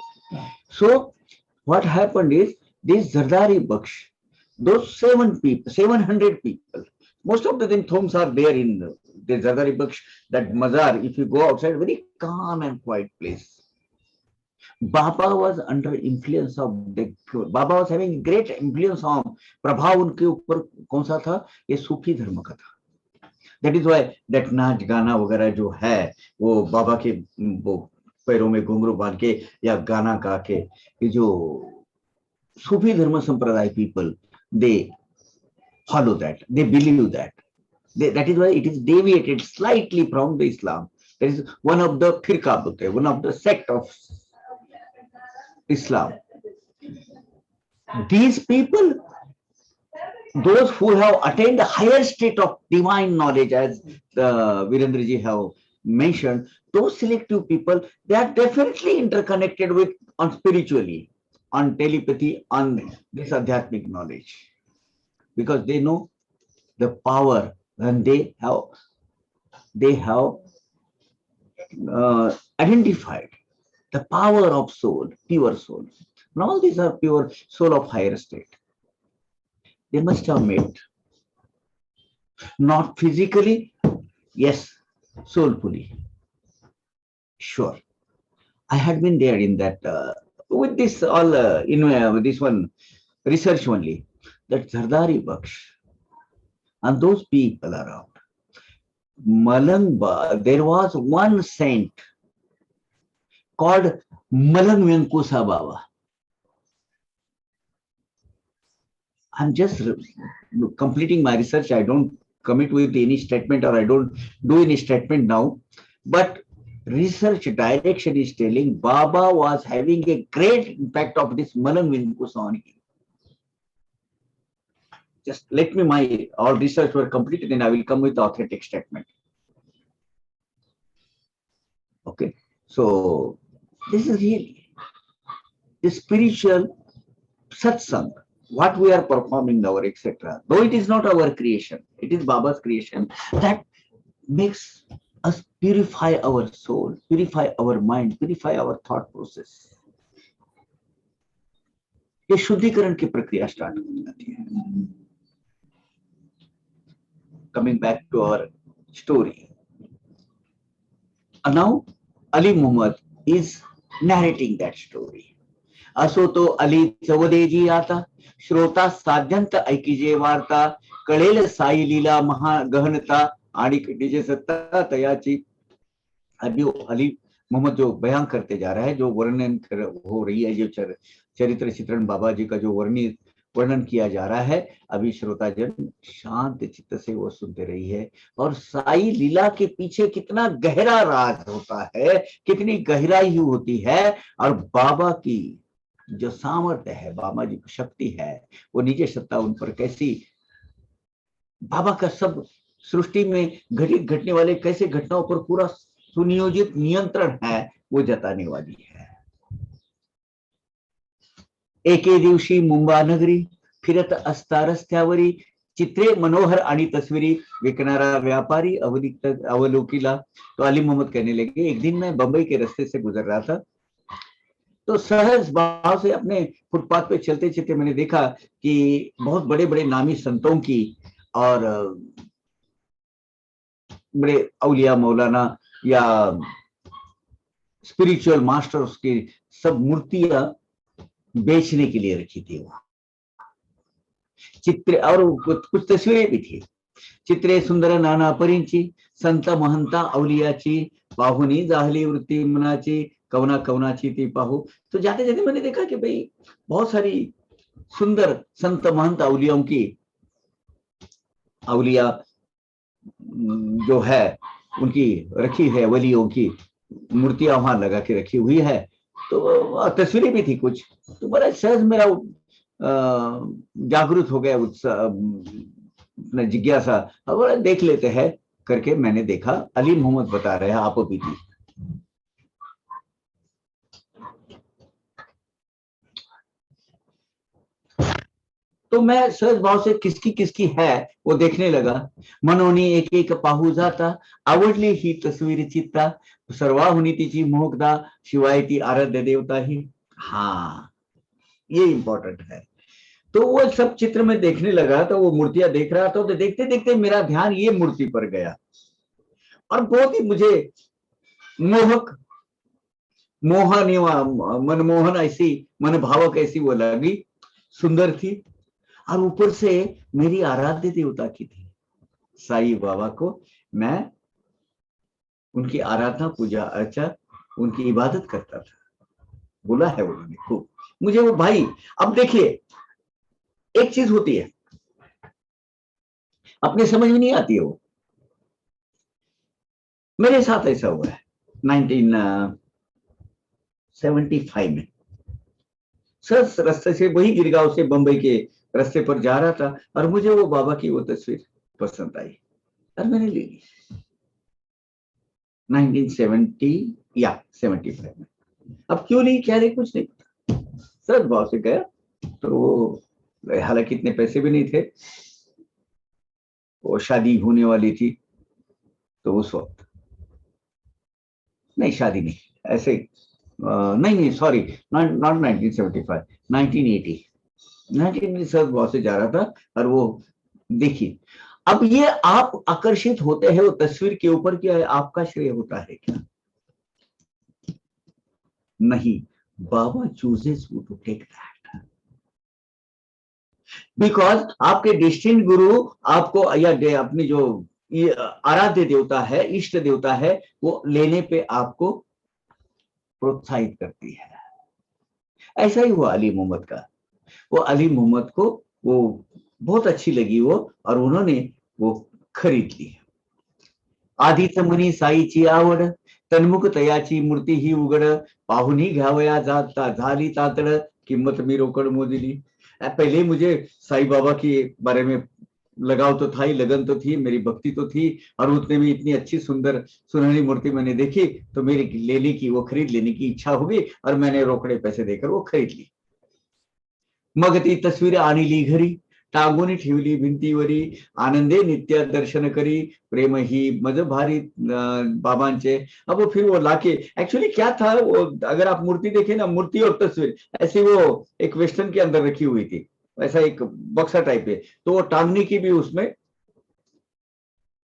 So what happened is this Zardari Baksh, those 700 people, most of them tombs are there in the Zardari Baksh, that Mazar. If you go outside, very calm and quiet place. Baba was under influence of Baba was having great influence on प्रभाव उनके ऊपर कौन सा था? ये सूफी धर्म का था. That is why that नाच गाना वगैरह जो है वो बाबा के वो पैरों में घुंघरू बांध के या गाना गा के, ये जो सूफी धर्म संप्रदाय people, they follow that, they believe that. That is why it is deviated slightly from the Islam. That is one of the firqa, one of the sect of Islam. These people, those who have attained a higher state of divine knowledge, as Virendraji have mentioned, those selective people, they are definitely interconnected with on spiritually, on telepathy, on this adhyatmic knowledge, because they know the power, and they have identified the power of soul, pure soul. And all these are pure soul of higher state. They must have met, not physically, yes, soulfully. Sure, I had been there in that with this all with this one research only, that Zardari Baksh and those people around. Malangba, there was one saint called Malang Venkusa Baba. I'm just completing my research. I don't commit with any statement, or I don't do any statement now. But research direction is telling Baba was having a great impact of this Malang Venkusa on him. Just let me, my all research were completed, then I will come with the authentic statement. So this is really the spiritual satsang, what we are performing now, etc. Though it is not our creation, it is Baba's creation, that makes us purify our soul, purify our mind, purify our thought process. ये शुद्धिकरण की प्रक्रिया स्टार्ट हो जाती है. Coming back to our story. And now Ali Muhammad is narrating that story. असो तो अली चवदेजी आता, श्रोता साध्यंत ऐकिजे वार्ता, कळेल साई लीला महागहनता आणि कटीचे सत्ता तयाची. अभी अली मोहम्मद जो बयान करते जा रहा है, जो वर्णन हो रही है, जो चरित्र चित्रण बाबा जी का जो वर्णन किया जा रहा है, अभी श्रोताजन शांत चित्त से वो सुनते रही है. और साई लीला के पीछे कितना गहरा राज होता है, कितनी गहराई होती है, और बाबा की जो सामर्थ्य है, बाबा जी की शक्ति है, वो निज सत्ता उन पर कैसी, बाबा का सब सृष्टि में घटित घटने वाले कैसे घटनाओं पर पूरा सुनियोजित नियंत्रण है, वो जताने वाली है. एके दिवशी मुंबा नगरी फिरत असता रस्त्यावरी, चित्रे मनोहर आणि तस्वीरी विकणारा व्यापारी अवलोकिला. तो अली मोहम्मद कहने लगे, एक दिन मैं बंबई के रास्ते से गुजर रहा था, तो सहज भाव से अपने फुटपाथ पे चलते चलते मैंने देखा कि बहुत बड़े बड़े नामी संतों की और बड़े औलिया मौलाना या स्पिरिचुअल मास्टर्स की सब मूर्तियां बेचने के लिए रखी थी वहां. चित्र और कुछ तस्वीरें भी थी. चित्रे सुंदर नाना परींची, संत महंता औलियाची, पाहुनी जाहली वृत्ती मनाची, कवना कवनाची ती पाहू. तो जाते जाते मैंने देखा कि भाई बहुत सारी सुंदर संत महंत औलियाओं की, औलिया जो है उनकी रखी है, वलियों की मूर्तियां वहां लगा के रखी हुई है. तो तस्वीरें भी थी कुछ. तो बड़ा सहज मेरा जागृत हो गया उत्साह, जिज्ञासा, अब देख लेते हैं करके मैंने देखा. अली मोहम्मद बता रहे हैं, आप भी थी. तो मैं सहज भाव से किसकी किसकी है वो देखने लगा. मनोनी एक एक पाहू जाता, आवडली ही तस्वीर चित्ता, सर्वाहुनी तिची मोहकता, शिवाय ती आराध्य देवता ही. हाँ, ये इंपॉर्टेंट है. तो वो सब चित्र में देखने लगा, तो वो मूर्तियां देख रहा था. तो देखते देखते मेरा ध्यान ये मूर्ति पर गया, और बहुत ही मुझे मोहक, मोहन, मनमोहन ऐसी, मन भावक ऐसी वो लगी, सुंदर थी. और ऊपर से मेरी आराध्य देवता की थी, साईं बाबा को मैं उनकी आराधना, पूजा अर्चा, उनकी इबादत करता था. बोला है उन्होंने खूब मुझे वो भाई. अब देखिए, एक चीज होती है अपने समझ में नहीं आती है, वो मेरे साथ ऐसा हुआ है 1975 में. सर रास्ते से, वही गिरगांव से बंबई के रास्ते पर जा रहा था, और मुझे वो बाबा की वो तस्वीर पसंद आई और मैंने ले ली 1970 या 75 में. अब क्यों नहीं, क्या नहीं, कुछ नहीं पता. सर भाव से गया, तो वो हालांकि इतने पैसे भी नहीं थे, वो शादी होने वाली थी, तो उस वक्त नहीं, शादी नहीं, ऐसे नहीं सॉरी, नॉट 1975, 1980 सर बहुत से जा रहा था. और वो देखिए, अब ये आप आकर्षित होते हैं वो तस्वीर के ऊपर, क्या आपका श्रेय होता है क्या? नहीं, बाबा chooses you to take that, because आपके डिस्टिंक्ट गुरु आपको, या अपनी जो आराध्य देवता है, इष्ट देवता है, वो लेने पे आपको प्रोत्साहित करती है. ऐसा ही हुआ अली मोहम्मद का. वो अली मोहम्मद को वो बहुत अच्छी लगी वो, और उन्होंने वो खरीद ली. आधीच मनी साईची आवड, तन्मुख तयाची मूर्ती ही उघड, पाहुनी घ्यावया जाता झाली तातड, किंमत मी रोकड मोजली. पहले मुझे साईं बाबा के बारे में लगाव तो था ही, लगन तो थी, मेरी भक्ति तो थी, और उतने में इतनी अच्छी सुंदर सुनहरी मूर्ति मैंने देखी तो मेरी लेने की, वो खरीद लेने की इच्छा हो गई और मैंने रोकड़े पैसे देकर वो खरीद ली। मग ती तस्वीर आणली घरी, टांगून ठेवली भिंतीवरी, आनंदे नित्य दर्शन करी, प्रेम ही मज भारी बाबांचे। अब वो फिर वो लाके, एक्चुअली क्या था वो, अगर आप मूर्ति देखें ना, मूर्ति और तस्वीर ऐसी वो एक वेस्टर्न के अंदर रखी हुई थी, ऐसा एक बक्सा टाइप है, तो वो टांगने की भी उसमें,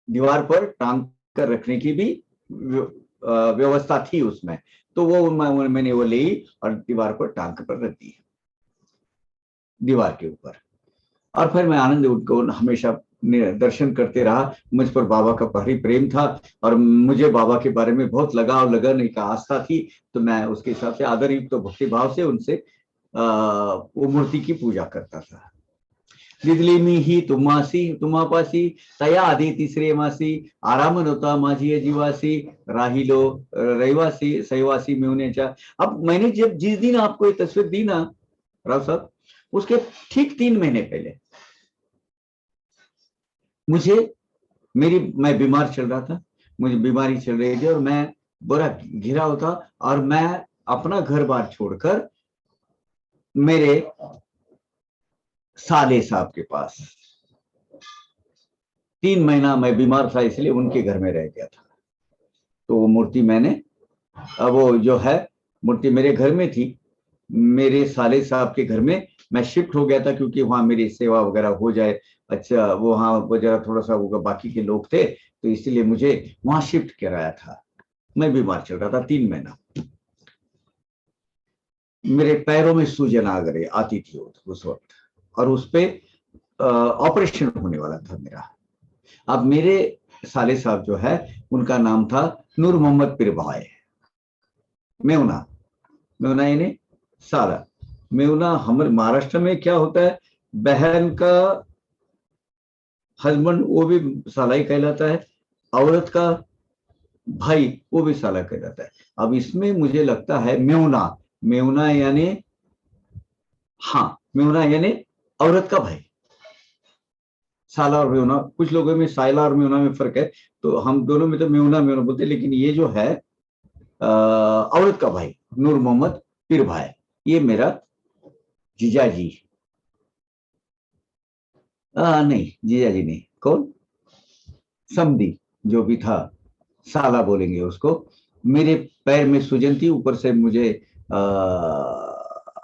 दीवार पर टांग कर रखने की भी व्यवस्था थी उसमें। तो वो मैंने वो ली और दीवार पर टांग कर रख दी, दीवार के ऊपर। और फिर मैं आनंद उनको हमेशा दर्शन करते रहा। मुझ पर बाबा का भारी प्रेम था और मुझे बाबा के बारे में बहुत लगाव, लगन, एक आस्था थी, तो मैं उसके हिसाब से आदर युक्त तो भक्ति भाव से उनसे वो मूर्ति की पूजा करता था। दिदली मी ही तुम्हासी तुम्हापासी, तया आधी तीसरे मासी, आराम नव्हता माझी जीवासी, राहिलो रहिवासी सहिवासी मेवण्याच्या। अब मैंने जब जिस दिन आपको ये तस्वीर दी ना राव साहब, उसके ठीक 3 महीने पहले मुझे मैं बीमार चल रहा था, मुझे बीमारी चल रही थी और मैं बड़ा घिरा हुआ था, और मैं अपना घर बार छोड़कर मेरे साले साहब के पास 3 महीना मैं बीमार था, इसलिए उनके घर में रह गया था। तो वो मूर्ति मैंने, अब वो जो है मूर्ति मेरे घर में थी, मेरे साले साहब के घर में मैं शिफ्ट हो गया था, क्योंकि वहां मेरी सेवा वगैरह हो जाए। अच्छा, वो वहाँ वो जरा थोड़ा सा वो बाकी के लोग थे, तो इसलिए मुझे वहां शिफ्ट कराया था। मैं बीमार चल रहा था 3 महीना, मेरे पैरों में सूजन आ गई आती थी उस वक्त, और उस पे ऑपरेशन होने वाला था मेरा। अब मेरे साले साहब जो है उनका नाम था नूर मोहम्मद पीर भाई। मेवना, मेवना यानी साला। मेवना हमारे महाराष्ट्र में क्या होता है, बहन का हस्बैंड वो भी साला ही कहलाता है, औरत का भाई वो भी साला कहलाता है। अब इसमें मुझे लगता है मेवना, मेवना यानी, हाँ, मेवना यानी औरत का भाई। साला और मेवना, कुछ लोगों में साइला और मेवना में फर्क है, तो हम दोनों में तो मेवना मेवना बोलते हैं, लेकिन ये जो है औरत का भाई नूर मोहम्मद पीर भाई, ये मेरा जीजाजी, नहीं जीजाजी नहीं, कौन, समधी जो भी था, साला बोलेंगे उसको। मेरे पैर में सूजन थी, ऊपर से मुझे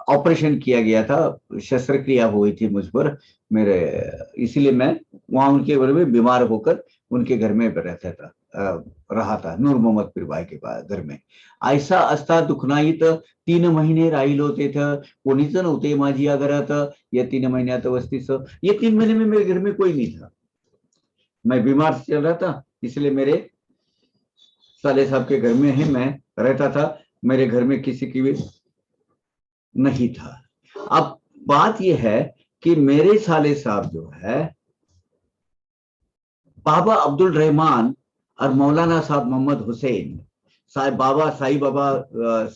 ऑपरेशन किया गया था, शस्त्रक्रिया हुई थी मुझ पर मेरे, इसीलिए मैं वहां उनके घर में बीमार होकर उनके घर में रहता था, रहा था नूर मोहम्मद पीर भाई के पास घर में। ऐसा असता दुखनाईत 3 महिने राहिलो तिथं, कोणीच नव्हते माझी घरात, या 3 महिन्यात वस्तीच। ये 3 महीने में मेरे घर में कोई नहीं था, मैं बीमार चल रहा था, इसलिए मेरे साले साहब के घर में ही मैं रहता था, मेरे घर में किसी की भी नहीं था। अब बात यह है कि मेरे साले साहब जो है बाबा अब्दुल रहमान और मौलाना साहब मोहम्मद हुसैन, साई बाबा साई बाबा,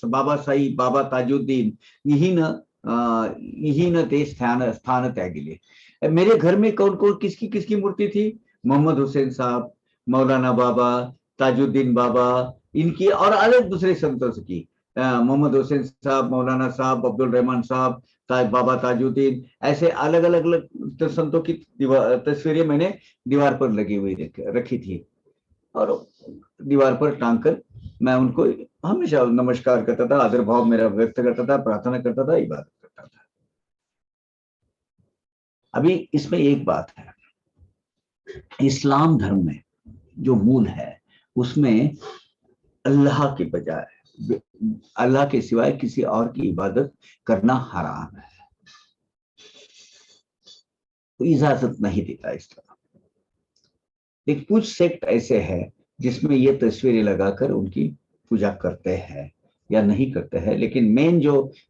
बाबा साई बाबा ताजुद्दीन, यही न ते स्थान स्थान त्यागिले। मेरे घर में कौन कौन किसकी किसकी मूर्ति थी, मोहम्मद हुसैन साहब, मौलाना बाबा, ताजुद्दीन बाबा, इनकी और अलग दूसरे संतों की, मोहम्मद हुसैन साहब, मौलाना साहब, अब्दुल रहमान साहब, बाबा ताजुद्दीन, ऐसे अलग अलग अलग संतों की तस्वीरें मैंने दीवार पर लगी हुई रखी थी, और दीवार पर टांग कर मैं उनको हमेशा नमस्कार करता था, आदर भाव मेरा व्यक्त करता था, प्रार्थना करता था, इबादत करता था। अभी इसमें एक बात है, इस्लाम धर्म में जो मूल है उसमें अल्लाह के बजाय, अल्लाह के सिवाय किसी और की इबादत करना हराम है, तो इजाजत नहीं देता इस्लाम। लेकिन कुछ सेक्ट ऐसे हैं जिसमें ये तस्वीरें लगाकर उनकी पूजा करते हैं या नहीं करते हैं, लेकिन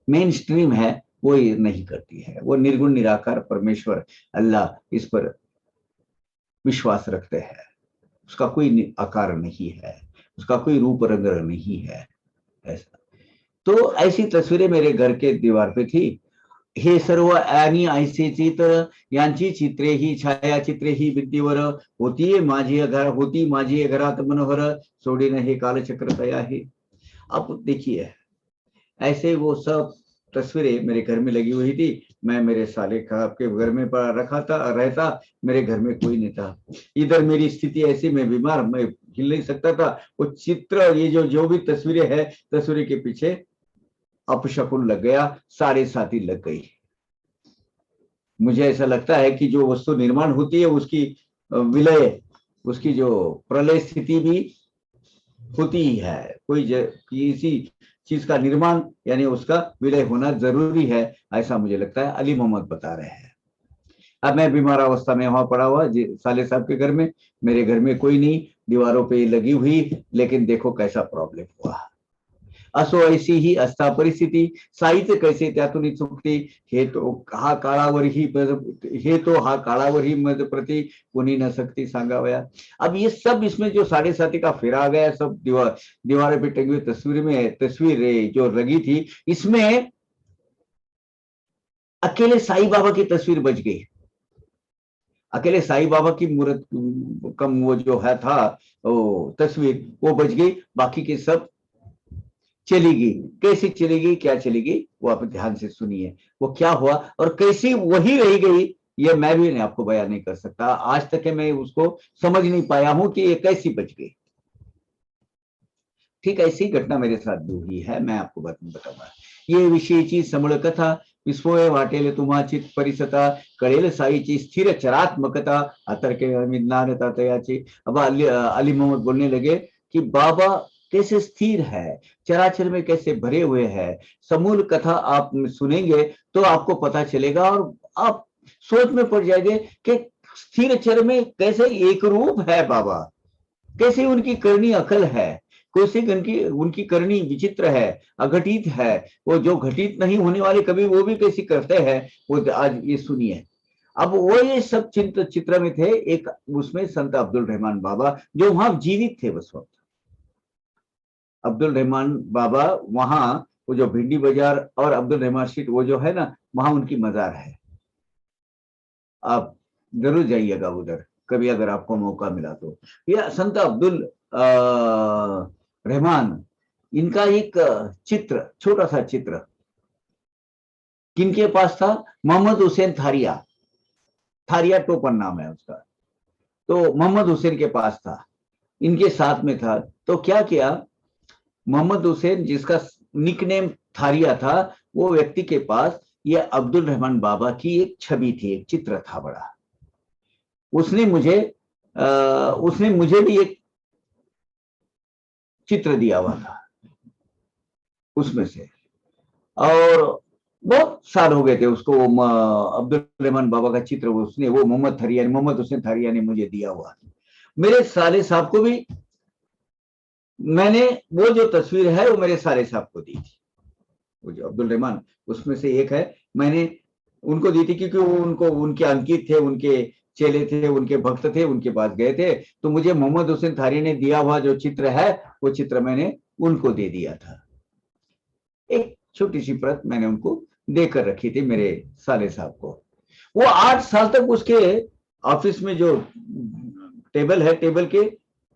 मेन स्ट्रीम है वो ये नहीं करती है, वो निर्गुण निराकार परमेश्वर अल्लाह इस पर विश्वास रखते हैं, उसका कोई आकार नहीं है, उसका कोई रूप रंग नहीं है, ऐसा। तो ऐसी तस्वीरें मेरे घर के दीवार पे थी, हे सर्व आणि ऐसेची तर यांची चित्रे ही छायाचित्रे ही भित्तीवर होती माझी घरात मनोहर सोडीन हे कालचक्र तया है। अब देखिए, ऐसे वो सब तस्वीरें मेरे घर में लगी हुई थी। मैं मेरे साले का आपके घर में रखा था, रहता, मेरे घर में कोई नहीं था। इधर मेरी स्थिति ऐसी, मैं बीमार, मैं हिल नहीं सकता था। वो चित्र, ये जो भी तस्वीरें हैं, तस्वीरें के पीछे अपशकुन लग गया, सारे साथी लग गई। मुझे ऐसा लगता है कि जो वस्तु निर्माण होती है उसकी विलय, उसकी जो प्रलय स्थिति भी होती ही है। किसी चीज का निर्माण यानी उसका विलय होना जरूरी है, ऐसा मुझे लगता है। अली मोहम्मद बता रहे हैं। अब मैं बीमार अवस्था में वहां पड़ा हुआ साले साहब के घर में, मेरे घर में कोई नहीं, दीवारों पे लगी हुई, लेकिन देखो कैसा प्रॉब्लम हुआ। असो ऐसी ही अस्था परिस्थिती, साहित्य कैसे त्यातून चुकते, हे तो हा काळावरही मद प्रति कोणी न सकती सांगावया। अब ये सब इसमें जो 7.5 का फेरा आ गया, सब दीवार पे टंगी हुई तस्वीर जो लगी थी, इसमें अकेले साईं बाबा की तस्वीर बच गई। अकेले साईं बाबा की मूर्त कम वो जो है था, वो तस्वीर वो बच गई, बाकी के सब चली गई। कैसे चली गई, क्या चली गई, वो आप ध्यान से सुनिए वो क्या हुआ और कैसी वही रह गई, ये मैं भी नहीं आपको बयान नहीं कर सकता। आज तक मैं उसको समझ नहीं पाया हूं कि ये कैसी बच गई। ठीक ऐसी घटना मेरे साथ भी हुई है, मैं आपको बताऊंगा। ये विषयीची समळ कथा, विस्मय वाटेल तुम्हा चित परिसता, कळेल साईची स्थिर चरात्मकता, अतर्क विज्ञानता तयाची। अब अली मोहम्मद बोलने लगे कि बाबा कैसे स्थिर है, चराचर में कैसे भरे हुए हैं। समूल कथा आप सुनेंगे तो आपको पता चलेगा और आप सोच में पड़ जाएंगे कि स्थिर चर में कैसे एक रूप है बाबा, कैसे उनकी करनी अकल है, कैसे उनकी करनी विचित्र है, अघटित है। वो जो घटित नहीं होने वाले कभी वो भी कैसी करते हैं, वो आज ये सुनिए। अब वो ये सब चित्र में थे। एक उसमें संत अब्दुल रहमान बाबा जो वहां जीवित थे उस वक्त। अब्दुल रहमान बाबा वहां, वो जो भिंडी बाजार और अब्दुल रहमान स्ट्रीट वो जो है ना, वहां उनकी मजार है। आप जरूर जाइएगा उधर कभी अगर आपको मौका मिला तो। यह संत अब्दुल रहमान, इनका एक चित्र, छोटा सा चित्र किनके पास था, मोहम्मद हुसैन थारिया, थारिया टोपन नाम है उसका, तो मोहम्मद हुसैन के पास था, इनके साथ में था। तो क्या किया, मोहम्मद हुसैन जिसका निकनेम थारिया था, वो व्यक्ति के पास ये अब्दुल रहमान बाबा की एक छवि थी, एक चित्र था बड़ा। उसने मुझे भी एक चित्र दिया हुआ था उसमें से, और बहुत साल हो गए थे उसको। अब्दुल रहमान बाबा का चित्र वो मोहम्मद हुसैन थारिया ने मुझे दिया हुआ। मेरे साले साहब को भी मैंने वो जो तस्वीर है वो मेरे साले साहब को दी थी। वो जो अब्दुल रहमान उसमें से एक है, मैंने उनको दी थी क्योंकि वो उनके अंकित थे, उनके चेले थे, उनके भक्त थे, उनके पास गए थे। तो मुझे मोहम्मद हुसैन थारी ने दिया हुआ जो चित्र है वो चित्र मैंने उनको दे दिया था। एक छोटी सी प्रत मैंने उनको देकर रखी थी, मेरे साले साहब को। वो 8 साल तक उसके ऑफिस में जो टेबल है, टेबल के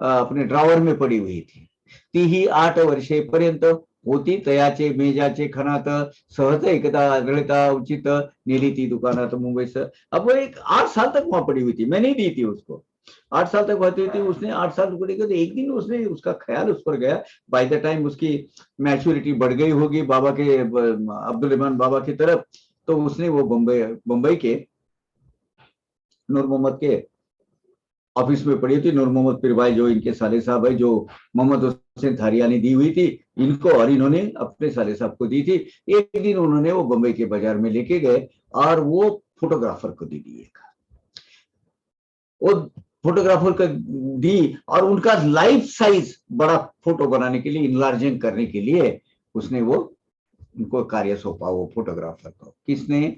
अपने ड्रॉवर में पड़ी हुई थी। तीही 8 वर्षेपर्यंत होती तयाचे मेजाचे खनात, सहज एकदा आढळता उचित, नेली ती दुकानात मुंबईस। अब वो एक 8 साल तक वहां पड़ी हुई थी, मैं नहीं दी थी उसको। 8 साल तक होती थी, उसने 8 साल पड़ी थी। एक दिन उसने उसका ख्याल उस पर गया, बाय द टाइम उसकी मैच्योरिटी बढ़ गई होगी बाबा के, अब्दुल रहमान बाबा की तरफ। तो उसने वो बम्बई के नूर मोहम्मद के ऑफिस में पड़ी थी। नूर मोहम्मद पीर भाई जो इनके साले साहब है, जो मोहम्मद हुसैन थारिया ने दी हुई थी इनको, और इन्होंने अपने साले साहब को दी थी। एक दिन उन्होंने वो बम्बई के बाजार में लेके गए और वो फोटोग्राफर को दी थी। वो फोटोग्राफर को दी और उनका लाइफ साइज बड़ा फोटो बनाने के लिए, इनलार्जिंग करने के लिए उसने वो उनको कार्य सौंपा, वो फोटोग्राफर को। किसने?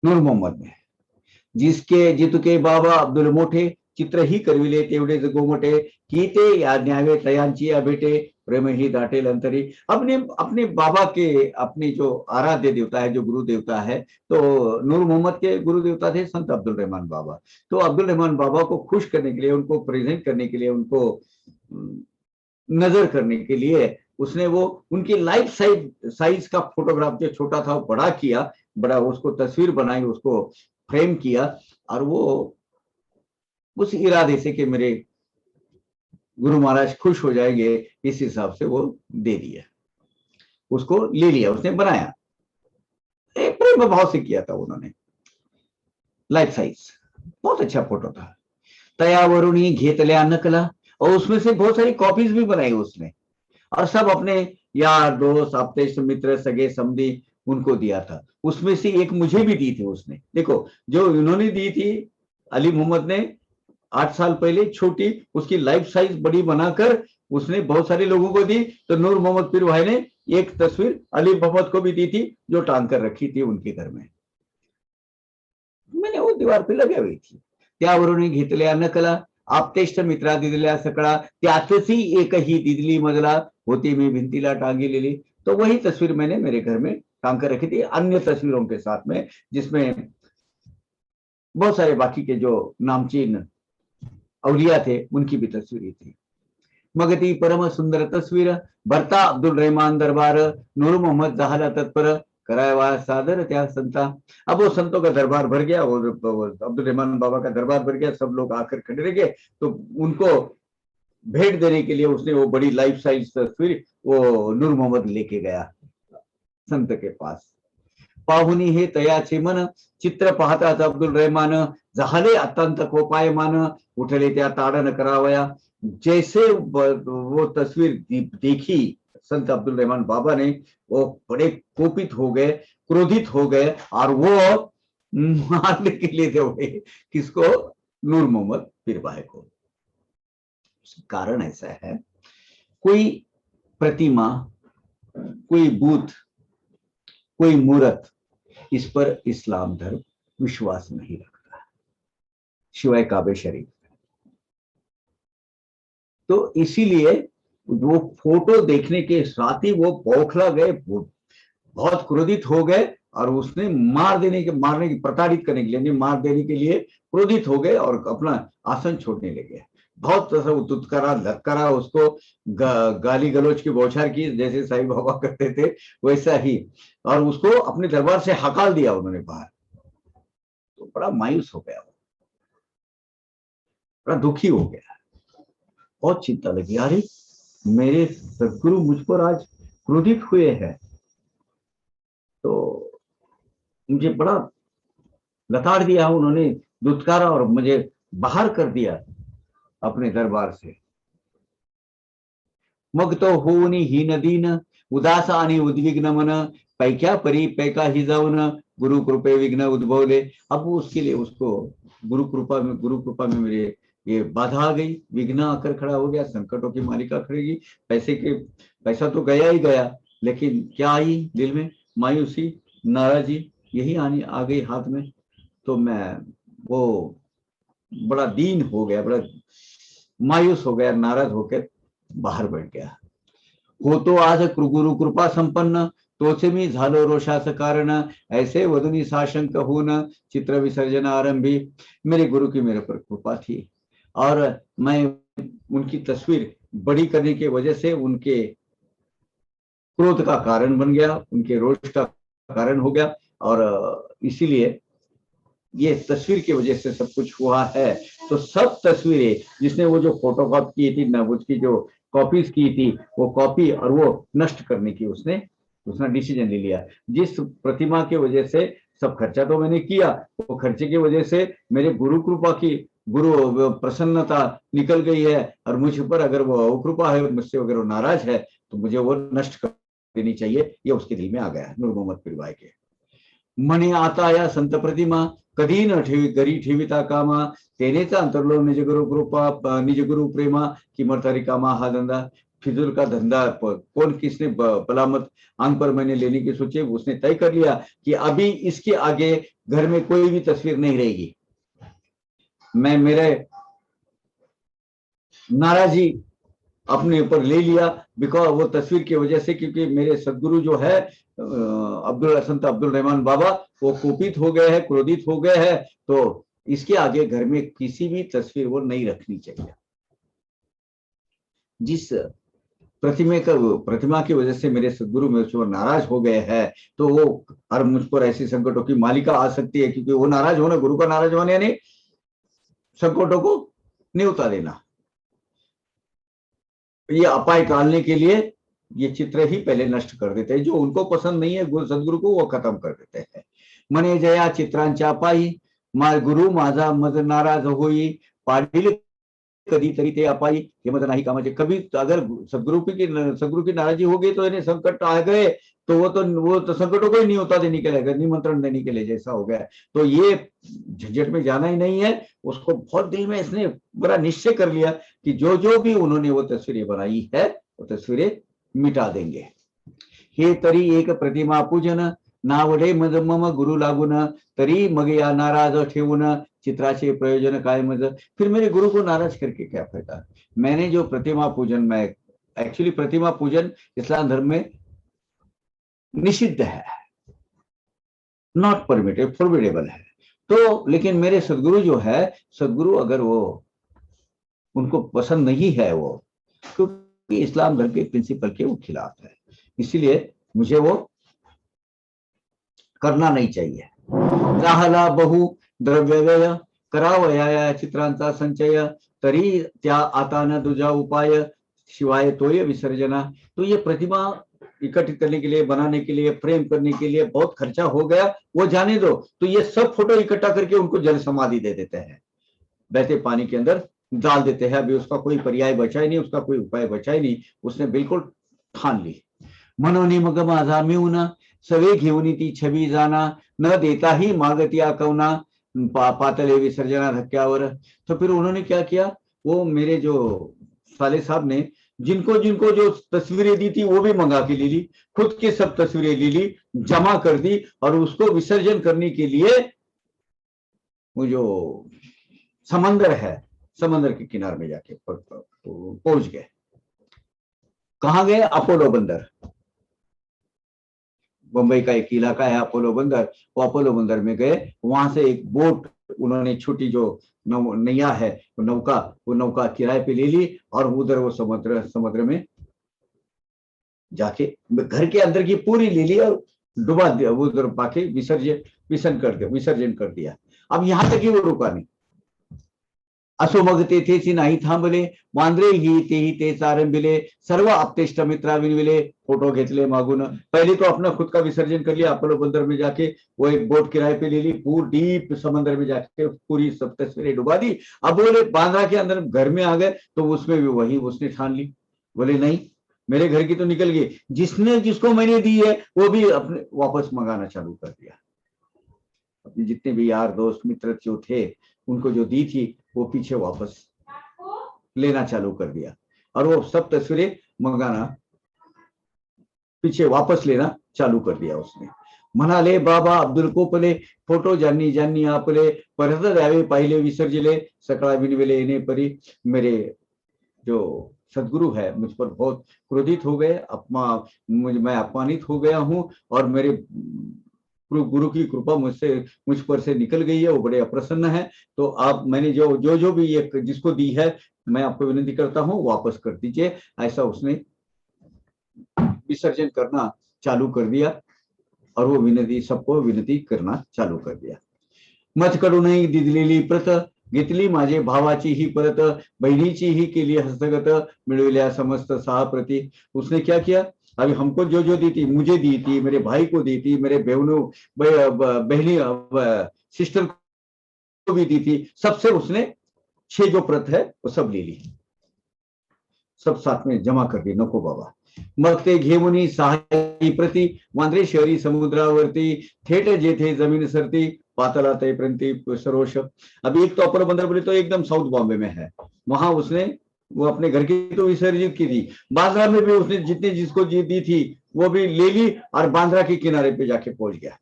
नूर मोहम्मद ने। जितके बाबा अब्दुल मोठे चित्र ही करविले तेवढे गोमटे, की ते या न्यावे तयांची या भेटे, प्रेम ही दाटेल अंतरी। अपने अपने बाबा के, अपने जो आराध्य देवता है, जो गुरु देवता है, तो नूर मोहम्मद के गुरु देवता थे संत अब्दुल रहमान बाबा। तो अब्दुल रहमान बाबा को खुश करने के लिए, उनको प्रेजेंट करने के लिए, उनको नजर करने के लिए उसने वो उनकी लाइफ साइज का फोटोग्राफ जो छोटा था वो बड़ा किया, बड़ा उसको तस्वीर बनाई, उसको फ्रेम किया, और वो उस इरादे से कि मेरे गुरु महाराज खुश हो जाएंगे, इस हिसाब से वो दे दिया, उसको ले लिया, उसने बनाया, एक प्रेम भाव से किया था उन्होंने। लाइफ साइज बहुत अच्छा फोटो था। तयावरुणी घेतल्या नकला, और उसमें से बहुत सारी कॉपीज भी बनाई उसने, और सब अपने यार दोस्त, आप्तेष्ट मित्र, सगे समधी, उनको दिया था। उसमें से एक मुझे भी दी थी उसने। देखो, जो उन्होंने दी थी अली मोहम्मद ने 8 साल पहले, छोटी, उसकी लाइफ साइज बड़ी बनाकर उसने बहुत सारे लोगों को दी। तो नूर मोहम्मद पीर भाई ने एक तस्वीर अली मोहम्मद को भी दी थी, जो टांग कर रखी थी उनके घर में, मैंने वो दीवार पे लगी हुई थी। त्यावरून घेतल्या नकला, आपतेष्ट मित्रा दिदल्या सकळा, त्यातही एकही दिदली मजला, होती मी भिंतीला टांगलेली। तो वही तस्वीर मैंने मेरे घर में टांग कर रखी थी, अन्य तस्वीरों के साथ में, जिसमें बहुत सारे बाकी के जो नामचीन औलिया थे उनकी भी तस्वीरें थी। मगती परम सुंदर तस्वीर, भरता अब्दुल रहमान दरबार, नूर मोहम्मद जहाला तत्पर, कराया सादर त्या संता। अब वो संतों का दरबार भर गया, और अब्दुल रहमान बाबा का दरबार भर गया, सब लोग आकर खड़े रह गए। तो उनको भेंट देने के लिए उसने वो बड़ी लाइफ साइज तस्वीर वो नूर मोहम्मद लेके गया संत के पास। पाहुनी हे तयाचे मन, चित्र पाहताच अब्दुल रहमान झाले अत्यंत कोपायमान, उठले त्या ताडन करावया। जैसे वो तस्वीर देखी संत अब्दुल रहमान बाबा ने, वो बड़े कोपित हो गए, क्रोधित हो गए, और वो मारने के लिए दौड़े। किसको? नूर मोहम्मद पीर भाई को। कारण ऐसा है, कोई प्रतिमा, कोई बूथ, कोई मूर्त, इस पर इस्लाम धर्म विश्वास नहीं रखता, शिवाय काबे शरीफ। तो इसीलिए वो फोटो देखने के साथ ही वो बौखला गए, बहुत क्रोधित हो गए, और उसने मारने की, प्रताड़ित करने के लिए, मार देने के लिए क्रोधित हो गए और अपना आसन छोड़ने लगे। बहुत तुतकरा लतकरा, उसको गाली गलौज की बौछार की, जैसे साईं बाबा करते थे वैसा ही, और उसको अपने दरबार से हकाल दिया उन्होंने बाहर। तो बड़ा मायूस हो गया, बड़ा दुखी हो गया, बहुत चिंता लगी, अरे मेरे सदगुरु मुझ पर आज क्रोधित हुए हैं। तो मुझे बड़ा लताड़ दिया उन्होंने, दुत्कारा, और मुझे बाहर कर दिया अपने दरबार से। मग तो होनी हीन दीन, उदास आणि उद्विग्न मन, पैक्या परी पैका ही जाऊन, गुरु कृपे विघ्न उद्भवले। अब उसके लिए उसको गुरु कृपा में मेरे ये बाधा आ गई, विघ्न आकर खड़ा हो गया, संकटों की मालिका खड़ेगी। पैसा तो गया ही गया, लेकिन क्या आई दिल में? मायूसी, नाराजी, यही आनी आ गई हाथ में। तो मैं वो बड़ा दीन हो गया, बड़ा मायूस हो गया, नाराज होकर बाहर बैठ गया। हो तो आज गुरु कृपा संपन्न, तोचे मी झालो रोषास कारण, ऐसे वदुनी साशंक होन, चित्र विसर्जन आरंभी। मेरे गुरु की मेरे पर कृपा थी, और मैं उनकी तस्वीर बड़ी करने की वजह से उनके क्रोध का कारण बन गया, उनके रोष का कारण हो गया, और इसीलिए ये तस्वीर की वजह से सब कुछ हुआ है। तो सब तस्वीरें, जिसने वो जो फोटोकॉपी की थी ना, उसकी जो कॉपीज की थी, वो कॉपी और वो नष्ट करने की उसने डिसीजन ले लिया। जिस प्रतिमा की वजह से सब खर्चा तो मैंने किया, वो खर्चे की वजह से मेरे गुरु कृपा की, गुरु प्रसन्नता निकल गई है, और मुझ पर अगर वो अकृपा है, मुझसे अगर वो नाराज है, तो मुझे वो नष्ट कर देनी चाहिए। ये उसके दिल में आ गया नूर मोहम्मद पीर भाई के। मने आता या संत प्रतिमा, कधी न ठेवी घरी ठेविता कामा, तेनेचा अंतरलो निज गुरु कृपा, निज गुरु प्रेमा, किमर्थ रिकामा हा धंधा। फिजूल का धंधा कौन किसने बलामत आंग पर मैंने लेने की सोची, उसने तय कर लिया कि अभी इसके आगे घर में कोई भी तस्वीर नहीं रहेगी। मैं मेरे नाराजी अपने ऊपर ले लिया, बिकॉज वो तस्वीर की वजह से, क्योंकि मेरे सदगुरु जो है अब्दुल संत अब्दुल रहमान बाबा, वो कुपित हो गए हैं, क्रोधित हो गए हैं। तो इसके आगे घर में किसी भी तस्वीर वो नहीं रखनी चाहिए। जिस प्रतिमा की वजह से मेरे सदगुरु मुझ नाराज हो गए हैं, तो वो और मुझ पर ऐसी संकटों की मालिका आ सकती है, क्योंकि वो नाराज होना, गुरु का नाराज होने यानी संकटों को न्योता देना। ये अपाय टालने के लिए ये चित्र ही पहले नष्ट कर देते हैं, जो उनको पसंद नहीं है सदगुरु को, वो खत्म कर देते हैं। मने जया चित्रांच्या पायी गुरु माझा मज नाराज होई, पाडील कधीतरी ते अपाई, हे मत नाही कामाचे। कभी अगर सदगुरु की नाराजी हो गई, तो इन्हें संकट आ गए, तो वो तो संकटों को ही नहीं होता देने के लिए, निमंत्रण देने के लिए जैसा हो गया। तो ये झंझट में जाना ही नहीं है। उसको बहुत दिल में इसने बड़ा निश्चय कर लिया कि जो जो भी उन्होंने वो तस्वीरें बनाई है, वो तस्वीरें मिटा देंगे। हे तरी एक प्रतिमा पूजन, नावडे मज मम गुरु लागून, तरी मग या नाराज ठेवून, चित्राचे प्रयोजन काय मज। फिर मेरे गुरु को नाराज करके क्या फायदा। मैंने जो प्रतिमा पूजन, मैं एक्चुअली प्रतिमा पूजन इस्लाम धर्म में निषिद्ध है, नॉट परमिटेड, फॉरबिडेबल है। तो लेकिन मेरे सदगुरु जो है, सदगुरु अगर वो उनको पसंद नहीं है, वो क्योंकि इस्लाम धर्म के प्रिंसिपल के वो खिलाफ है, इसीलिए मुझे वो करना नहीं चाहिए। राहला बहु द्रव्य व्यय, करावया चित्रांचा संचय, तरी त्या आता न दूजा उपाय, शिवाय तोय विसर्जना। तो ये प्रतिमा इकट्ठित करने के लिए, बनाने के लिए, फ्रेम करने के लिए बहुत खर्चा हो गया, वो जाने दो। तो ये सब फोटो इकट्ठा करके उनको जल समाधि दे देते हैं, बहते पानी के अंदर डाल देते हैं। अभी उसका कोई पर्याय बचा ही नहीं, उसका कोई उपाय बचा ही नहीं, उसने बिल्कुल ठान ली। मनोनी मग माझा मिळून, सवे घेऊन ती छबी जाना, न देता ही मागतिया कवना, पातले विसर्जना धक्क्यावर। तो फिर उन्होंने क्या किया, वो मेरे जो साले साहब ने जिनको जिनको जो तस्वीरें दी थी, वो भी मंगा के ले ली, खुद की सब तस्वीरें ले ली, जमा कर दी, और उसको विसर्जन करने के लिए वो जो समंदर है, समंदर के किनारे में जाके पहुंच गए। कहां गए? अपोलो बंदर, मुंबई का एक इलाका है अपोलो बंदर, वो अपोलो बंदर में गए। वहां से एक बोट उन्होंने, छोटी जो नैया है, वो नौका किराए पे ले ली, और उधर वो समुद्र में जाके घर के अंदर की पूरी ले ली और डुबा दिया, उधर पाके विसर्जन कर दिया। अब यहां तक ही वो रुका नहीं। असो मग तेथेची नाही थांबले, वांद्रे ही तेही तेच आरंभिले, सर्व आप्तेष्ट मित्रा विनविले, फोटो घेतले मागून। पहले तो अपना खुद का विसर्जन कर लिया अपोलो बंदर में जाके, वो एक बोट किराए पे ले ली, पूरी डीप समंदर में जाके पूरी सब तस्वीरें डुबा दी। अब बोले बांद्रा के अंदर घर में आ गए, तो उसमें भी वही उसने ठान ली, बोले नहीं मेरे घर की तो निकल गई, जिसने जिसको मैंने दी है वो भी अपने वापस मंगाना चालू कर दिया। अपने जितने भी यार दोस्त मित्र जो थे, उनको जो दी थी वो पीछे वापस लेना चालू कर दिया, और वो सब तस्वीरें मंगाना, पीछे वापस लेना चालू कर दिया उसने। म्हणाले बाबा अब्दुल कोपले, फोटो ज्यांनी ज्यांनी आपले, परत द्यावे पाहिले विसर्जिले, सकळा विनविले येणे परी। मेरे जो सदगुरु है मुझ पर बहुत क्रोधित हो गए, मैं अपमानित हो गया हूं, और मेरे गुरु की कृपा मुझ पर से निकल गई है, वो बड़े अप्रसन्न है। तो आप, मैंने जो भी ये जिसको दी है, मैं आपको विनती करता हूं वापस कर दीजिए। ऐसा उसने विसर्जन करना चालू कर दिया, और वो सबको विनती करना चालू कर दिया। मजकडूनही दिलेली प्रत, घेतली माझे भावाची ही परत, बहिणीची ही केली हस्तगत, मिळविल्या समस्त 6 प्रति। उसने क्या किया, अभी हमको जो जो दी थी, मुझे दी थी, मेरे भाई को दी थी, मेरे बहनी सिस्टर को भी दी थी, सबसे उसने 6 जो प्रत है वो सब ले ली, सब साथ में जमा कर दी। नको बाबा। मग ते घेऊनी 6 प्रति, वांद्रे शहरी समुद्रावरती, थेट जेथे जमीन सरती, पातला तयप्रंती सरोश। अभी एक तो अपोलो बंदर बोले तो एकदम साउथ बॉम्बे में है, वहां उसने वो अपने घर की तो विसर्जित की थी, बांद्रा में भी उसने जितने जिसको दी थी वो भी ले ली, और बांद्रा के किनारे पे जाके पहुंच गया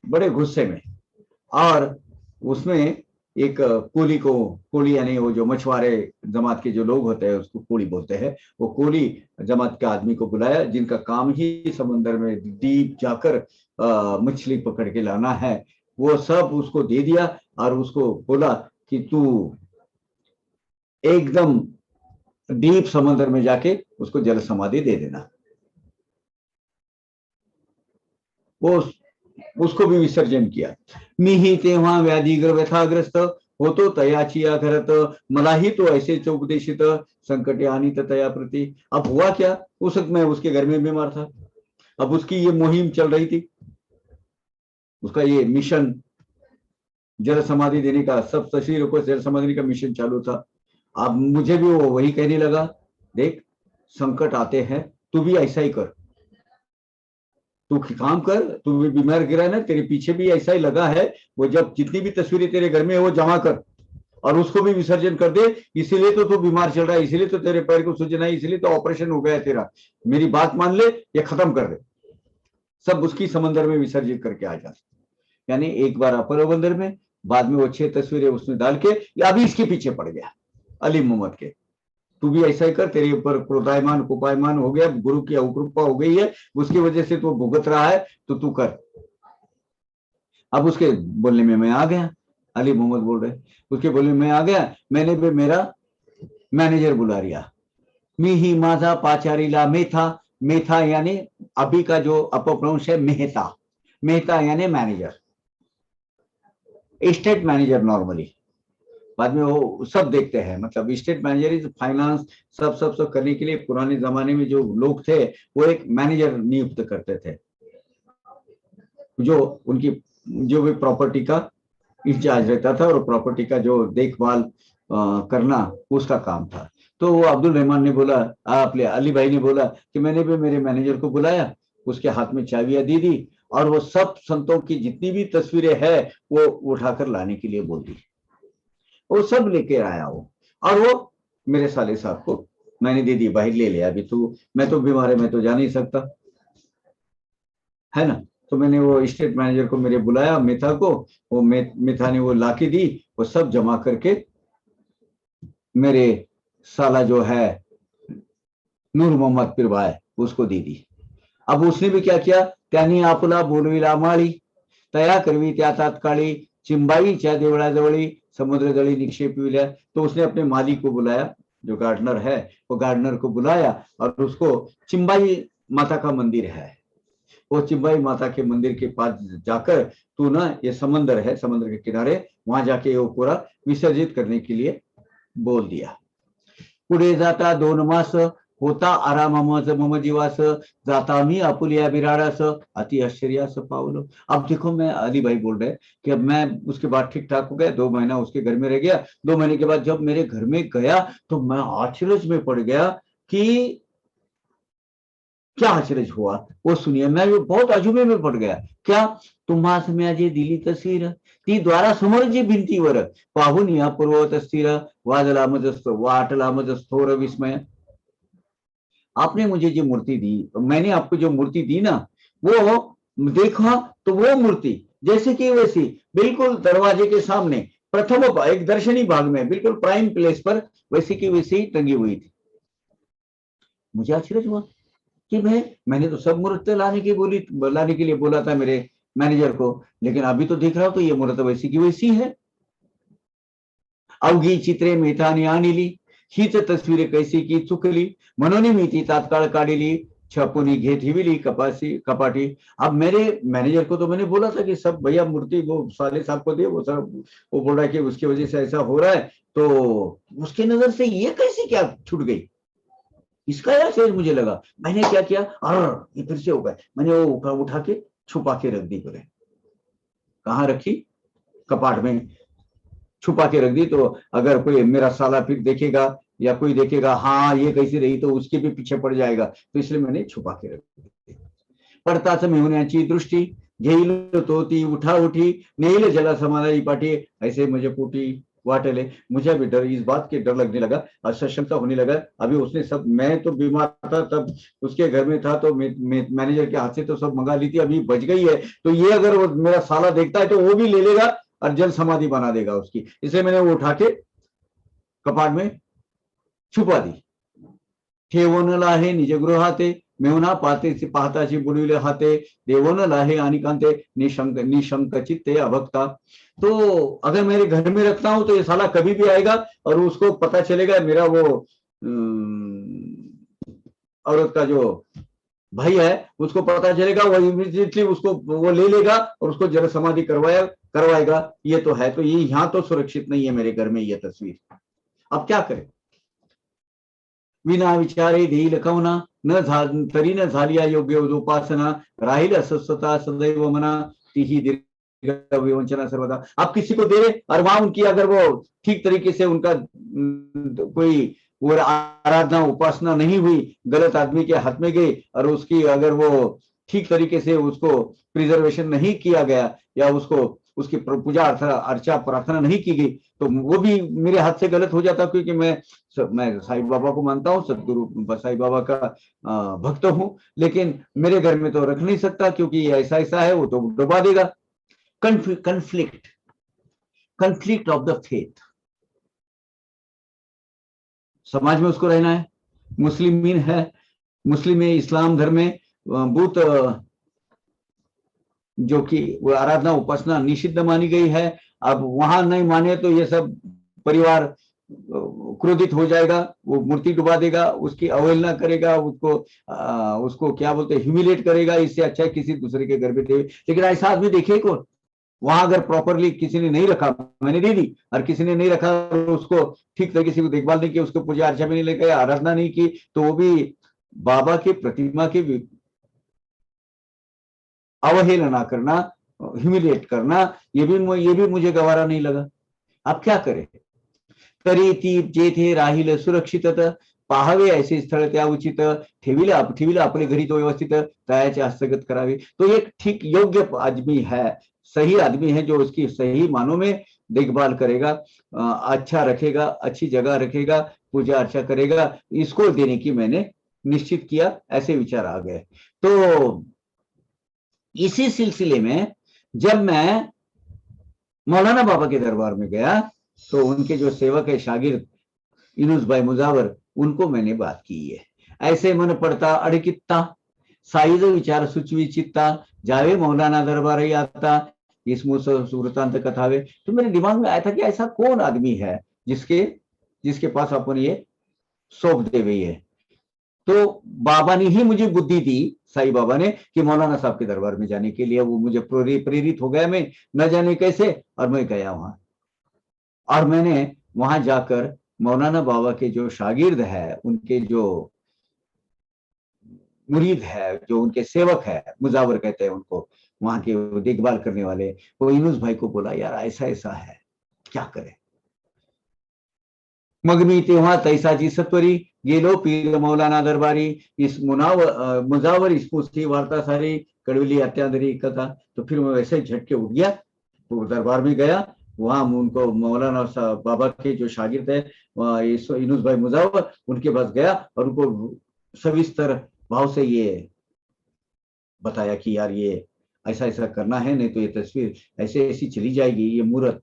बड़े गुस्से में। और उसमें एक कोली यानी वो जो मछुआरे जमात के जो लोग होते हैं उसको कोली बोलते हैं, वो कोली जमात के आदमी को बुलाया जिनका काम ही समंदर में डीप जाकर मछली पकड़ के लाना है। वो सब उसको दे दिया और उसको बोला कि तू एकदम डीप समंदर में जाके उसको जल समाधि दे देना। वो उसको भी विसर्जन किया। मीही तेव्हा व्याधिग्र व्यथाग्रस्त होतो तयाची आघरत, मलाही तो ऐसे उपदेशित संकटे आनी तया प्रति। अब हुआ क्या, उस वक्त मैं उसके घर में बीमार था। अब उसकी ये मुहिम चल रही थी, उसका ये मिशन जल समाधि देने का, सब तस्वीरों को जल समाधि का मिशन चालू था। अब मुझे भी वो वही कहने लगा, देख संकट आते हैं, तू भी ऐसा ही कर, तू काम कर, तू भी बीमार गिरा है ना, तेरे पीछे भी ऐसा ही लगा है, वो जब जितनी भी तस्वीरें तेरे घर में है वो जमा कर और उसको भी विसर्जन कर दे। इसीलिए तो तू बीमार चल रहा है, इसीलिए तो तेरे पैर को सूजन है, इसीलिए तो ऑपरेशन हो गया है तेरा। मेरी बात मान ले, ये खत्म कर दे, सब उसकी समंदर में विसर्जित करके आ जा। यानी एक बार अपर बंदर में, बाद में वो 6 तस्वीरें उसने डाल के अभी इसके पीछे पड़ गया अली मोहम्मद के। तू भी ऐसा ही कर, तेरे ऊपर क्रोधायमान कुपायमान हो गया, गुरु की अवकृपा हो गई है, उसकी वजह से तू भुगत रहा है, तो तू कर। अब उसके बोलने में मैं आ गया, अली मोहम्मद बोल रहे, उसके बोलने में आ गया, मैंने भी मेरा मैनेजर बुला लिया। मी ही माझा पाचारीला मेथा, मेथा यानी अभी का जो अपभ्रंश है मेहता, मेहता यानी मैनेजर, स्टेट मैनेजर नॉर्मली, बाद में वो सब देखते हैं, मतलब स्टेट मैनेजर इज फाइनेंस, सब करने के लिए पुराने जमाने में जो लोग थे वो एक मैनेजर नियुक्त करते थे, जो उनकी जो भी प्रॉपर्टी का इंचार्ज रहता था और प्रॉपर्टी का जो देखभाल करना उसका काम था। तो वो अब्दुल रहमान ने बोला, आपने अली भाई ने बोला कि मैंने भी मेरे मैनेजर को बुलाया, उसके हाथ में चाबियां दी और वो सब संतों की जितनी भी तस्वीरें है वो उठाकर लाने के लिए बोल दी। वो सब लेके आया वो, और वो मेरे साले साहब को मैंने दे दी, भाई ले लिया, अभी तू, मैं तो बीमार है, मैं तो जा नहीं सकता है ना। तो मैंने वो स्टेट मैनेजर को मेरे बुलाया, मिथा को, वो मिथा ने वो लाके दी, वो सब जमा करके मेरे साला जो है नूर मोहम्मद पिरवाए उसको दे दी। अब उसने भी क्या किया, त्यांनी आपला बोलविला माळी, तया करवी त्या तात्काळी, चिंबाईच्या देवळाजवळी समुद्रजळी निक्षेपिल्या। तो उसने अपने माली को बुलाया, जो गार्डनर है, वो गार्डनर को बुलाया और उसको, चिंबाई माता का मंदिर है, वो चिंबाई माता के मंदिर के पास जाकर तू ना, ये समंदर है, समंदर के किनारे, वहां जाके वो पूरा विसर्जित करने के लिए बोल दिया। पुढे जाता 2 मास होता आराम मम जीवास, जाता मी आपुलिया बिराडास अति आश्चर्यास पावलो। अब देखो, मैं अली भाई बोल रहे कि अब मैं उसके बाद ठीक ठाक हो गया, 2 महीना उसके घर में रह गया। 2 महीने के बाद जब मेरे घर में गया तो मैं आश्चर्य में पड़ गया कि क्या आश्चर्य हुआ वो सुनिए। मैं बहुत अजूबे में पड़ गया। क्या, तुम्हास म्याजे दिली तस्वीर ती द्वारा समोर जी भिंतीवर पाहून या पूर्ववत स्थिर वाजला वाटला स्थोर विस्मय। आपने मुझे जो मूर्ति दी, मैंने आपको जो मूर्ति दी ना, वो देखा तो वो मूर्ति जैसे कि वैसी बिल्कुल दरवाजे के सामने प्रथम एक दर्शनी भाग में बिल्कुल प्राइम प्लेस पर वैसी की वैसी टंगी हुई थी। मुझे आश्चर्य हुआ कि भाई, मैंने तो सब मूर्ति लाने के लिए बोला था मेरे मैनेजर को, लेकिन अभी तो देख रहा हूं तो ये मूर्त वैसी की वैसी है। अवघी चित्रे मेथाने आणली, हीच तस्वीर कैसी की चुकली, म्हणून मी ती तात्काळ काढली, छापुनी घेत हिविली कपाटी। अब मेरे मैनेजर को तो मैंने बोला था कि सब भैया मूर्ति वो साले साहब को दे, वो सब, वो बोल रहा है कि उसकी वजह से ऐसा हो रहा है, तो उसकी नजर से ये कैसी क्या छूट गई, इसका यार शेर मुझे लगा। मैंने क्या किया, ये फिर से हो गया, मैंने वो उठा के छुपा के रख दी। बोले कहाँ रखी, कपाट में छुपा के रख दी, तो अगर कोई मेरा साला फिर देखेगा या कोई देखेगा हाँ ये कैसी रही, तो उसके भी पीछे पड़ जाएगा, तो इसलिए मैंने छुपा के रख दी। पडताच मेहुण्याची दृष्टी घेईल तो ती उठा उठी, नेईल जला समाधाई पाठी, ऐसे मुझे पोटी वाटले। मुझे भी डर, इस बात के डर लगने लगा और सशंका होने लगा। अभी उसने सब, मैं तो बीमार था तब उसके घर में था, तो मैनेजर के हाथ से तो सब मंगा ली थी, अभी बच गई है, तो ये अगर वो मेरा साला देखता है तो वो भी ले लेगा और जल समाधि बना देगा उसकी। इसलिए मैंने वो उठा के कपाट में छुपा दी। ठेवून लाहे निज गृहाते, मेहुना पाते पाहताची बुडविले हाते, देवोन लाहे अनिकांते, निशंक निशंक चित्ते अभक्ता। तो अगर मेरे घर में रखता हूं तो ये साला कभी भी आएगा और उसको पता चलेगा मेरा वो औरत का जो भाई है, उसको पता चलेगा, वो इमीडिएटली उसको वो ले लेगा और उसको जल समाधि करवाएगा। ये तो है, तो ये यहाँ तो सुरक्षित नहीं है मेरे घर में ये तस्वीर। अब क्या करें? विना विचारे देईल कवना, तरी न झालिया योग्य उपासना, राहील अस्वस्थता सदैव मना, तीही दीर्घ विवंचना सर्वदा। आप किसी को दे रहे और वहां उनकी अगर वो ठीक तरीके से उनका कोई वो आराधना उपासना नहीं हुई, गलत आदमी के हाथ में गई और उसकी अगर वो ठीक तरीके से उसको प्रिजर्वेशन नहीं किया गया या उसको उसकी पूजा अर्चा प्रार्थना नहीं की गई, तो वो भी मेरे हाथ से गलत हो जाता। क्योंकि मैं साईं बाबा को मानता हूँ, सदगुरु साईं बाबा का भक्त हूँ, लेकिन मेरे घर में तो रख नहीं सकता क्योंकि ऐसा ऐसा है, वो तो डुबा देगा। Conflict conflict of the faith, समाज में उसको रहना है। मुस्लिमीन है, मुस्लिम में इस्लाम धर्म में बुत जो कि वो आराधना उपासना निषिद्ध मानी गई है। अब वहां नहीं माने तो ये सब परिवार क्रोधित हो जाएगा, वो मूर्ति डुबा देगा, उसकी अवहेलना करेगा, उसको क्या बोलते हैं, ह्यूमिलेट करेगा। इससे अच्छा है किसी दूसरे के घर पे दे। लेकिन ऐसा आदमी देखे कौन? वहां अगर प्रॉपरली किसी ने नहीं रखा, मैंने दे दी, और किसी ने नहीं रखा, उसको ठीक तरीके से देखभाल नहीं की, उसको पूजा अर्चा में नहीं लेकर आराधना नहीं की, तो वो भी बाबा की प्रतिमा की अवहेलना करना, ह्यूमिलेट करना, ये भी मुझे गवारा नहीं लगा। अब क्या करें? तरी ती जेथे राहील सुरक्षित, पाहावे ऐसे स्थळ त्या उचित, ठेविले आपले घरी तो व्यवस्थित, तयाचे हस्तगत करावे। तो एक ठीक योग्य आदमी है, सही आदमी है, जो उसकी सही मानों में देखभाल करेगा, अच्छा रखेगा, अच्छी जगह रखेगा, पूजा अर्चा करेगा, इसको देने की मैंने निश्चित किया। ऐसे विचार आ गए। तो इसी सिलसिले में जब मैं मौलाना बाबा के दरबार में गया तो उनके जो सेवक है शागिर्द यूनुस भाई मुजावर, उनको मैंने बात की है। ऐसे मन पड़ता अड़कित्ता, साईज विचार सुचवी चित्ता, जावे मौलाना दरबार आता, इस सुरतांत कथावे। तो मेरे दिमाग में आया था कि ऐसा कौन आदमी है जिसके पास अपन ये सौंप दे गई है। तो बाबा ने ही मुझे बुद्धि दी, साईं बाबा ने, कि मौलाना साहब के दरबार में जाने के लिए। वो मुझे प्रेरित हो गया, मैं न जाने कैसे, और मैं गया वहां। और मैंने वहां जाकर मौलाना बाबा के जो शागिर्द है, उनके जो मुरीद है, जो उनके सेवक है, मुजावर कहते हैं उनको, वहां के देखभाल करने वाले, वो यूनुस भाई को बोला, यार ऐसा ऐसा है, क्या करें? मग मी तेव्हा तैसाची सत्वरी गेलो पीर मौलाना दरबारी, इस मुजावर इसकी वार्ता सारी, कड़विली अत्यादरी कथा। तो फिर मैं वैसे झटके उठ गया, तो दरबार में गया। वहां उनको मौलाना बाबा के जो शागिर्द है यूनुस भाई मुजावर, उनके पास गया और उनको सविस्तर भाव से ये बताया कि यार ये ऐसा ऐसा करना है, नहीं तो ये तस्वीर ऐसे ऐसी चली जाएगी, ये मूर्त,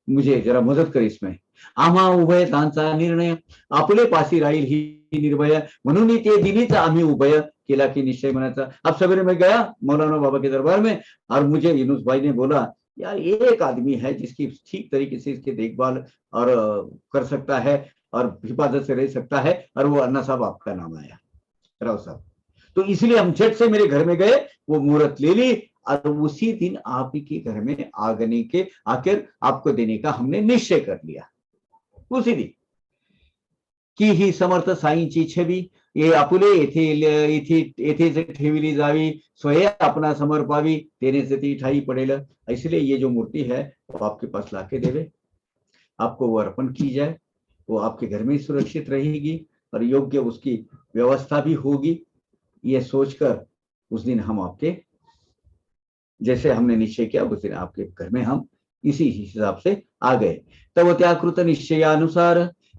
मुझे जरा मदद कर इसमें। आम्हा उभय त्यांचा निर्णय, आपले पासी राहील ही निर्भय, म्हणून ते दिनीच आम्ही उभय केला की निश्चय मनाचा। अब सवेरे में गया मौलाना बाबा के दरबार में, और मुझे यूनुस भाई ने बोला, यार एक आदमी है जिसकी ठीक तरीके से इसकी देखभाल और कर सकता है और हिफाजत से रह सकता है, और वो अन्ना साहब आपका नाम आया, राव साहब। तो इसलिए हम झट से मेरे घर में गए, वो मूर्त ले ली, और उसी दिन आप ही के घर में आकर आपको देने का हमने निश्चय कर लिया। उसी दिन की ही समर्थ साईंची छवी, ये आपुले येथे ठेविली जावी, स्वयं अपना समर्पावी, तेने से ती ठाई पडेल। इसलिए ये जो मूर्ति है वो आपके पास लाके देवे, आपको वो अर्पण की जाए, वो आपके घर में सुरक्षित रहेगी और योग्य उसकी व्यवस्था भी होगी। ये सोचकर उस दिन हम आपके, जैसे हमने निश्चय किया, उस दिन आपके घर में हम इसी हिसाब से आ गए। तब त्या कृत निश्चयानुसार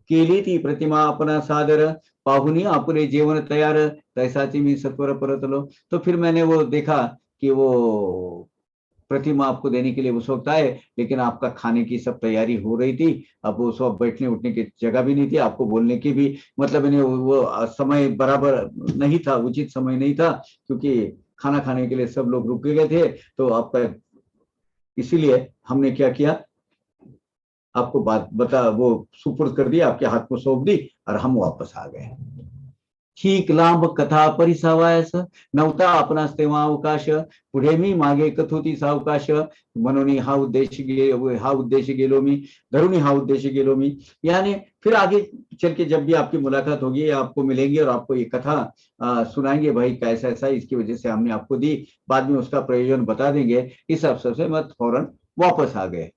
केली ती प्रतिमा अपना सादर, पाहुनी आपले जेवण तयार, तैसाची मी सत्वर परतलो। तो फिर मैंने वो देखा कि वो प्रतिमा आपको देने के लिए उस वक्त आए, लेकिन आपका खाने की सब तैयारी हो रही थी। अब उस वक्त बैठने उठने की जगह भी नहीं थी, आपको बोलने की भी मतलब इन्हें वो समय बराबर नहीं था, उचित समय नहीं था, क्योंकि खाना खाने के लिए सब लोग रुक गए थे। तो आपका इसीलिए हमने क्या किया, आपको बात बता वो सुपुर्द कर दिया, आपके हाथ में सौंप दी और हम वापस आ गए। ठीक लांब कथा परिसावायस नव्हता आपणास तेव्हा अवकाश, पुढे मी मागे कथोती सावकाश, म्हणून हा उद्देश गेलो मी, धरुनी हा उद्देश गेलो मी। यानी फिर आगे चल के जब भी आपकी मुलाकात होगी, आपको मिलेंगे और आपको ये कथा सुनाएंगे, भाई कैसा ऐसा इसकी वजह से हमने आपको दी, बाद में उसका प्रयोजन बता देंगे। इस अवसर से मैं फौरन वापस आ गए।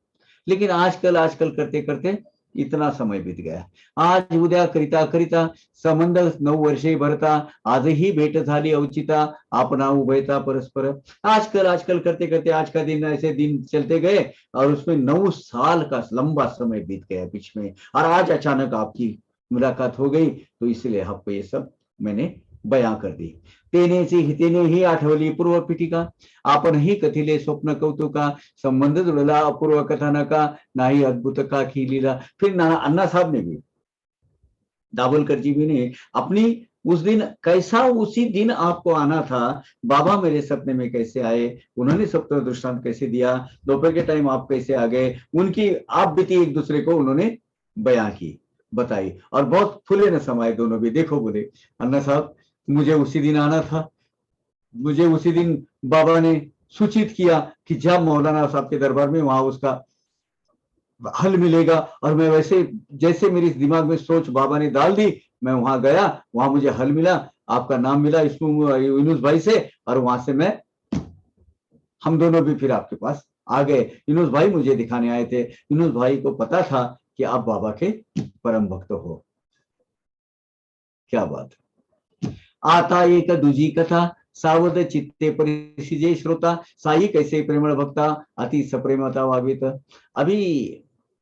लेकिन आजकल आजकल करते करते इतना समय बीत गया, आज उद्या करिता करिता संबंध 9 वर्षे भरता, आजही भेट झाली औचिता, आपणा उभयता परस्पर। आजकल आजकल करते करते आज का दिन, ऐसे दिन चलते गए और उसमें 9 साल का लंबा समय बीत गया बीच में, और आज अचानक आपकी मुलाकात हो गई, तो इसलिए आपको ये सब मैंने बयां कर दी। तेने ही आठवली पूर्व पीठिका, आपण ही कथिले स्वप्न कौतुका, संबंध जुड़ला अपूर्व कथानका, नाही अद्भुत का खिलीला। फिर अन्ना साहब ने भी, दाभोलकर जी भी ने अपनी उस दिन कैसा, उसी दिन आपको आना था, बाबा मेरे सपने में कैसे आए, उन्होंने सप्ताह दृष्टांत कैसे दिया, दोपहर के टाइम आप कैसे आ गए, उनकी आप बीती एक दूसरे को उन्होंने बयां की, बताई, और बहुत फुले न समाये दोनों भी। देखो बोले अन्ना साहब, मुझे उसी दिन आना था, मुझे उसी दिन बाबा ने सूचित किया कि जब मौलाना साहब के दरबार में वहां उसका हल मिलेगा, और मैं वैसे जैसे मेरे दिमाग में सोच बाबा ने डाल दी, मैं वहां गया, वहां मुझे हल मिला, आपका नाम मिला यूनुस भाई से, और वहां से मैं हम दोनों भी फिर आपके पास आ गए। यूनुस भाई मुझे दिखाने आए थे, यूनुस भाई को पता था कि आप बाबा के परम भक्त हो। क्या बात। आता एक दूजी कथा, सावध चित्ते परिसिजे श्रोता, साई कैसे प्रेमळ भक्ता, अति सप्रेमता वावित। अभी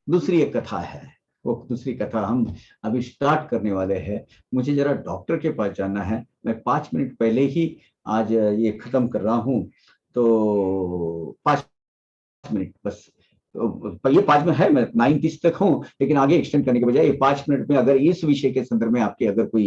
दूसरी एक कथा है, वो दूसरी कथा हम अभी स्टार्ट करने वाले हैं। मुझे जरा डॉक्टर के पास जाना है, मैं 5 मिनट पहले ही आज ये खत्म कर रहा हूं, तो 5 मिनट बस। तो ये 5 में है, मैं 9:30 तक हूं, लेकिन आगे एक्सटेंड करने के बजाय 5 मिनट में अगर इस विषय के संदर्भ में आपके अगर कोई